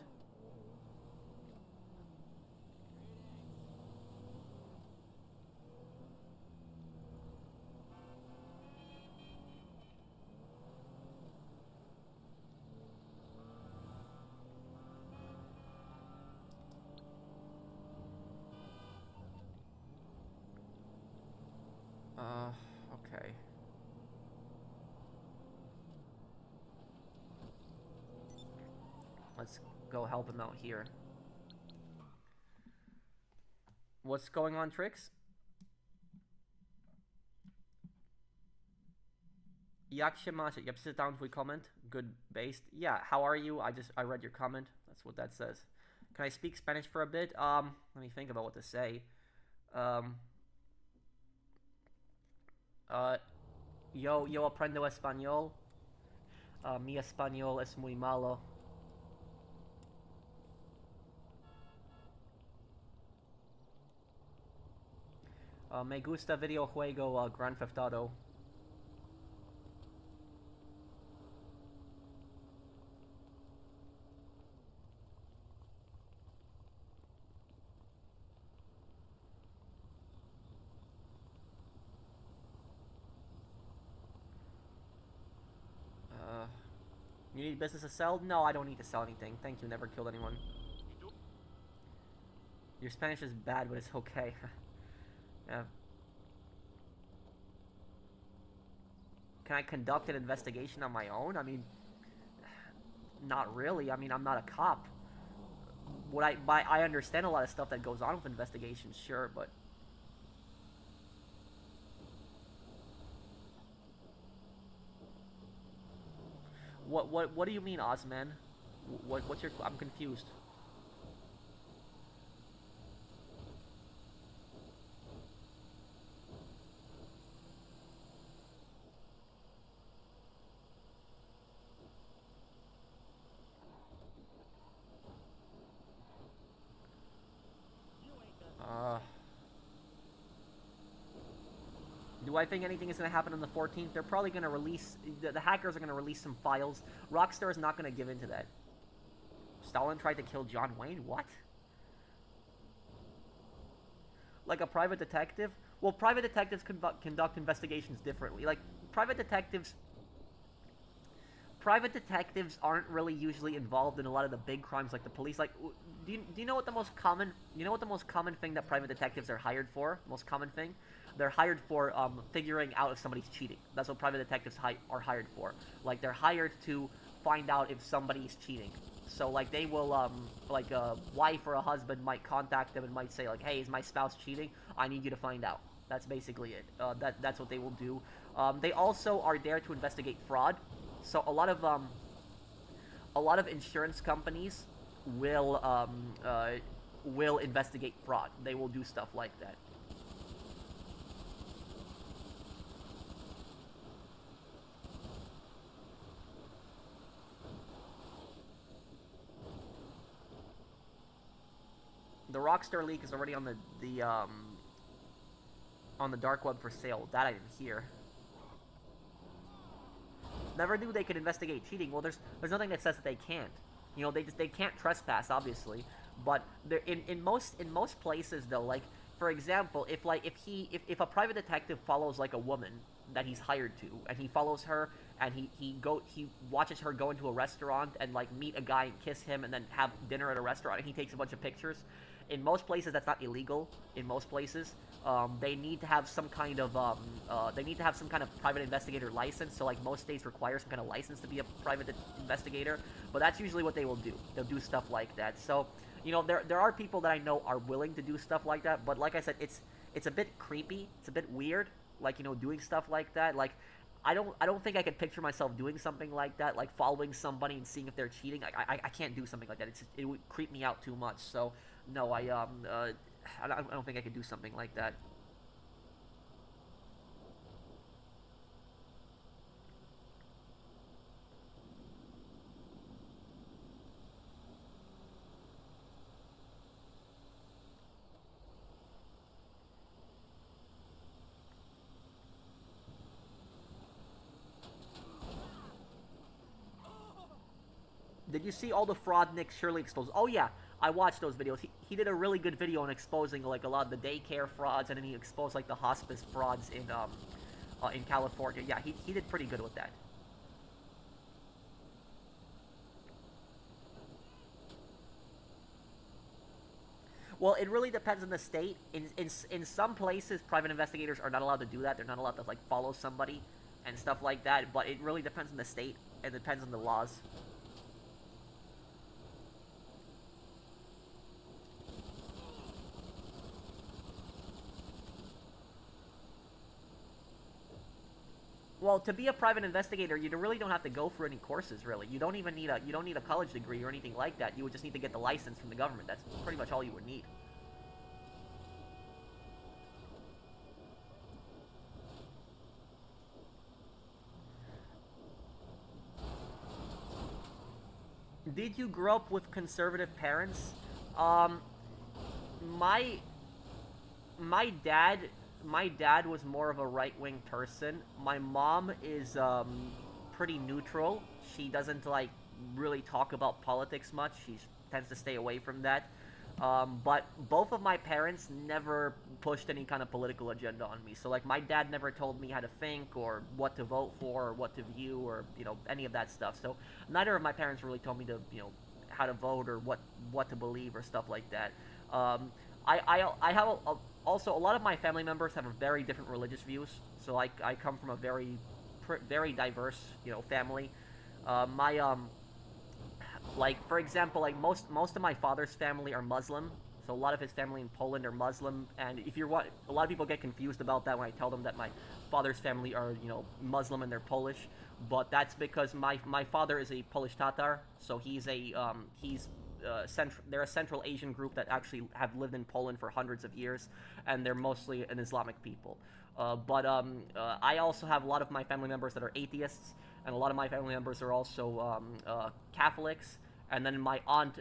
S1: Okay. Let's go help him out here. What's going on, Trix? Jak się masz? Ja przeczytałem twój comment. Good based. Yeah, how are you? I read your comment. That's what that says. Can I speak Spanish for a bit? Let me think about what to say. Yo aprendo español. Mi español es muy malo. Me gusta videojuego Grand Theft Auto. You need business to sell? No, I don't need to sell anything. Thank you, never killed anyone. Your Spanish is bad, but it's okay. Yeah. Can I conduct an investigation on my own? I mean, not really. I mean, I'm not a cop. I understand a lot of stuff that goes on with investigations, sure, but... What do you mean, Ozman? What's your... I'm confused. Do I think anything is going to happen on the 14th? They're probably going to release... The hackers are going to release some files. Rockstar is not going to give in to that. Stalin tried to kill John Wayne? What? Like a private detective? Well, private detectives conduct investigations differently. Like, private detectives aren't really usually involved in a lot of the big crimes like the police. Like, do you know what the most common... You know what the most common thing that private detectives are hired for? Most common thing? They're hired for figuring out if somebody's cheating. That's what private detectives are hired for. Like, they're hired to find out if somebody's cheating. So, like, they will, like, a wife or a husband might contact them and might say, like, hey, is my spouse cheating? I need you to find out. That's basically it. That's what they will do. They also are there to investigate fraud. So a lot of insurance companies will investigate fraud. They will do stuff like that. the Rockstar League is already on the dark web for sale. That I didn't hear. Never knew they could investigate cheating. Well, there's nothing that says that they can't. You know, they can't trespass, obviously. But in most places though, like for example, if a private detective follows like a woman that he's hired to, and he follows her and he watches her go into a restaurant and like meet a guy and kiss him and then have dinner at a restaurant and he takes a bunch of pictures. In most places, that's not illegal. In most places, they need to have some kind of private investigator license. So like most states require some kind of license to be a private investigator. But that's usually what they will do. They'll do stuff like that. So you know, there are people that I know are willing to do stuff like that. But like I said, it's a bit creepy. It's a bit weird. Like, you know, doing stuff like that. Like, I don't think I could picture myself doing something like that, like following somebody and seeing if they're cheating. I can't do something like that. It would creep me out too much. So no, I don't think I could do something like that. Did you see all the fraud Nick Shirley exposed? Oh yeah, I watched those videos. He did a really good video on exposing like a lot of the daycare frauds, and then he exposed like the hospice frauds in California. Yeah, he did pretty good with that. Well, it really depends on the state. In some places, private investigators are not allowed to do that. They're not allowed to like follow somebody and stuff like that. But it really depends on the state. It depends on the laws. Well, to be a private investigator, you really don't have to go for any courses. Really, you don't even need a college degree or anything like that. You would just need to get the license from the government. That's pretty much all you would need. Did you grow up with conservative parents? Um, my my dad my dad was more of a right-wing person. My mom is pretty neutral. She doesn't like really talk about politics much. She tends to stay away from that. But both of my parents never pushed any kind of political agenda on me. So like my dad never told me how to think or what to vote for or what to view or any of that stuff. So neither of my parents really told me to how to vote or what to believe or stuff like that. I have also a lot of my family members have a very different religious views. So like I come from a very diverse family. My like for example, like most of my father's family are Muslim. So a lot of his family in Poland are Muslim, and if you're what a lot of people get confused about that when I tell them that my father's family are Muslim and they're Polish, but that's because my father is a Polish Tatar, so they're a Central Asian group that actually have lived in Poland for hundreds of years, and they're mostly an Islamic people. But I also have a lot of my family members that are atheists, and a lot of my family members are also Catholics. And then my aunt,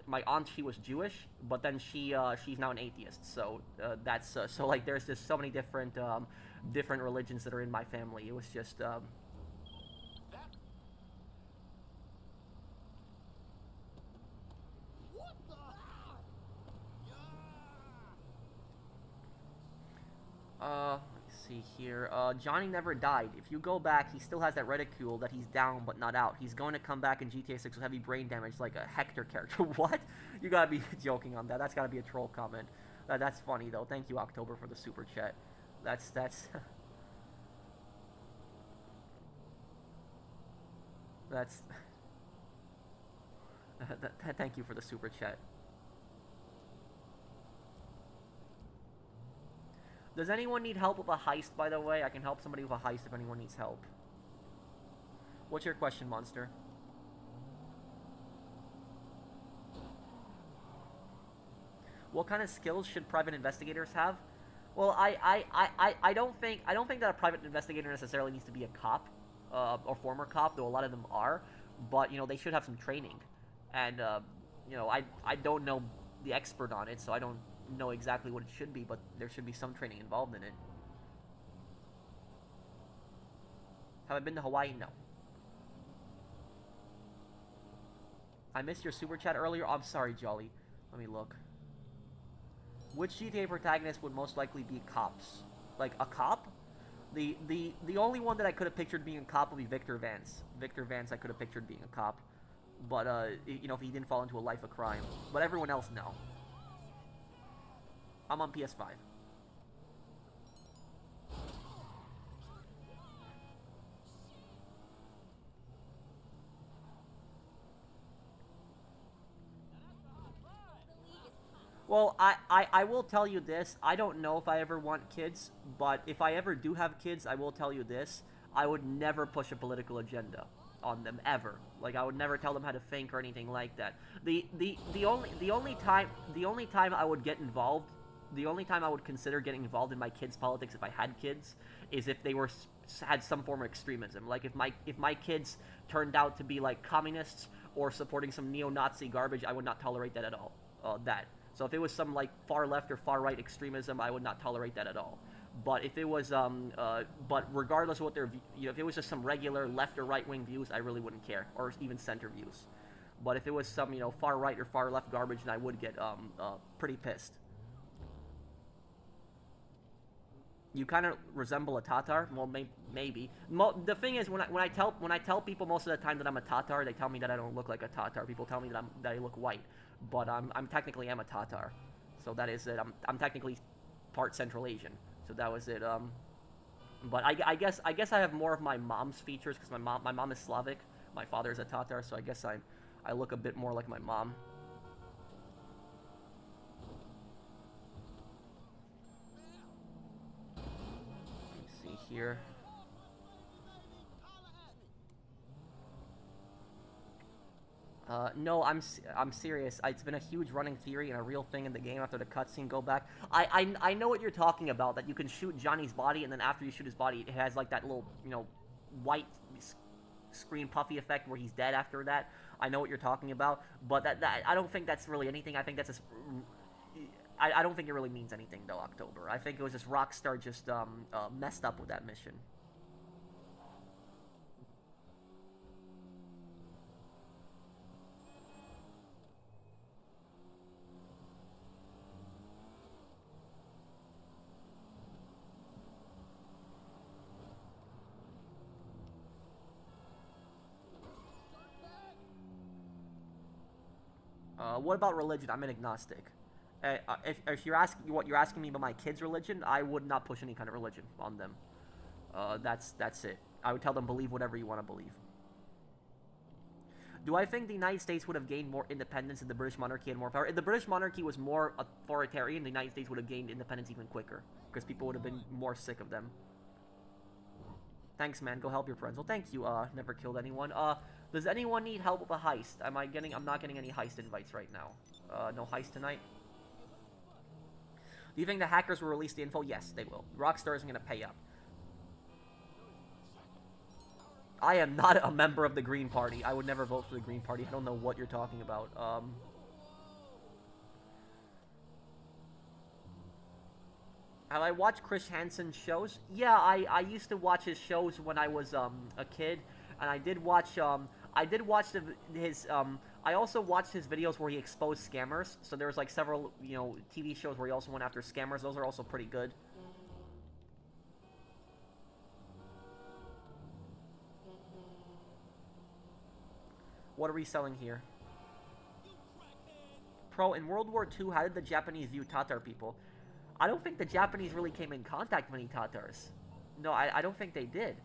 S1: she was Jewish, but then she's now an atheist. So that's so like there's just so many different religions that are in my family. It was just
S2: What the?
S1: let's see here. Johnny never died. If you go back, he still has that reticule that he's down but not out. He's going to come back in GTA 6 with heavy brain damage like a Hector character. What? You gotta be joking on that. That's gotta be a troll comment. That's funny though. Thank you, October, for the super chat. That's that's thank you for the super chat. Does anyone need help with a heist, by the way? I can help somebody with a heist if anyone needs help. What's your question, Monster? What kind of skills should private investigators have? Well, I don't think that a private investigator necessarily needs to be a cop, or former cop, though a lot of them are. But they should have some training, and I don't know the expert on it, so I don't know exactly what it should be, but there should be some training involved in it. Have I been to Hawaii? No. I missed your super chat earlier. Oh, I'm sorry, Jolly. Let me look. Which GTA protagonist would most likely be cops? Like, a cop? The only one that I could have pictured being a cop would be Victor Vance. Victor Vance I could have pictured being a cop. But, you know, if he didn't fall into a life of crime. But everyone else, no. I'm on PS5. Well, I will tell you this. I don't know if I ever want kids, but if I ever do have kids, I will tell you this. I would never push a political agenda on them, ever. Like, I would never tell them how to think or anything like that. The only time I would get involved, the only time I would consider getting involved in my kids' politics if I had kids, is if they had some form of extremism. Like, if my kids turned out to be like communists or supporting some neo-Nazi garbage, I would not tolerate that at all. So if it was some like far left or far right extremism, I would not tolerate that at all. But if it was, but regardless of what their, if it was just some regular left or right wing views, I really wouldn't care, or even center views. But if it was some, far right or far left garbage, then I would get pretty pissed. You kind of resemble a Tatar. Well, maybe. The thing is, when I tell people most of the time that I'm a Tatar, they tell me that I don't look like a Tatar. People tell me that I look white, but I'm technically am a Tatar, so that is it. I'm technically part Central Asian, so that was it. But I guess I have more of my mom's features because my mom is Slavic, my father is a Tatar, so I guess I look a bit more like my mom. Here. No, I'm serious. It's been a huge running theory and a real thing in the game after the cutscene go back. I know what you're talking about, that you can shoot Johnny's body, and then after you shoot his body, it has like that little, white screen puffy effect where he's dead after that. I know what you're talking about, but that I don't think that's really anything. I think that's just... I don't think it really means anything, though, October. I think it was just Rockstar just messed up with that mission. What about religion? I'm an agnostic. If you're asking what you're asking me about my kids' religion, I would not push any kind of religion on them. That's it. I would tell them believe whatever you want to believe. Do I think the United States would have gained more independence if the British monarchy had more power? If the British monarchy was more authoritarian, the United States would have gained independence even quicker because people would have been more sick of them. Thanks, man. Go help your friends. Well, thank you. Never killed anyone. Does anyone need help with a heist? I'm not getting any heist invites right now. No heist tonight. Do you think the hackers will release the info? Yes, they will. Rockstar isn't going to pay up. I am not a member of the Green Party. I would never vote for the Green Party. I don't know what you're talking about. Have I watched Chris Hansen's shows? Yeah, I used to watch his shows when I was a kid, and I did watch I also watched his videos where he exposed scammers. So there was like several, TV shows where he also went after scammers. Those are also pretty good. What are we selling here? Pro, in World War II, how did the Japanese view Tatar people? I don't think the Japanese really came in contact with any Tatars. No, I don't think they did.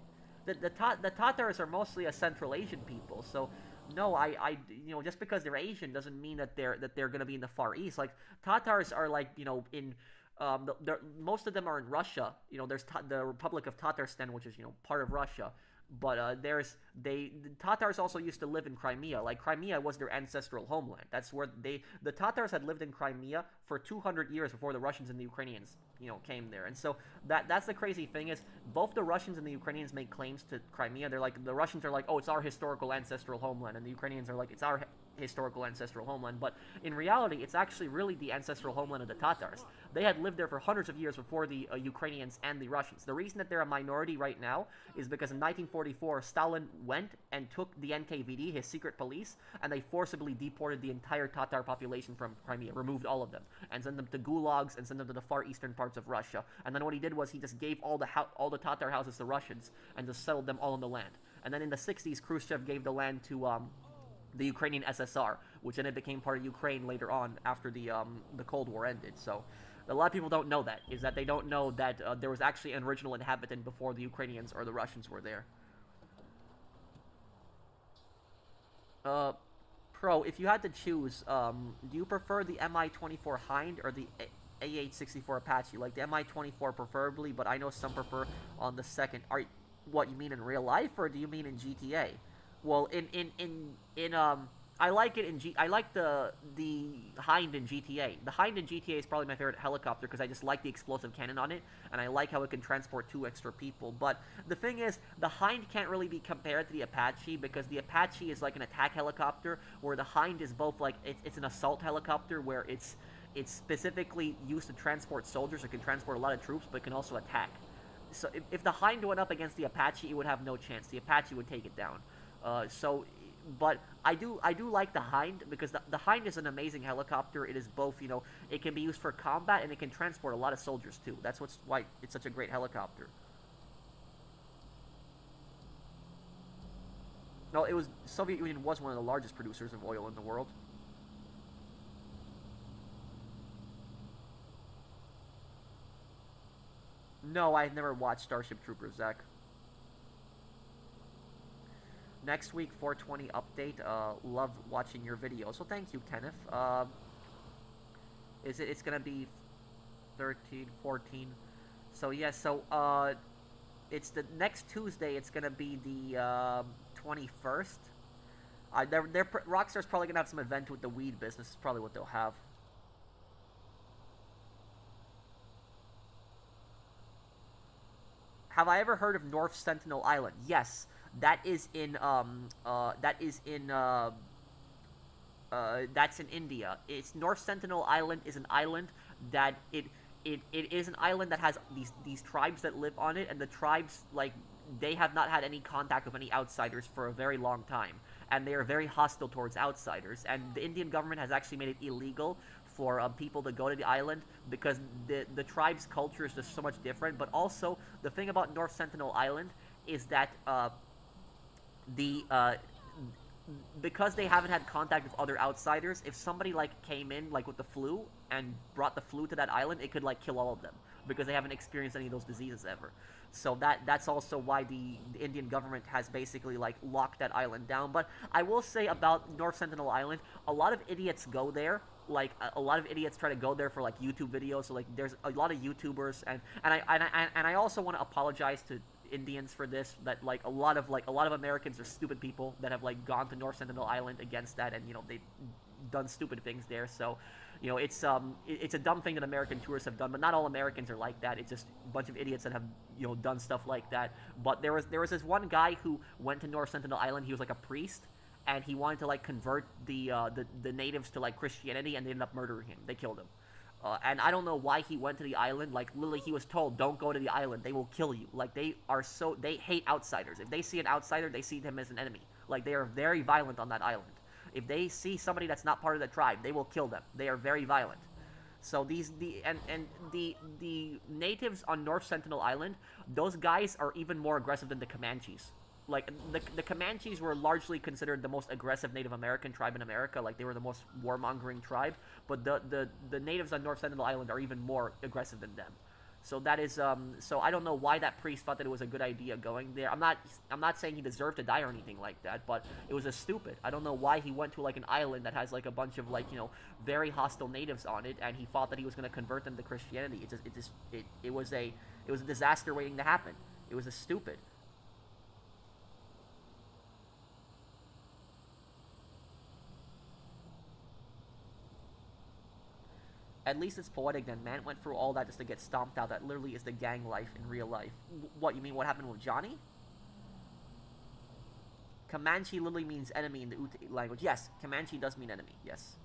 S1: The Tatars are mostly a Central Asian people, so no, just because they're Asian doesn't mean that they're gonna be in the Far East. Like, Tatars are like, in most of them are in Russia. There's the Republic of Tatarstan, which is part of Russia, but there's the Tatars also used to live in Crimea. Like, Crimea was their ancestral homeland. That's where the Tatars had lived in Crimea for 200 years before the Russians and the Ukrainians, came there. And so that's the crazy thing is both the Russians and the Ukrainians make claims to Crimea. They're like, the Russians are like, oh, it's our historical ancestral homeland, and the Ukrainians are like, it's our historical ancestral homeland. But in reality, it's actually really the ancestral homeland of the Tatars. They had lived there for hundreds of years before the Ukrainians and the Russians. The reason that they're a minority right now is because in 1944, Stalin went and took the NKVD, his secret police, and they forcibly deported the entire Tatar population from Crimea, removed all of them, and sent them to gulags and sent them to the far eastern parts of Russia. And then what he did was he just gave all the Tatar houses to Russians and just settled them all on the land. And then in the 60s, Khrushchev gave the land to the Ukrainian SSR, which then it became part of Ukraine later on after the Cold War ended. So a lot of people don't know that, is that they don't know that there was actually an original inhabitant before the Ukrainians or the Russians were there. Pro, if you had to choose, do you prefer the Mi-24 Hind or the AH-64 Apache? Like the Mi-24 preferably, but I know some prefer on the second. What, you mean in real life, or do you mean in GTA? Well, I like it in I like the Hind in GTA. The Hind in GTA is probably my favorite helicopter because I just like the explosive cannon on it, and I like how it can transport 2 extra people. But the thing is, the Hind can't really be compared to the Apache because the Apache is like an attack helicopter, where the Hind is both like it's an assault helicopter where it's specifically used to transport soldiers. It can transport a lot of troops, but it can also attack. So if the Hind went up against the Apache, it would have no chance. The Apache would take it down. But I do like the Hind because the Hind is an amazing helicopter. It is both, it can be used for combat and it can transport a lot of soldiers too. That's why it's such a great helicopter. No, Soviet Union was one of the largest producers of oil in the world. No, I've never watched Starship Troopers, Zach. Next week, 420 update. Love watching your videos. So thank you, Kenneth. It's gonna be 13, 14. So yeah, it's the next Tuesday. It's gonna be the 21st. Rockstar's probably gonna have some event with the weed business. Is probably what they'll have. Have I ever heard of North Sentinel Island? Yes. That's in India. It's North Sentinel Island is an island that it is an island that has these tribes that live on it, and the tribes, like, they have not had any contact with any outsiders for a very long time, and they are very hostile towards outsiders, and the Indian government has actually made it illegal for people to go to the island because the tribe's culture is just so much different. But also, the thing about North Sentinel Island is that because they haven't had contact with other outsiders, if somebody like came in like with the flu and brought the flu to that island, it could like kill all of them because they haven't experienced any of those diseases ever. So that's also why the Indian government has basically like locked that island down. But I will say about North Sentinel Island, a lot of idiots go there. Like a lot of idiots try to go there for like YouTube videos. So like there's a lot of YouTubers, and I also want to apologize to Indians for this, that like a lot of Americans are stupid people that have like gone to North Sentinel Island against that, and they've done stupid things there. So it's a dumb thing that American tourists have done, but not all Americans are like that. It's just a bunch of idiots that have done stuff like that. But there was this one guy who went to North Sentinel Island. He was like a priest, and he wanted to like convert the natives to like Christianity, and they ended up murdering him. They killed him. And I don't know why he went to the island. Like, literally, he was told, don't go to the island. They will kill you. Like, they hate outsiders. If they see an outsider, they see them as an enemy. Like, they are very violent on that island. If they see somebody that's not part of the tribe, they will kill them. They are very violent. So the natives on North Sentinel Island, those guys are even more aggressive than the Comanches. Like, the Comanches were largely considered the most aggressive Native American tribe in America. Like, they were the most warmongering tribe. But the natives on North Sentinel Island are even more aggressive than them. So that is, so I don't know why that priest thought that it was a good idea going there. I'm not saying he deserved to die or anything like that, but it was a stupid. I don't know why he went to, like, an island that has, like, a bunch of, like, very hostile natives on it, and he thought that he was going to convert them to Christianity. It was a disaster waiting to happen. It was a stupid. At least it's poetic then. Man went through all that just to get stomped out. That literally is the gang life in real life. What, you mean what happened with Johnny? Comanche literally means enemy in the Ute language. Yes, Comanche does mean enemy, yes.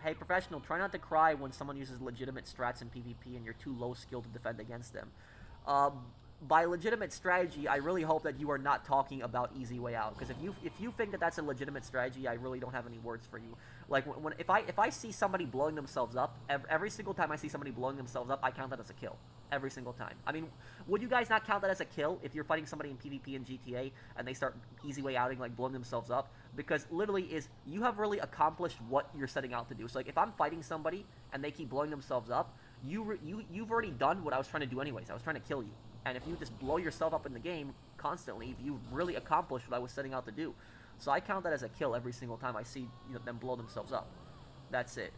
S1: Hey, professional, try not to cry when someone uses legitimate strats in PvP and you're too low skilled to defend against them. By legitimate strategy, I really hope that you are not talking about easy way out. Because if you think that that's a legitimate strategy, I really don't have any words for you. Like if I see somebody blowing themselves up, every single time I see somebody blowing themselves up, I count that as a kill. Every single time. I mean, would you guys not count that as a kill if you're fighting somebody in PvP and GTA and they start easy way outing, like blowing themselves up? Because literally you have really accomplished what you're setting out to do. So like if I'm fighting somebody and they keep blowing themselves up, you've already done what I was trying to do anyways. I was trying to kill you. And if you just blow yourself up in the game constantly, you really accomplished what I was setting out to do. So I count that as a kill every single time I see them blow themselves up. That's it.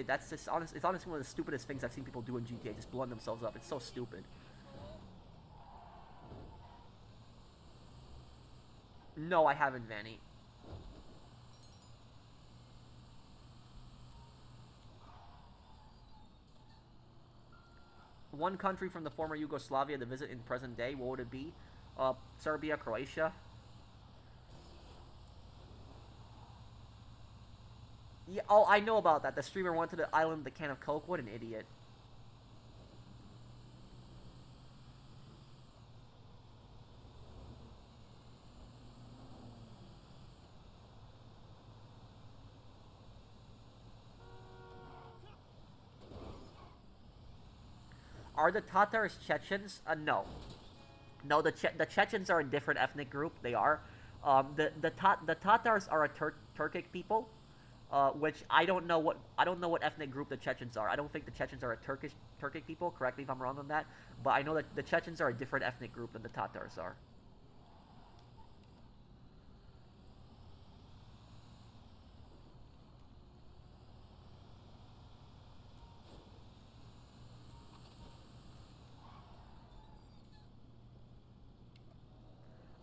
S1: That's just it's honestly one of the stupidest things I've seen people do in GTA, just blowing themselves up. It's so stupid. No, I haven't, Vanny. One country from the former Yugoslavia to visit in present day, what would it be? Serbia, Croatia. Yeah, oh, I know about that. The streamer went to the island with a can of Coke. What an idiot. Are the Tatars Chechens? No. No, the Chechens are a different ethnic group. They are. The Tatars are a Turkic people, which I don't know what ethnic group the Chechens are. I don't think the Chechens are a Turkic people. Correct me if I'm wrong on that. But I know that the Chechens are a different ethnic group than the Tatars are.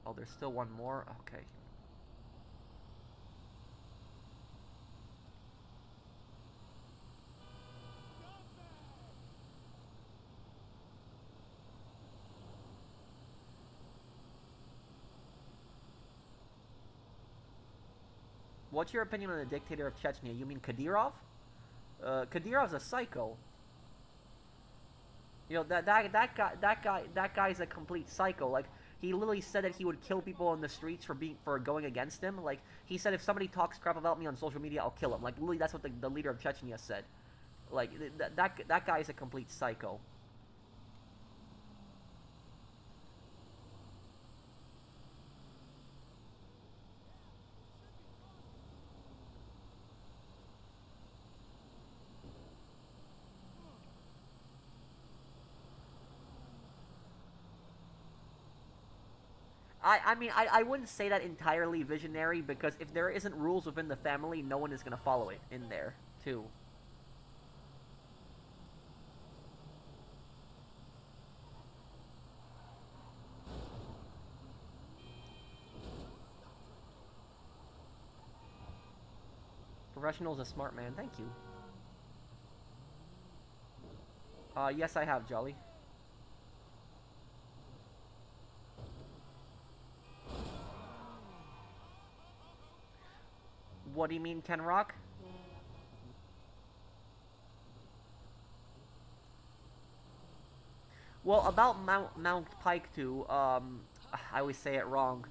S1: Oh, there's still one more? Okay. What's your opinion on the dictator of Chechnya? You mean Kadyrov? Kadyrov's a psycho. You know, that guy's a complete psycho. Like, he literally said that he would kill people on the streets for going against him. Like, he said if somebody talks crap about me on social media, I'll kill him. Like, literally, that's what the leader of Chechnya said. Like, that guy is a complete psycho. I mean, I wouldn't say that entirely visionary, because if there isn't rules within the family, no one is going to follow it in there, too. Professional's a smart man, thank you. Yes I have, Jolly. What do you mean, Ken Rock? Well, about Mount Pike 2, I always say it wrong.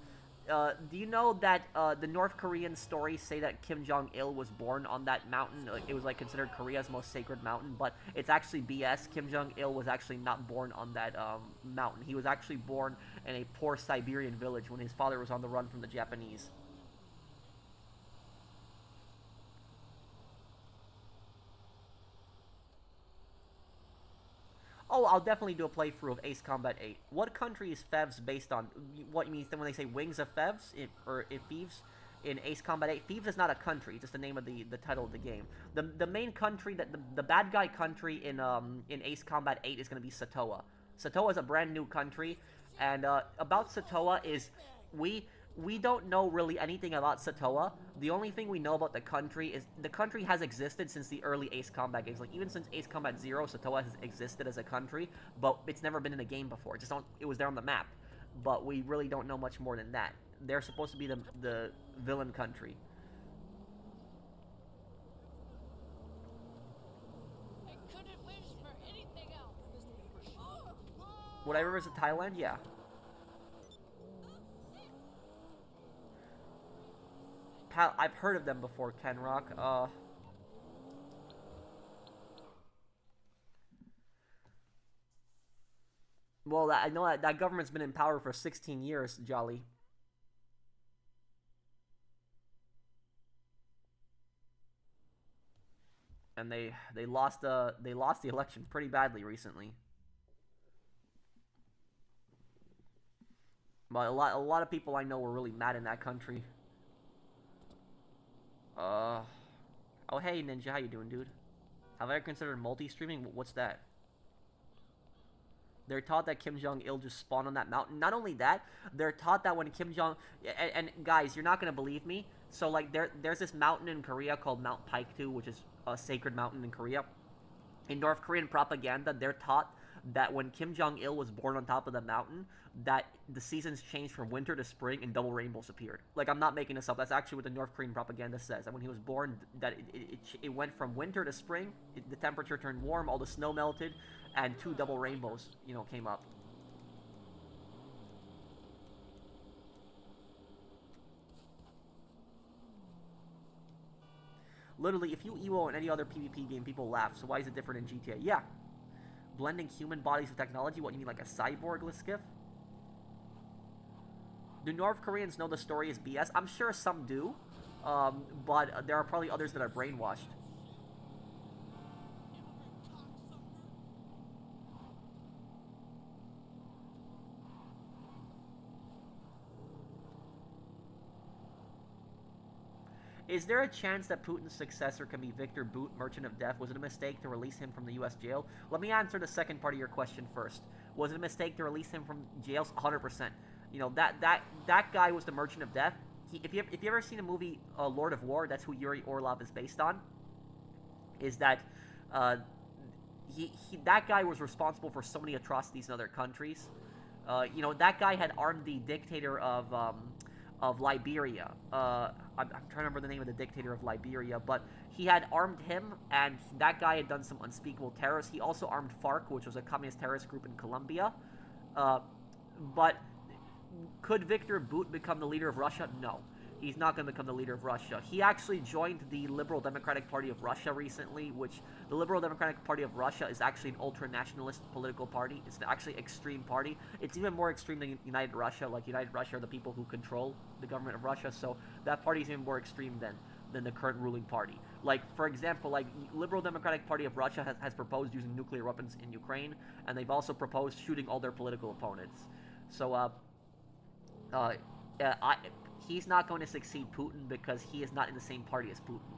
S1: Do you know that the North Korean stories say that Kim Jong-il was born on that mountain? Like, it was like considered Korea's most sacred mountain, but it's actually BS. Kim Jong-il was actually not born on that mountain. He was actually born in a poor Siberian village when his father was on the run from the Japanese. Oh, I'll definitely do a playthrough of Ace Combat 8. What country is Fevs based on? What you mean when they say Wings of Fevs, or Thieves in Ace Combat 8? Thieves is not a country; it's just the name of the title of the game. The main country that the bad guy country in Ace Combat 8 is going to be Satoa. Satoa is a brand new country. And about Satoa is we we don't know really anything about Satoa. The only thing we know about the country is the country has existed since the early Ace Combat games. Like even since Ace Combat 0, Satoa has existed as a country, but it's never been in a game before. It was there on the map, but we really don't know much more than that. They're supposed to be the villain country.
S4: I couldn't wish for anything else.
S1: Would I ever visit Thailand? Yeah. Pal, I've heard of them before, Kenrock. Well, I know that government's been in power for 16 years, Jolly. And they lost the election pretty badly recently. But a lot of people I know were really mad in that country. Oh hey Ninja, how you doing, dude? Have I ever considered multi-streaming? What's that? They're taught that Kim Jong-il just spawned on that mountain. Not only that, they're taught that when Kim Jong... And guys, you're not going to believe me. So, like, there's this mountain in Korea called Mount Paektu, which is a sacred mountain in Korea. In North Korean propaganda, they're taught that when Kim Jong-il was born on top of the mountain, that the seasons changed from winter to spring and double rainbows appeared. Like, I'm not making this up. That's actually what the North Korean propaganda says. That when he was born, that it went from winter to spring, the temperature turned warm, all the snow melted, and 2 double rainbows, came up. Literally, if you EVO in any other PvP game, people laugh. So why is it different in GTA? Yeah. Blending human bodies with technology? What, you mean like a cyborg, Liskiff? Do North Koreans know the story is BS? I'm sure some do. But there are probably others that are brainwashed. Is there a chance that Putin's successor can be Victor Bout, Merchant of Death? Was it a mistake to release him from the U.S. jail? Let me answer the second part of your question first. Was it a mistake to release him from jail? 100%. That guy was the Merchant of Death. If you ever seen a movie Lord of War, that's who Yuri Orlov is based on. Is that that guy was responsible for so many atrocities in other countries. That guy had armed the dictator of Liberia. I'm trying to remember the name of the dictator of Liberia, but he had armed him, and that guy had done some unspeakable terrors. He also armed FARC, which was a communist terrorist group in Colombia. But could Victor Bout become the leader of Russia? No. He's not going to become the leader of Russia. He actually joined the Liberal Democratic Party of Russia recently, which the Liberal Democratic Party of Russia is actually an ultra-nationalist political party. It's actually an extreme party. It's even more extreme than United Russia. Like, United Russia are the people who control the government of Russia, so that party is even more extreme than the current ruling party. Like, for example, like, Liberal Democratic Party of Russia has proposed using nuclear weapons in Ukraine, and they've also proposed shooting all their political opponents. So, he's not going to succeed Putin because he is not in the same party as Putin.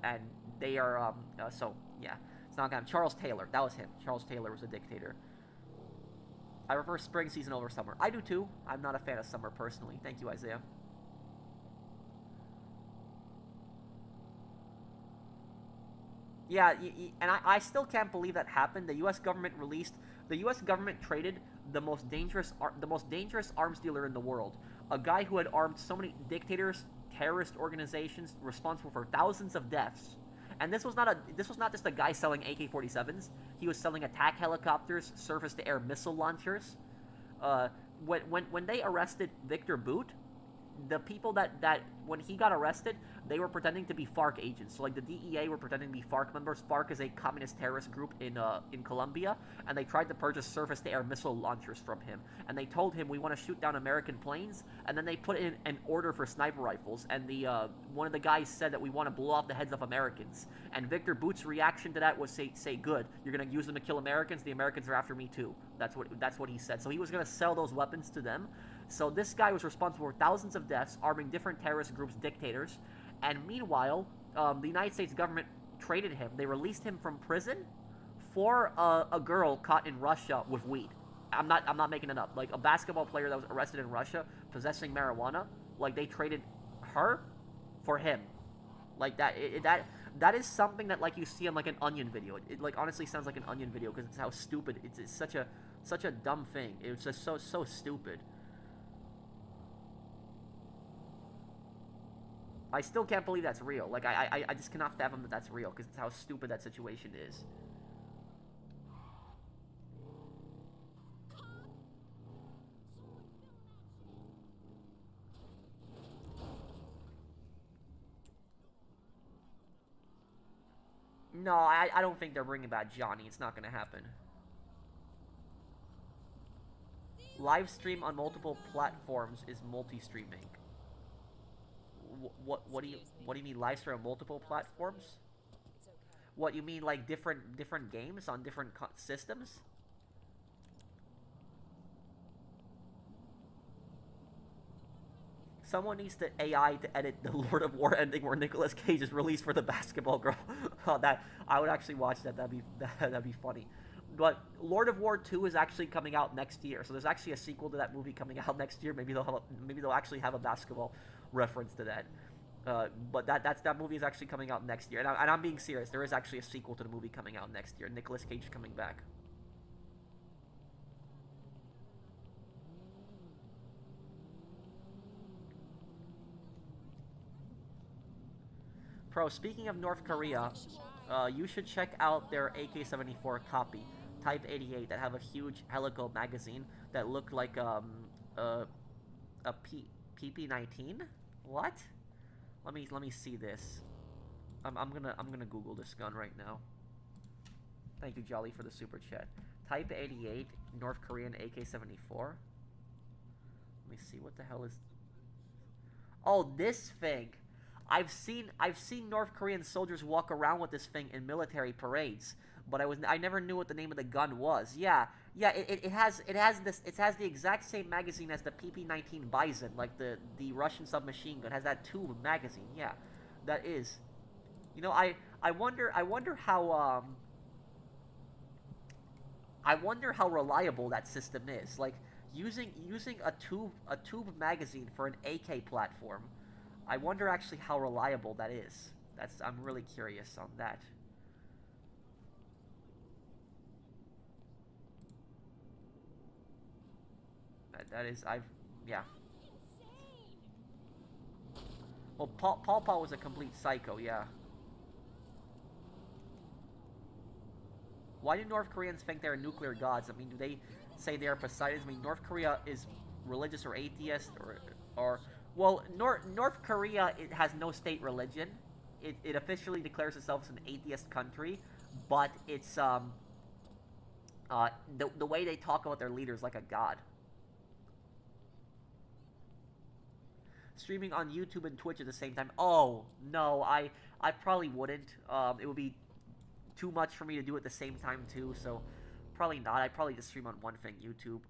S1: And they are, so, yeah. It's not going to Charles Taylor. That was him. Charles Taylor was a dictator. I prefer spring season over summer. I do too. I'm not a fan of summer personally. Thank you, Isaiah. Yeah, and I still can't believe that happened. The U.S. government traded the most dangerous arms dealer in the world, a guy who had armed so many dictators, terrorist organizations, responsible for thousands of deaths. And this was not just a guy selling AK-47s. He was selling attack helicopters, surface-to-air missile launchers. When they arrested Victor Bout, the people that when he got arrested, they were pretending to be FARC agents. So, like, the DEA were pretending to be FARC members. FARC is a communist terrorist group in Colombia, and they tried to purchase surface-to-air missile launchers from him. And they told him, we want to shoot down American planes, and then they put in an order for sniper rifles, and one of the guys said that we want to blow off the heads of Americans. And Victor Bout's reaction to that was say good, you're going to use them to kill Americans, the Americans are after me too. That's what he said. So he was going to sell those weapons to them. So this guy was responsible for thousands of deaths, arming different terrorist groups, dictators, and meanwhile, the United States government traded him. They released him from prison for a girl caught in Russia with weed. I'm not making it up. Like a basketball player that was arrested in Russia possessing marijuana, like they traded her for him. Like that is something that like you see on like an Onion video. It like honestly sounds like an Onion video because it's how stupid it's such a dumb thing. It's just so stupid. I still can't believe that's real. Like I just cannot fathom that that's real because it's how stupid that situation is. No, I don't think they're bringing back Johnny. It's not gonna happen. Live stream on multiple platforms is multi-streaming. What do you mean live stream on multiple platforms? What you mean like different games on different systems? Someone needs to AI to edit the Lord of War ending where Nicolas Cage is released for the basketball girl. Oh, that I would actually watch that. That'd be funny. But Lord of War 2 is actually coming out next year, so there's actually a sequel to that movie coming out next year. Maybe they'll actually have a basketball reference to that. But that movie is actually coming out next year, and I'm being serious. There is actually a sequel to the movie coming out next year. Nicolas Cage is coming back. Pro, speaking of North Korea, you should check out their AK-74 copy, Type 88, that have a huge helical magazine that look like a PP-19. What? Let me see this. I'm gonna Google this gun right now. Thank you, Jolly, for the super chat. Type 88, North Korean AK-74. Let me see, what the hell is... Oh, this thing! I've seen North Korean soldiers walk around with this thing in military parades, but I never knew what the name of the gun was. Yeah, it has the exact same magazine as the PP-19 Bison, like the Russian submachine gun. It has that tube magazine. Yeah, that is. You know, I wonder how reliable that system is. Like using a tube magazine for an AK platform. I wonder actually how reliable that is. I'm really curious on that. That is, yeah. Well, Paul was a complete psycho, yeah. Why do North Koreans think they're nuclear gods? I mean, do they say they are Poseidons? I mean, North Korea is religious or atheist or well, North Korea, it has no state religion. It officially declares itself as an atheist country, but it's the way they talk about their leaders like a god. Streaming on YouTube and Twitch at the same time. Oh no, I probably wouldn't. It would be too much for me to do at the same time too. So probably not. I'd probably just stream on one thing, YouTube.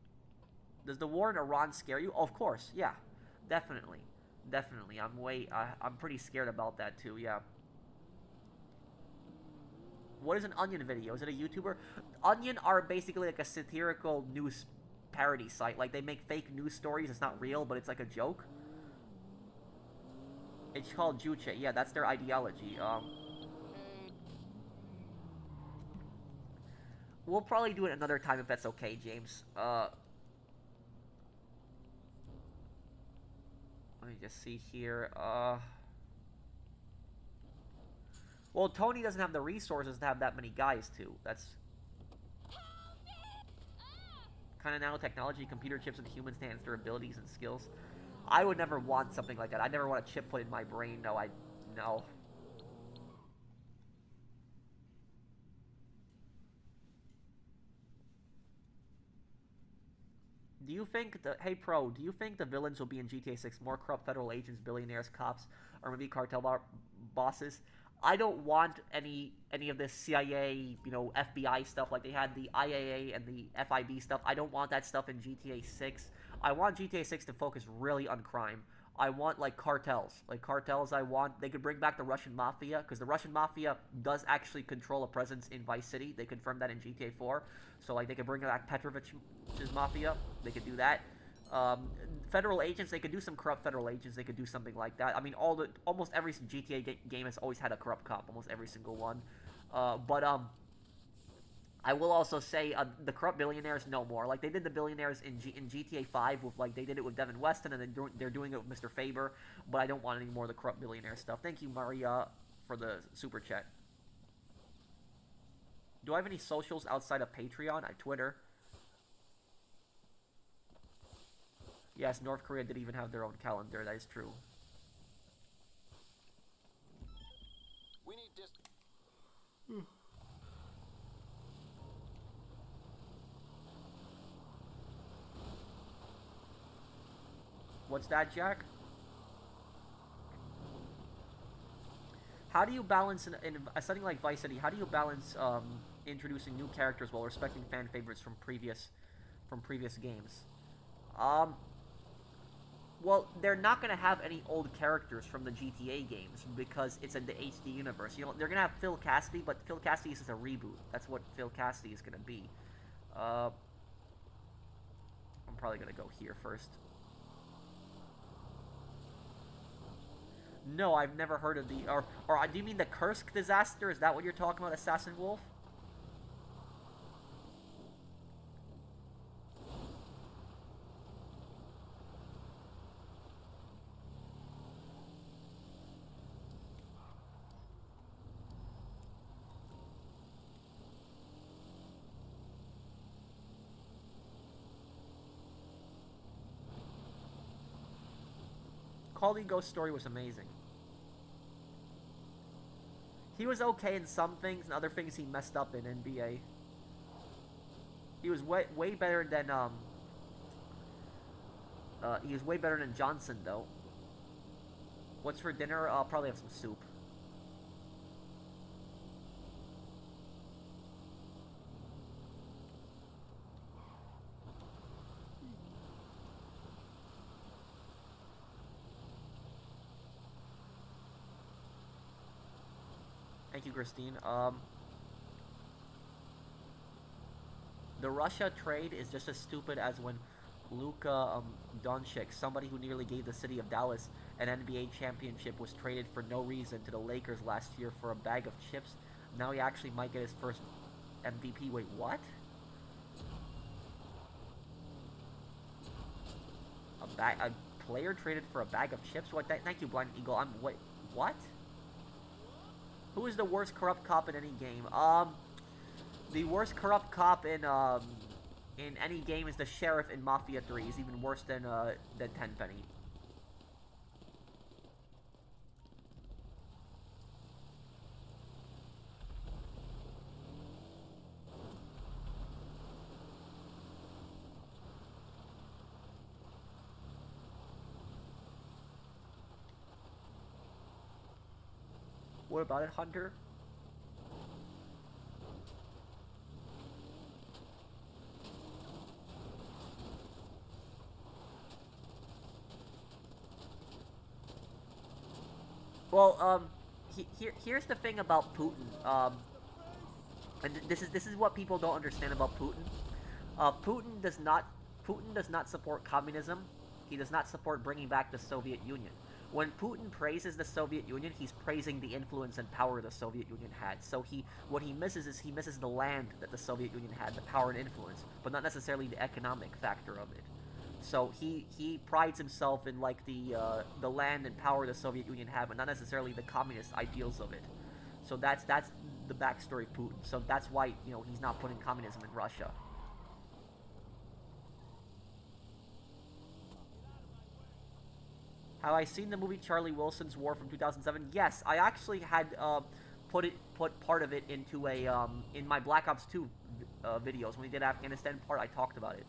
S1: Does the war in Iran scare you? Oh, of course, yeah. Definitely. I'm pretty scared about that too, yeah. What is an Onion video? Is it a YouTuber? Onion are basically like a satirical news parody site. Like, they make fake news stories. It's not real, but it's like a joke. It's called Juche. Yeah, that's their ideology. We'll probably do it another time if that's okay, James. Let me just see here. Well, Tony doesn't have the resources to have that many guys, too. That's kind of nanotechnology, computer chips and humans to enhance their abilities and skills. I would never want something like that. I never want a chip put in my brain. No, no. Do you think hey Pro, do you think the villains will be in GTA 6 more corrupt federal agents, billionaires, cops, or maybe cartel bosses? I don't want any of this CIA, FBI stuff like they had the IAA and the FIB stuff. I don't want that stuff in GTA 6. I want GTA 6 to focus really on crime. I want like cartels. Like cartels, I want. They could bring back the Russian mafia because the Russian mafia does actually control a presence in Vice City. They confirmed that in GTA 4. So like they could bring back Petrovich's mafia. They could do that. Federal agents, they could do some corrupt federal agents. They could do something like that. I mean, almost every GTA game has always had a corrupt cop. Almost every single one. But I will also say the corrupt billionaires no more. Like they did the billionaires in GTA 5 with like they did it with Devin Weston, and then they're doing it with Mr. Faber. But I don't want any more of the corrupt billionaire stuff. Thank you, Maria, for the super chat. Do I have any socials outside of Patreon? Twitter. Yes, North Korea did even have their own calendar. That is true.
S2: We need this.
S1: What's that, Jack? How do you balance in a setting like Vice City? How do you balance introducing new characters while respecting fan favorites from previous games? Well, they're not gonna have any old characters from the GTA games because it's in the HD universe. You know, they're gonna have Phil Cassidy, but Phil Cassidy is just a reboot. That's what Phil Cassidy is gonna be. I'm probably gonna go here first. No, I've never heard of the... Or do you mean the Kursk disaster? Is that what you're talking about, Assassin Wolf? Call the Ghost story was amazing. He was okay in some things, and other things he messed up in NBA. He was way better than he was way better than Johnson though. What's for dinner? I'll probably have some soup. Thank you, Christine. The Russia trade is just as stupid as when Luka Doncic, somebody who nearly gave the city of Dallas an NBA championship, was traded for no reason to the Lakers last year for a bag of chips. Now he actually might get his first MVP. Wait, what? A player traded for a bag of chips? What? Thank you, Blind Eagle. Wait, what? Who is the worst corrupt cop in any game? The worst corrupt cop in any game is the sheriff in Mafia 3. He's even worse than Tenpenny. What about it, Hunter? Well, here's the thing about Putin. And this is what people don't understand about Putin. Putin does not support communism. He does not support bringing back the Soviet Union. When Putin praises the Soviet Union, he's praising the influence and power the Soviet Union had. So what he misses the land that the Soviet Union had, the power and influence, but not necessarily the economic factor of it. So he prides himself in like the land and power the Soviet Union had, but not necessarily the communist ideals of it. So that's the backstory of Putin. So that's why he's not putting communism in Russia. Have I seen the movie Charlie Wilson's War from 2007? Yes, I actually had put part of it into a in my Black Ops 2 videos. When we did Afghanistan part, I talked about it.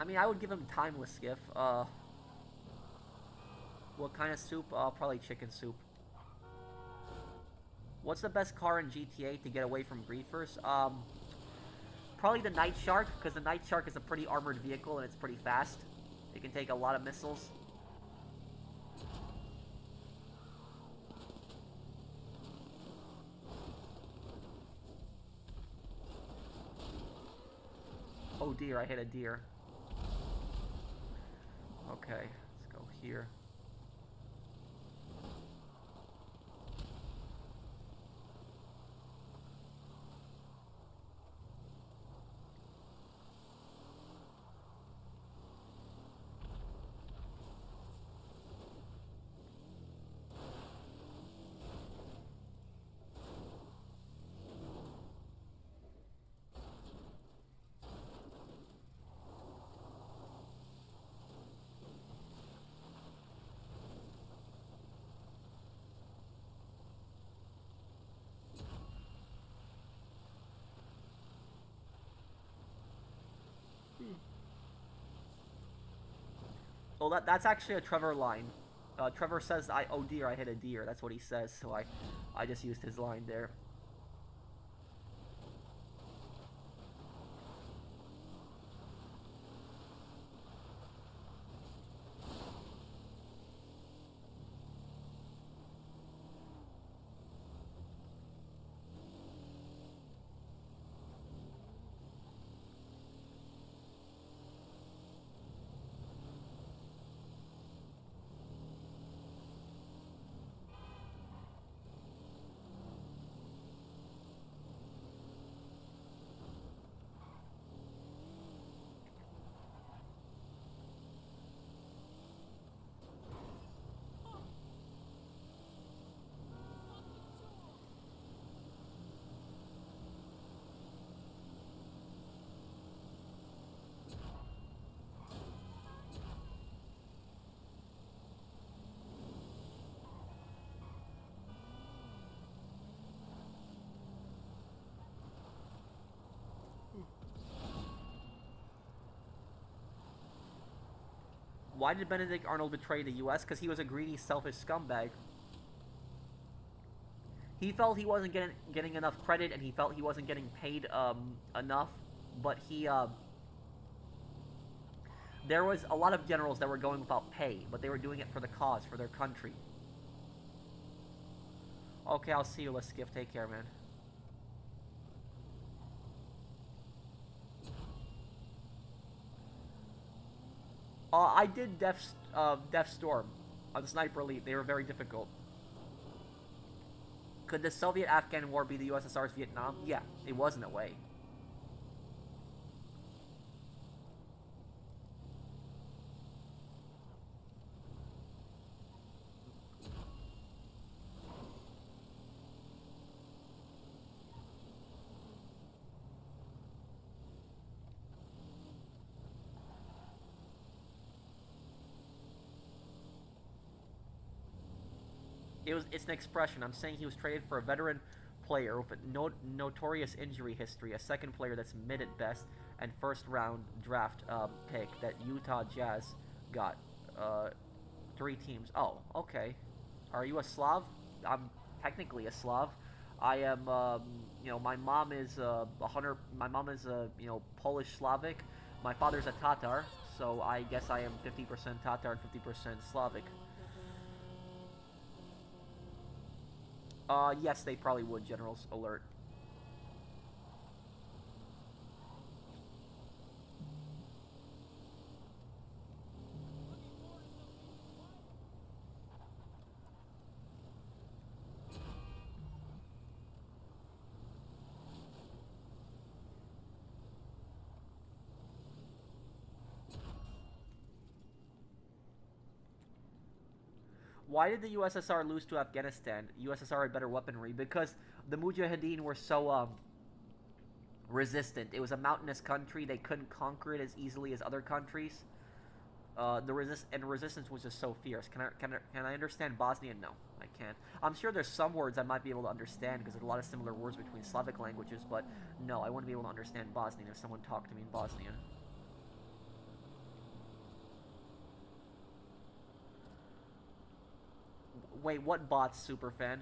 S1: I mean, I would give him timeless skiff. What kind of soup? Probably chicken soup. What's the best car in GTA to get away from griefers? Probably the Night Shark, because the Night Shark is a pretty armored vehicle and it's pretty fast. It can take a lot of missiles. Oh dear, I hit a deer. Okay, let's go here. Oh, that's actually a Trevor line. Trevor says, oh dear, I hit a deer. That's what he says, so I just used his line there. Why did Benedict Arnold betray the U.S.? Because he was a greedy, selfish scumbag. He felt he wasn't getting enough credit, and he felt he wasn't getting paid enough. But there was a lot of generals that were going without pay, but they were doing it for the cause, for their country. Okay, I'll see you, Skiff. Take care, man. I did Death Storm on Sniper Elite. They were very difficult. Could the Soviet-Afghan War be the USSR's Vietnam? Yeah, it was in a way. It's an expression. I'm saying he was traded for a veteran player with a notorious injury history, a second player that's mid at best, and first round draft pick that Utah Jazz got. 3 teams. Oh, okay. Are you a Slav? I'm technically a Slav. I am. My mom is My mom is Polish Slavic. My father's a Tatar, so I guess I am 50% Tatar and 50% Slavic. Yes, they probably would, Generals. Alert. Why did the USSR lose to Afghanistan? USSR had better weaponry because the Mujahideen were so resistant. It was a mountainous country. They couldn't conquer it as easily as other countries. The resistance was just so fierce. Can I understand Bosnian? No, I can't. I'm sure there's some words I might be able to understand because there's a lot of similar words between Slavic languages, but no, I wouldn't be able to understand Bosnian if someone talked to me in Bosnian. Wait, what bots, Superfan?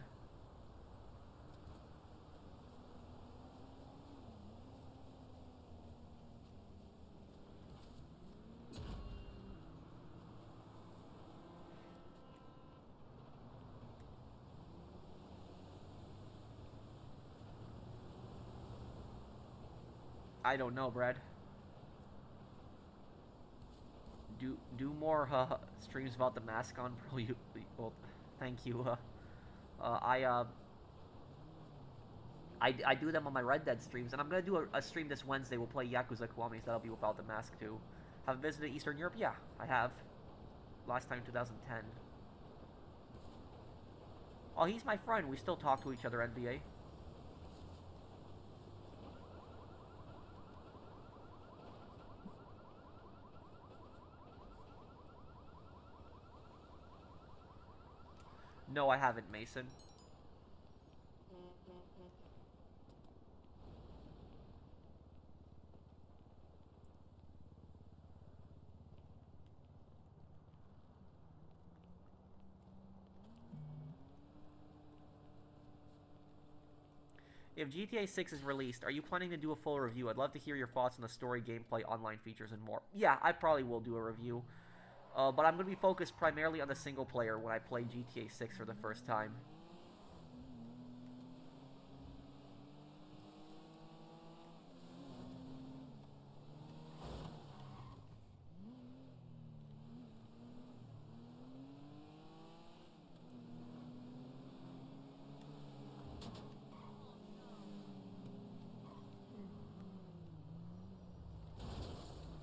S1: I don't know, Brad. Do more streams about the mask on, bro. Well, thank you. I do them on my Red Dead streams, and I'm gonna do a stream this Wednesday. We'll play Yakuza Kiwami, so that'll be without the mask too. Have visited Eastern Europe? Yeah, I have. Last time 2010. Oh, he's my friend. We still talk to each other, NBA. No, I haven't, Mason. If GTA 6 is released, are you planning to do a full review? I'd love to hear your thoughts on the story, gameplay, online features, and more. Yeah, I probably will do a review. But I'm going to be focused primarily on the single player when I play GTA 6 for the first time.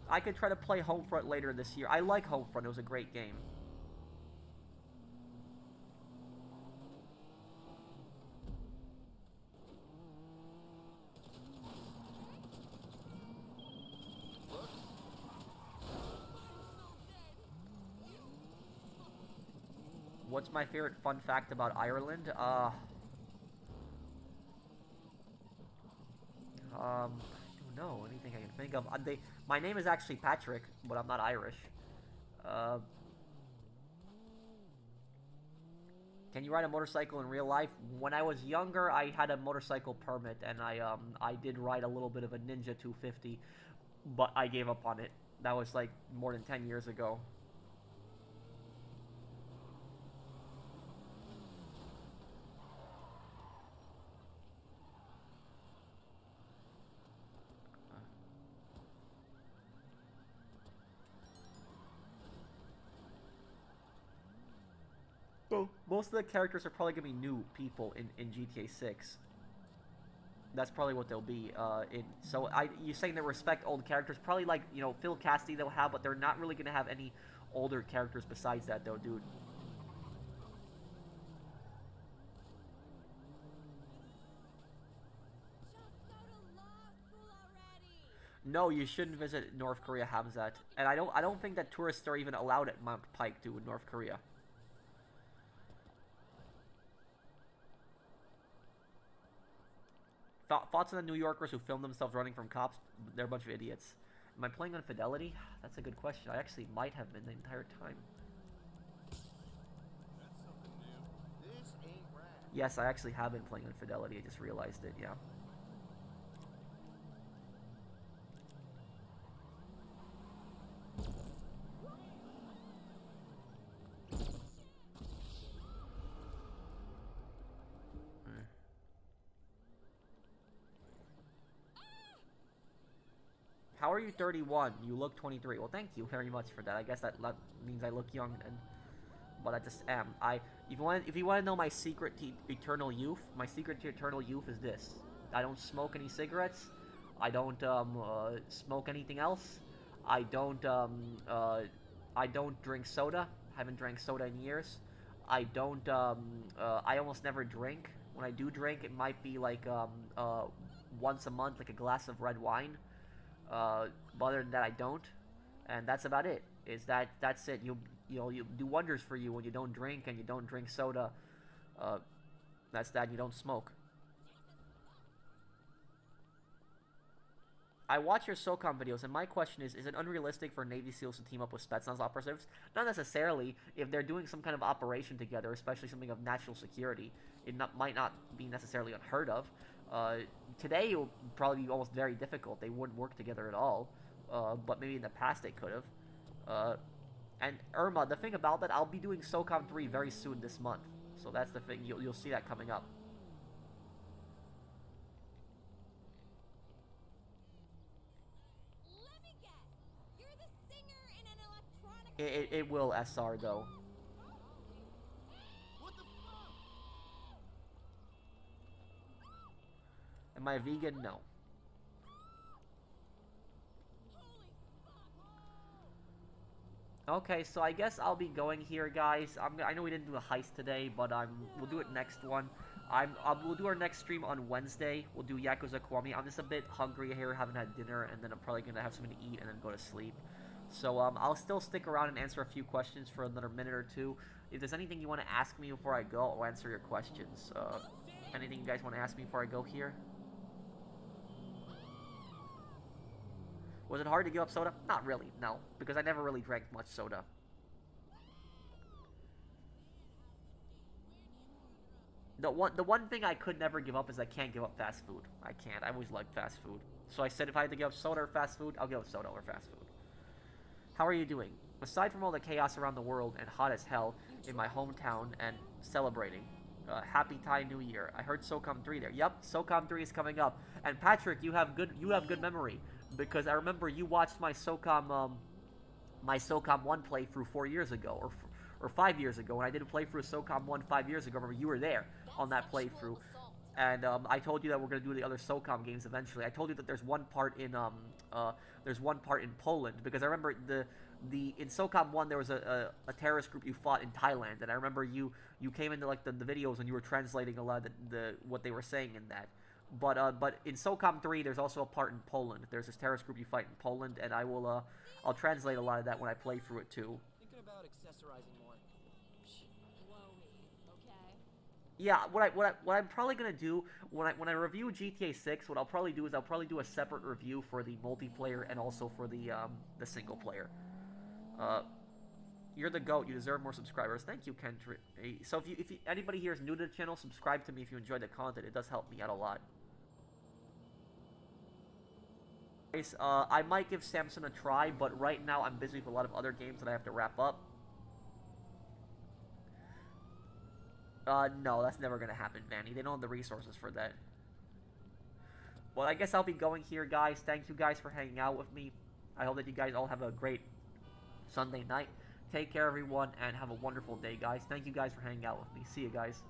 S1: I could try to play Homefront later this year. I like Homefront. It was a great game. What's my favorite fun fact about Ireland? I don't know anything I can think of. My name is actually Patrick, but I'm not Irish. Can you ride a motorcycle in real life? When I was younger, I had a motorcycle permit, and I did ride a little bit of a Ninja 250, but I gave up on it. That was like more than 10 years ago. So most of the characters are probably gonna be new people in GTA 6. That's probably what they'll be. You're saying they respect old characters? Probably like Phil Cassidy they'll have, but they're not really gonna have any older characters besides that though, dude. No, you shouldn't visit North Korea, Hamzat. And I don't think that tourists are even allowed at Mount Pike too in North Korea. Thoughts on the New Yorkers who film themselves running from cops? They're a bunch of idiots. Am I playing on Fidelity? That's a good question. I actually might have been the entire time. Yes, I actually have been playing on Fidelity. I just realized it, yeah. How are you 31? You look 23. Well, thank you very much for that. I guess that means I look young, but I just am. If you want to know my secret to eternal youth, my secret to eternal youth is this: I don't smoke any cigarettes. I don't smoke anything else. I don't drink soda. I haven't drank soda in years. I don't. I almost never drink. When I do drink, it might be like once a month, like a glass of red wine. But other than that, I don't, and that's about it. That's it. You do wonders for you when you don't drink and you don't drink soda. That's that. You don't smoke. I watch your SOCOM videos, and my question is it unrealistic for Navy SEALs to team up with Spetsnaz operatives? Not necessarily. If they're doing some kind of operation together, especially something of national security, might not be necessarily unheard of. Today, it will probably be almost very difficult. They wouldn't work together at all, but maybe in the past they could have. And Irma, the thing about that, I'll be doing SOCOM 3 very soon this month. So that's the thing. You'll see that coming up.
S4: Let me guess. You're the singer in an electronic.
S1: It will SR though.
S2: What the fuck?
S1: Am I vegan? No. Okay, so I guess I'll be going here, guys. I know we didn't do a heist today, but we'll do it next one. We'll do our next stream on Wednesday. We'll do Yakuza Kiwami. I'm just a bit hungry here, haven't had dinner, and then I'm probably gonna have something to eat and then go to sleep. So I'll still stick around and answer a few questions for another minute or two. If there's anything you want to ask me before I go, I'll answer your questions. Anything you guys want to ask me before I go here? Was it hard to give up soda? Not really, no. Because I never really drank much soda. The one thing I could never give up is I can't give up fast food. I can't. I always liked fast food. So I said if I had to give up soda or fast food, I'll give up soda or fast food. How are you doing? Aside from all the chaos around the world and hot as hell in my hometown and celebrating, happy Thai New Year. I heard SOCOM 3 there. Yep, SOCOM 3 is coming up. And Patrick, you have good memory. Because I remember you watched my SOCOM 1 playthrough 4 years ago, or 5 years ago, when I did a playthrough of SOCOM 1 5 years ago. Remember, you were there on that playthrough, and I told you that we're gonna do the other SOCOM games eventually. I told you that there's one part in Poland, because I remember in SOCOM 1 there was a terrorist group you fought in Thailand, and I remember you came into like the videos and you were translating a lot of what they were saying in that. But in SOCOM 3, there's also a part in Poland. There's this terrorist group you fight in Poland, and I'll translate a lot of that when I play through it too.
S5: Thinking about accessorizing more.
S4: Okay?
S1: Yeah, what I'm probably gonna do when I review GTA 6, what I'll probably do is I'll probably do a separate review for the multiplayer and also for the single player. You're the GOAT. You deserve more subscribers. Thank you, Kendrick. So if anybody here is new to the channel, subscribe to me if you enjoy the content. It does help me out a lot. I might give Samson a try, but right now I'm busy with a lot of other games that I have to wrap up. No, that's never gonna happen, Vanny. They don't have the resources for that. Well, I guess I'll be going here, guys. Thank you guys for hanging out with me. I hope that you guys all have a great Sunday night. Take care, everyone, and have a wonderful day, guys. Thank you guys for hanging out with me. See you guys.